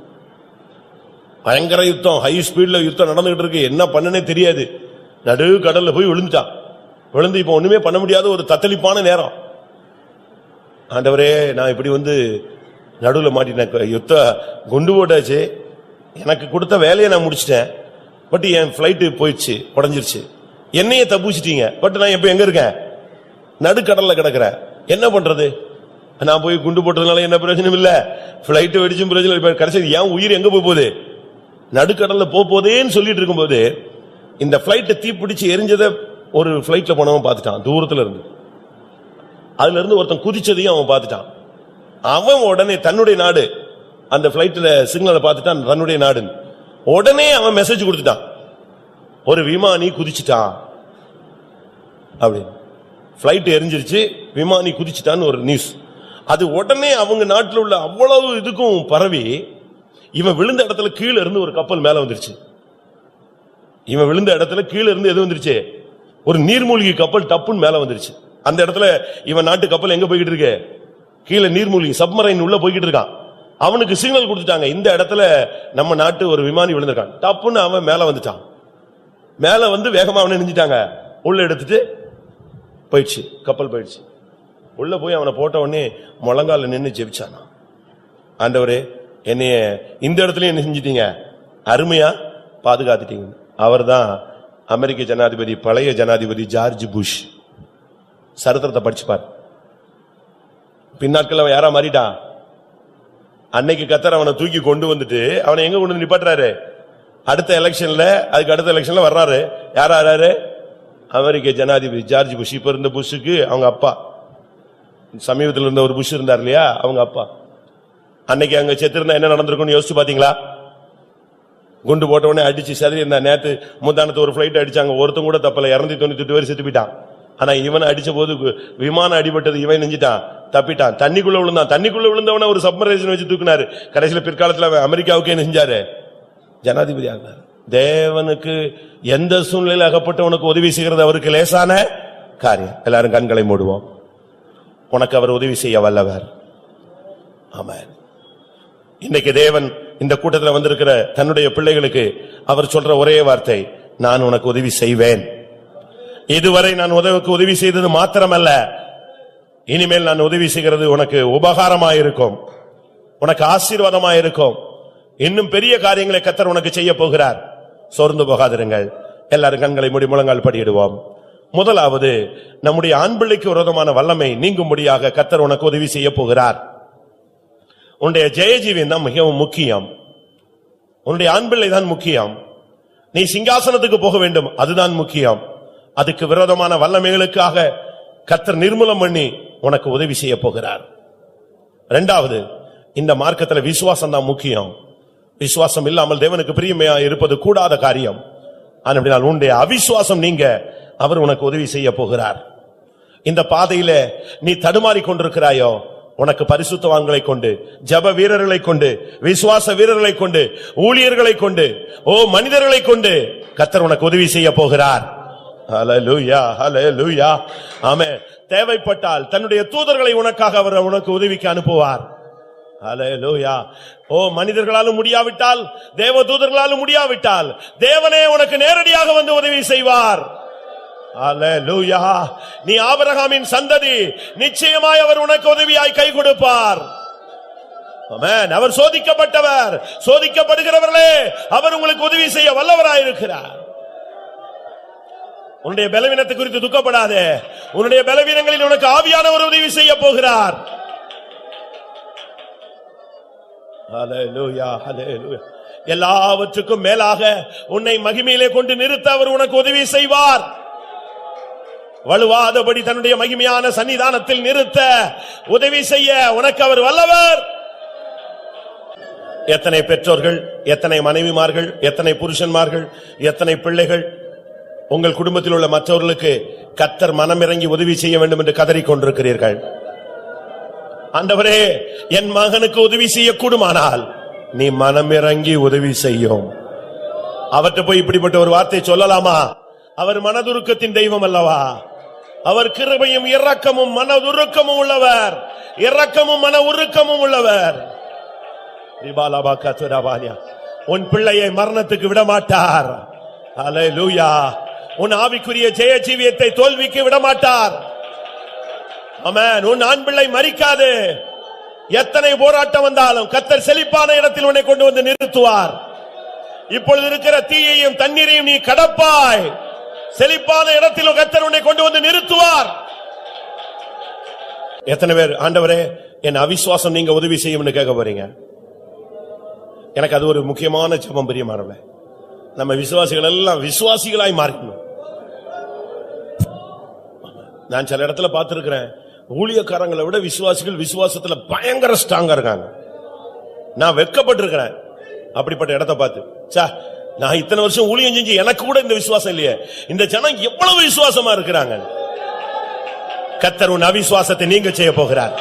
பயங்கர யுத்தம், ஹை ஸ்பீட்ல யுத்தம் நடந்துகிட்டு இருக்கு. என்ன பண்ணனே தெரியாது. நடு கடல்ல போய் விழுந்துட்டான். விழுந்து இப்ப ஒண்ணுமே பண்ண முடியாத ஒரு தத்தளிப்பான நேரம். ஆண்டவரே, நான் இப்படி வந்து நடுவில் மாட்டினேன், யுத்த குண்டு போட்டாச்சு, எனக்கு கொடுத்த வேலையை நான் முடிச்சிட்டேன், பட் என் பிளைட் போயிடுச்சு, உடஞ்சிருச்சு, என்னையே தப்பிச்சிட்டீங்க, பட் நான் இப்ப எங்க இருக்கேன்? நடுக்கடல்ல கிடக்குறேன், என்ன பண்றது? நான் போய் குண்டு போட்டதுனால என்ன பிரயோஜனம் இல்ல, பிளைட் வெடிச்சும் பிரயோஜனம் இல்ல. கடைசி என் உயிர் எங்க போகுது? நடுக்கடல்ல போதேன்னு சொல்லிட்டு இருக்கும்போது இந்த பிளைட் தீப்பிடிச்சு எரிஞ்சதை ஒரு பிளைட்ல போனவன் பார்த்துட்டான் தூரத்துல இருந்து. அதுல இருந்து ஒருத்தன் குதிச்சதையும் அவன் பார்த்துட்டான். அவன் உடனே தன்னுடைய நாடு, அந்த பிளைட்ல சிக்னலை பார்த்துட்டான், தன்னுடைய நாடு. உடனே அவன் மெசேஜ் கொடுத்துட்டான், ஒரு விமானி குதிச்சுட்டான் அப்படின்னு. பிளைட் எரிஞ்சிருச்சு, விமானி குதிச்சுட்டான்னு ஒரு நியூஸ். அது உடனே அவங்க நாட்டில் உள்ள அவ்வளவு இதுக்கும் பரவி, இவன் விழுந்த இடத்துல கீழே இருந்து ஒரு கப்பல் மேல வந்துருச்சு. இவன் விழுந்த இடத்துல கீழே இருந்து எது வந்துருச்சு? ஒரு நீர்மூழ்கி கப்பல் டப்புன்னு மேல வந்துருச்சு. அந்த இடத்துல இவன் நாட்டு கப்பல் எங்க போய்கிட்டு இருக்கு? கீழே நீர்மூழ்கி சப்மரைன் உள்ள போய்கிட்டு இருக்கான். அவனுக்கு சிக்னல் கொடுத்துட்டாங்க, இந்த இடத்துல நம்ம நாட்டு ஒரு விமானி விழுந்திருக்கான். டப்புன்னு அவன் மேல வந்துட்டான். மேல வந்து வேகமா அவனை நெஞ்சிட்டாங்க, உள்ள எடுத்துட்டு போயிடுச்சு, கப்பல் போயிடுச்சு. உள்ள போய் அவனை போட்ட உடனே முழங்கால நின்று ஜெபிச்சானா, ஆண்டவரே, என்னைய இந்த இடத்துல என்ன செஞ்சிட்டீங்க, அருமையா பாதுகாத்துட்டீங்க. அவர் தான் அமெரிக்க ஜனாதிபதி, பழைய ஜனாதிபதி ஜார்ஜ் புஷ். சரித்திரத்தை படிச்சுப்பார். பின்னாட்கள் அவன் யாரா மாறிட்டான். அன்னைக்கு கத்தர் அவனை தூக்கி கொண்டு வந்துட்டு அவனை எங்க கொண்டு நிப்பாட்டுறாரு? அடுத்த எலெக்ஷன்ல, அதுக்கு அடுத்த எலெக்ஷன்ல வர்றாரு. யாராரு? அமெரிக்க ஜனாதிபதி ஜார்ஜ் புஷ். இப்ப இருந்த புஷ்ஷுக்கு அவங்க அப்பா, சமீபத்தில் இருந்த ஒரு புஷ் இருந்தார் இல்லையா, அவங்க அப்பா. அன்னைக்கு அங்க செத்துருந்தா என்ன நடந்திருக்கும்னு யோசிச்சு பாத்தீங்களா? குண்டு போட்ட உடனே அடிச்சு சரி இருந்தா. நேத்து முந்தானத்து ஒரு பிளைட் அடிச்சாங்க, ஒருத்தன் கூட தப்பல, 298 பேர் செத்து போயிட்டான். ஆனா இவன் அடிச்ச போது விமானம் அடிபட்டது, இவன் நெஞ்சிட்டான், தப்பிட்டான், தண்ணிக்குள்ள விழுந்தான். தண்ணிக்குள்ள விழுந்தவன ஒரு சப்மரைசன் வச்சு தூக்கினாரு. கடைசியில பிற்காலத்துல அமெரிக்காவுக்கே நெஞ்சாரு, ஜனாதிபதி ஆனார். தேவனுக்கு எந்த சூழ்நிலையில் அகப்பட்டவனுக்கு உதவி செய்கிறது அவருக்கு லேசான காரியம். எல்லாரும் கண்களை மூடுவோம். உனக்கு அவர் உதவி செய்ய வல்லவர். ஆமென். இன்னைக்கு தேவன் இந்த கூட்டத்தில் வந்திருக்கிற தன்னுடைய பிள்ளைகளுக்கு அவர் சொல்ற ஒரே வார்த்தை, நான் உனக்கு உதவி செய்வேன். இதுவரை நான் உதவி செய்தது மாத்திரமல்ல, இனிமேல் நான் உதவி செய்கிறது உனக்கு உபகாரமாயிருக்கும், உனக்கு ஆசீர்வாதமாயிருக்கும். இன்னும் பெரிய காரியங்களை கர்த்தர் உனக்கு செய்ய போகிறார். சோர்ந்து போகாதிருங்கள். எல்லாரும் கண்களை மூடி முழங்கால் படியிடுவோம். முதலாவது, நம்முடைய ஆண் பிள்ளைக்கு விரோதமான வல்லமை நீங்கும்படியாக கர்த்தர் உனக்கு உதவி செய்ய போகிறார். உன்னுடைய ஜெயஜீவியம் தான் மிகவும் முக்கியம். உன்னுடைய ஆண் பிள்ளை தான் முக்கியம். நீ சிங்காசனத்துக்கு போக வேண்டும், அதுதான் முக்கியம். அதுக்கு விரோதமான வல்லமைகளுக்காக கர்த்தர் நிர்மூலம் பண்ணி உனக்கு உதவி செய்ய போகிறார். இரண்டாவது, இந்த மார்க்கத்தில் விசுவாசம் தான் முக்கியம். விசுவாசம் இல்லாமல் தேவனுக்கு பிரியமையா இருப்பது கூடாத காரியம். ஆனால் உன்னுடைய அவிசுவாசம் நீங்க அவர் உனக்கு உதவி செய்ய போகிறார். இந்த பாதையில நீ தடுமாறி கொண்டிருக்கிறாயோ, உனக்கு பரிசுத்தவான்களை கொண்டு, ஜெப வீரர்களை கொண்டு, விசுவாச வீரர்களை கொண்டு, ஊழியர்களை கொண்டு, மனிதர்களை கொண்டு கர்த்தர் உனக்கு உதவி செய்ய போகிறார். ஹல்லேலூயா, ஹல்லேலூயா, ஆமென். தேவைப்பட்டால் தன்னுடைய தூதர்களை உனக்காக அவர் உனக்கு உதவிக்கு அனுப்புவார். ஹல்லேலூயா. மனிதர்களாலும் முடியாவிட்டால், தேவ தூதர்களாலும் முடியாவிட்டால், தேவனே உனக்கு நேரடியாக வந்து உதவி செய்வார். ஹல்லேலூயா. நீ ஆபிரகாமின் சந்ததி, நிச்சயமாய் அவர் உனக்கு உதவியாய் கை கொடுப்பார். ஆமென். அவர் சோதிக்கப்பட்டவர், சோதிக்கப்படுகிறவர்களே அவர் உங்களுக்கு உதவி செய்ய வல்லவராயிருக்கிறார். உன்னுடைய பலவீனத்தை குறித்து துக்கப்படாதே. உன்னுடைய பலவீனங்களில் உனக்கு ஆவியானவர் உதவி செய்ய போகிறார். ஹல்லேலூயா, ஹல்லேலூயா. எல்லாவற்றுக்கும் மேலாக உன்னை மகிமையிலே கொண்டு நிறுத்த அவர் உனக்கு உதவி செய்வார். வலுவாதபடி தன்னுடைய மகிமையான சன்னிதானத்தில் நிறுத்த உதவி செய்ய உனக்கு அவர் வல்லவர். எத்தனை பெற்றோர்கள், எத்தனை மனைவிமார்கள், எத்தனை புருஷன்மார்கள், எத்தனை பிள்ளைகள் உங்கள் குடும்பத்தில் உள்ள மற்றவர்களுக்கு கர்த்தர் மனமிறங்கி உதவி செய்ய வேண்டும் என்று கதறிக் கொண்டிருக்கிறீர்கள். ஆண்டவரே, என் மகனுக்கு உதவி செய்யக்கூடுமானால் நீ மனமிறங்கி உதவி செய்யும். அவர்கிட்ட போய் இப்படிப்பட்ட ஒரு வார்த்தை சொல்லலாமா? அவர் மனதுருக்கத்தின் தெய்வம் அல்லவா? அவர் கிருபையும் இரக்கமும் மனதுருக்கமும் உள்ளவர், இரக்கமும் மன உருக்கமும் உள்ளவர். உன் பிள்ளையை மரணத்துக்கு விடமாட்டார். ஹல்லேலூயா. உன் ஆவிக்குரிய ஜெய ஜீவியத்தை தோல்விக்கு விடமாட்டார். ஆமென். உன் ஆண் பிள்ளை மரிக்காது. எத்தனை போராட்டம் வந்தாலும் கர்த்தர் செழிப்பான இடத்தில் உன்னை கொண்டு வந்து நிறுத்துவார். இப்பொழுது இருக்கிற தீயையும் தண்ணீரையும் நீ கடப்பாய். செழிப்பான இடத்தில் கர்த்தர் உன்னை கொண்டு வந்து நிறுத்துவார். எத்தனை பேர் ஆண்டவரே என் அவிசுவாசம் நீங்க உதவி செய்யும்னு கேட்க போறீங்க? எனக்கு அது ஒரு முக்கியமான ஜெபம். பிரியமானவர்களே, நம்ம விசுவாசிகள் எல்லாம் விசுவாசிகளாய் மாறணும். நான் சில இடத்துல பார்த்திருக்கிறேன், ஊழியக்காரங்களை விட விசுவாசிகள் விசுவாசத்துல பயங்கர ஸ்ட்ராங்கா இருக்காங்க. நான் வெட்கப்பட்டிருக்கிறேன் அப்படிப்பட்ட இடத்தை பார்த்து. நான் இத்தனை வருஷம் ஊழியம் செஞ்சு எனக்கு கூட இந்த விசுவாசம் இல்லையே, இந்த ஜனம் எவ்வளவு விசுவாசமா இருக்கிறாங்க. கர்த்தர் உன் அவிசுவாசத்தை நீங்க செய்ய போகிறார்.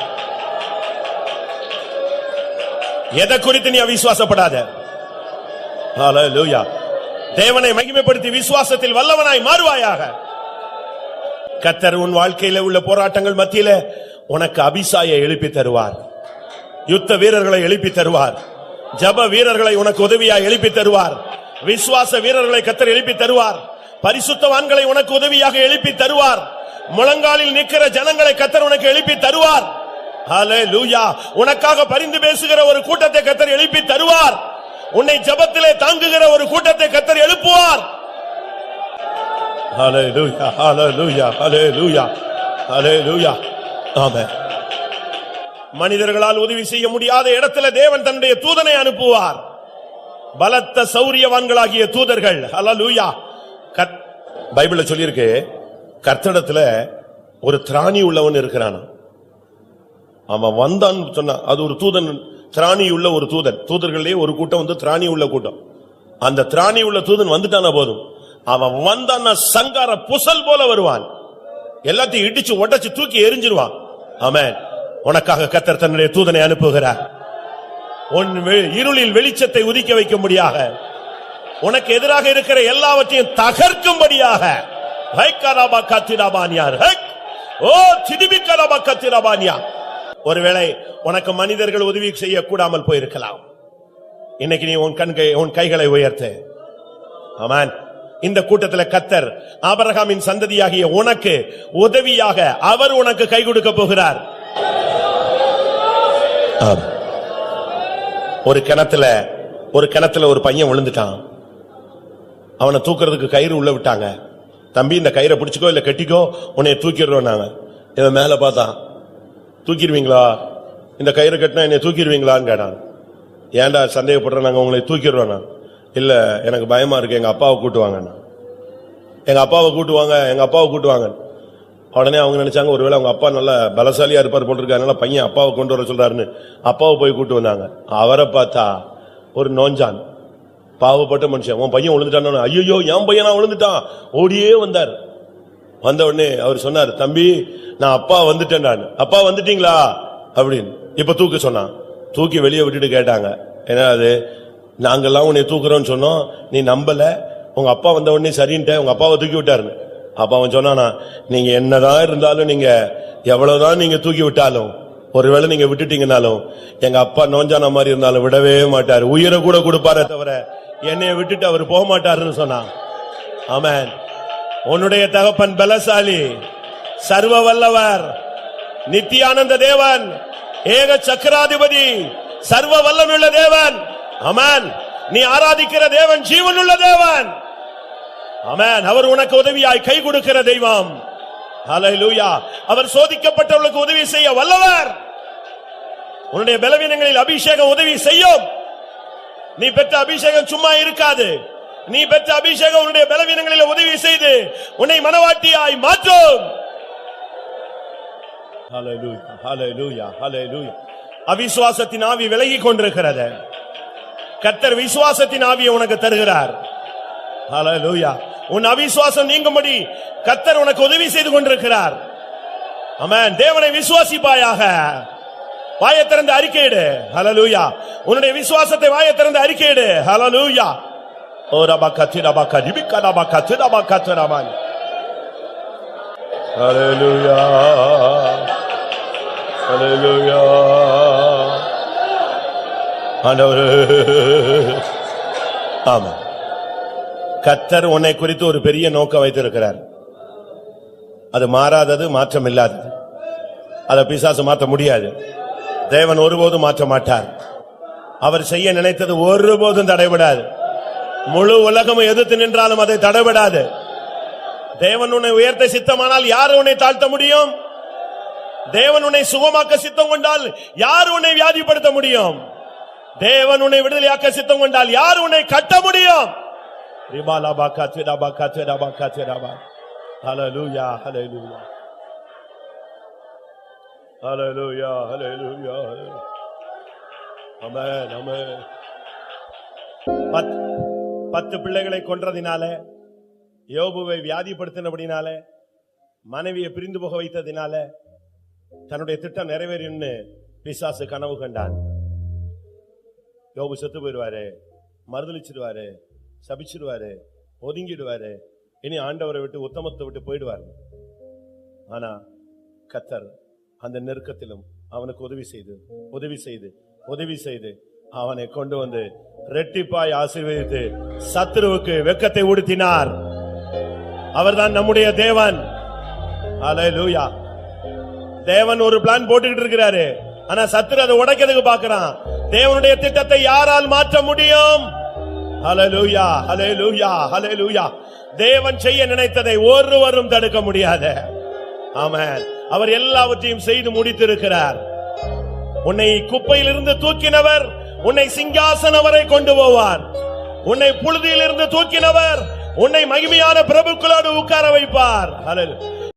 எதை குறித்து நீ அவிசுவாசப்படாத. ஹல்லேலூயா. தேவனை மகிமைப்படுத்தி விசுவாசத்தில் வல்லவனாய் மாறுவாயாக. கர்த்தர் உன் வாழ்க்கையில உள்ள போராட்டங்கள் மத்தியில உனக்கு அபிசாயை எழுப்பி தருவார். யுத்த வீரர்களை எழுப்பி தருவார். ஜெப வீரர்களை உனக்கு உதவியாய் எழுப்பி தருவார். விசுவாச வீரர்களை கர்த்தர் எழுப்பி தருவார். பரிசுத்தவான்களை உனக்கு உதவியாக எழுப்பி தருவார். முழங்காலில் நிற்கிற ஜனங்களை கர்த்தர் உனக்கு எழுப்பி தருவார். ஹல்லேலூயா. உனக்காக பரிந்து பேசுகிற ஒரு கூட்டத்தை கர்த்தர் எழுப்பி தருவார். உன்னை ஜெபத்திலே தாங்குகிற ஒரு கூட்டத்தை கர்த்தர் எழுப்புவார். ஹல்லேலூயா, ஹல்லேலூயா, ஹல்லேலூயா, ஹல்லேலூயா. ஆமென். மனிதர்களால் உதவி செய்ய முடியாத இடத்துல தேவன் தன்னுடைய தூதனை அனுப்புவார். பலத்த சௌரியவான்களாகிய தூதர்கள். ஹல்லேலூயா. பைபிள்ல சொல்லியிருக்கு, கர்த்தரிடத்துல ஒரு திராணி உள்ளவன் இருக்கிறான். அவன் வந்தான் சொன்னா அது ஒரு தூதன், திராணி உள்ள ஒரு தூதன். தூதர்களே ஒரு கூட்டம் வந்து திராணி உள்ள கூட்டம். அந்த திராணி உள்ள தூதன் வந்துட்டான போதும், அவன் வந்தான்னா சங்கார புசல் போல வருவான். எல்லாத்தையும் இடிச்சு உடைச்சு தூக்கி எரிஞ்சிருவான். ஆமென். உனக்காக கர்த்தர் தன்னுடைய தூதனை அனுப்புகிறார். உன் இருளில் வெளிச்சத்தை உதிக்க வைக்கும்படியாக, உனக்கு எதிராக இருக்கிற எல்லாவற்றையும் தகர்க்கும்படியாக. ஒருவேளை உனக்கு மனிதர்கள் உதவி செய்ய கூடாமல் போயிருக்கலாம். இன்னைக்கு நீ உன் கைகளை உயர்த்து. ஆமென். இந்த கூட்டத்தில் கர்த்தர் ஆபிரகாமின் சந்ததியாகிய உனக்கு உதவியாக அவர் உனக்கு கை கொடுக்க போகிறார். ஒரு கிணத்துல ஒரு பையன் விழுந்துட்டான். அவனை தூக்குறதுக்கு கயிறு உள்ள விட்டாங்க. தம்பி, இந்த கயிறை பிடிச்சுக்கோ இல்ல கட்டிக்கோ, உன்னை தூக்கிடுறோம். நாங்க இவன் மேல பார்த்தான். தூக்கிடுவீங்களா? இந்த கயிறு கட்டினா என்னை தூக்கிடுவீங்களான்னு கேட்டான். ஏன்டா சந்தேகப்படுற? நாங்க உங்களை தூக்கிடுறோம். நான் இல்ல, எனக்கு பயமா இருக்கு, எங்க அப்பாவை கூட்டுவாங்க. எங்க அப்பாவை கூட்டுவாங்க. உடனே அவங்க நினைச்சாங்க, ஒருவேளை அவங்க அப்பா நல்ல பலசாலியா இருப்பார் போட்டிருக்காரு, அதனால பையன் அப்பாவை கொண்டு வர சொல்றாருன்னு அப்பாவை போய் கூட்டு வந்தாங்க. அவரை பார்த்தா ஒரு நோஞ்சான், பாவப்பட்ட மனுஷன். உன் பையன் விழுந்துட்டான். ஐயோ, என் பையனா விழுந்துட்டான். ஓடியே வந்தார். வந்த உடனே அவர் சொன்னார், தம்பி நான் அப்பா வந்துட்டேன். நான் அப்பா வந்துட்டீங்களா அப்படின்னு. இப்ப தூக்க சொன்னான். தூக்கி வெளியே விட்டுட்டு கேட்டாங்க, என்ன அது, நாங்கெல்லாம் உன்னை தூக்குறோம்னு சொன்னோம், நீ நம்பல, உங்க அப்பா வந்த உடனே சரின்ட்ட உங்க அப்பாவை தூக்கி விட்டாருன்னு. அப்ப அவன் சொன்னானா, நீங்க என்னதான் இருந்தாலும், நீங்க எவ்வளவுதான் நீங்க தூக்கி விட்டாலும், ஒருவேளை நீங்க விட்டுட்டீங்கனாலும், எங்க அப்பா நோஞ்சான மாதிரி இருந்தாலும் விடவே மாட்டாரு, உயிரை கூட கொடுப்பாரே தவிர என்னைய விட்டுட்டு அவர் போக மாட்டாருன்னு சொன்னான். ஆமென். உன்னுடைய தகப்பன் பலசாலி, சர்வ வல்லவர், நித்தியானந்த தேவன், ஏக சக்கராதிபதி, சர்வ வல்லமையுள்ள தேவன். ஆமென். நீ ஆராதிக்கிற தேவன் ஜீவனுள்ள தேவன். ஆமென். அவர் உனக்கு உதவியாய் கை கொடுக்கிற தெய்வம். ஹல்லேலூயா. அவர் சோதிக்கப்பட்டவர்களுக்கு உதவி செய்ய வல்லவர். உன்னுடைய பலவீனங்களில் அபிஷேகம் உதவி செய்யும். நீ பெற்ற அபிஷேகம் சும்மா இருக்காது. நீ பெற்ற அபிஷேகம் உன்னுடைய பலவீனங்களில் உதவி செய்து உன்னை மனவாட்டியாய் மாற்றும். ஹல்லேலூயா, ஹல்லேலூயா, ஹல்லேலூயா. அவிசுவாசத்தின் ஆவி விலகிக் கொண்டிருக்கிறது. கர்த்தர் விசுவாசத்தின் ஆவியை உனக்கு தருகிறார். ஹல்லேலூயா. உன் அவிசுவாசம் நீங்கும்படி கர்த்தர் உனக்கு உதவி செய்து கொண்டிருக்கிறார். ஆமென். தேவனை விசுவாசிப்பாயாக. வாயை திறந்து அறிக்கையிடு. ஹல்லேலூயா. உன்னுடைய விசுவாசத்தை வாயை திறந்து அறிக்கையிடு. ஹல்லேலூயா. ஓ ரபகதி ரபகதி பிகரபகதி ரபகதி ரமன். ஹல்லேலூயா, ஹல்லேலூயா. ஆண்டவரே, ஆமென். கர்த்தர் உன்னை குறித்து ஒரு பெரிய நோக்கம் வைத்திருக்கிறார். அது மாறாதது, மாற்றம் இல்லாதது. அதை பிசாசு மாற்ற முடியாது. தேவன் ஒருபோதும் மாற்ற மாட்டார். அவர் செய்ய நினைத்தது ஒருபோதும் தடைபடாது. முழு உலகமும் எதிர்த்து நின்றாலும் அதை தடைபடாது. தேவன் உன்னை உயர்த்த சித்தமானால் யார் உன்னை தாழ்த்த முடியும்? தேவன் உன்னை சுகமாக்க சித்தம் கொண்டால் யார் உன்னை வியாதிப்படுத்த முடியும்? தேவன் உன்னை விடுதலையாக்க சித்தம் கொண்டால் யார் உன்னை கட்ட முடியும்? ஹல்லேலூயா, ஹல்லேலூயா, ஹல்லேலூயா, ஹல்லேலூயா. ஆமென், ஆமென். 10 பிள்ளைகளை கொன்றதினாலே, யோபுவை வியாதிப்படுத்தினபடினாலே, மனைவியை பிரிந்து போக வைத்ததினால தன்னுடைய திட்டம் நிறைவேறும்னு பிசாசு கனவு கண்டான். யோபு செத்து போயிடுவாரு, மறுதலிச்சிடுவாரு, சபிச்சிடுவாரு, ஒதுங்கிடுவாரு, இனி ஆண்டவரை விட்டு உத்தமத்தை விட்டு போயிடுவார். ஆனா கர்த்தர் அந்த நெருக்கத்திலும் அவனுக்கு உதவி செய்து அவனை கொண்டு வந்து ரெட்டிப்பாய் ஆசீர்வதித்து சத்துருவுக்கு வெட்கத்தை உடுத்தினார். அவர்தான் நம்முடைய தேவன். ஹல்லேலூயா. தேவன் ஒரு பிளான் போட்டுக்கிட்டு இருக்கிறாரு. ஆனா சத்துரு அதை உடைக்கிறதுக்கு பார்க்கிறான். தேவனுடைய திட்டத்தை யாரால் மாற்ற முடியும்? ஹல்லேலூயா, ஹல்லேலூயா, ஹல்லேலூயா. தேவன் செய்ய நினைத்ததை ஒருவரும் தடுக்க முடியாது. ஆமென். அவர் எல்லாவற்றையும் செய்து முடித்திருக்கிறார். உன்னை குப்பையிலிருந்து தூக்கினவர் உன்னை சிங்காசனம் வரை கொண்டு போவார். உன்னை புழுதியிலிருந்து தூக்கினவர் உன்னை மகிமையான பிரபுக்களோடு உட்கார வைப்பார். ஹல்லேலூயா.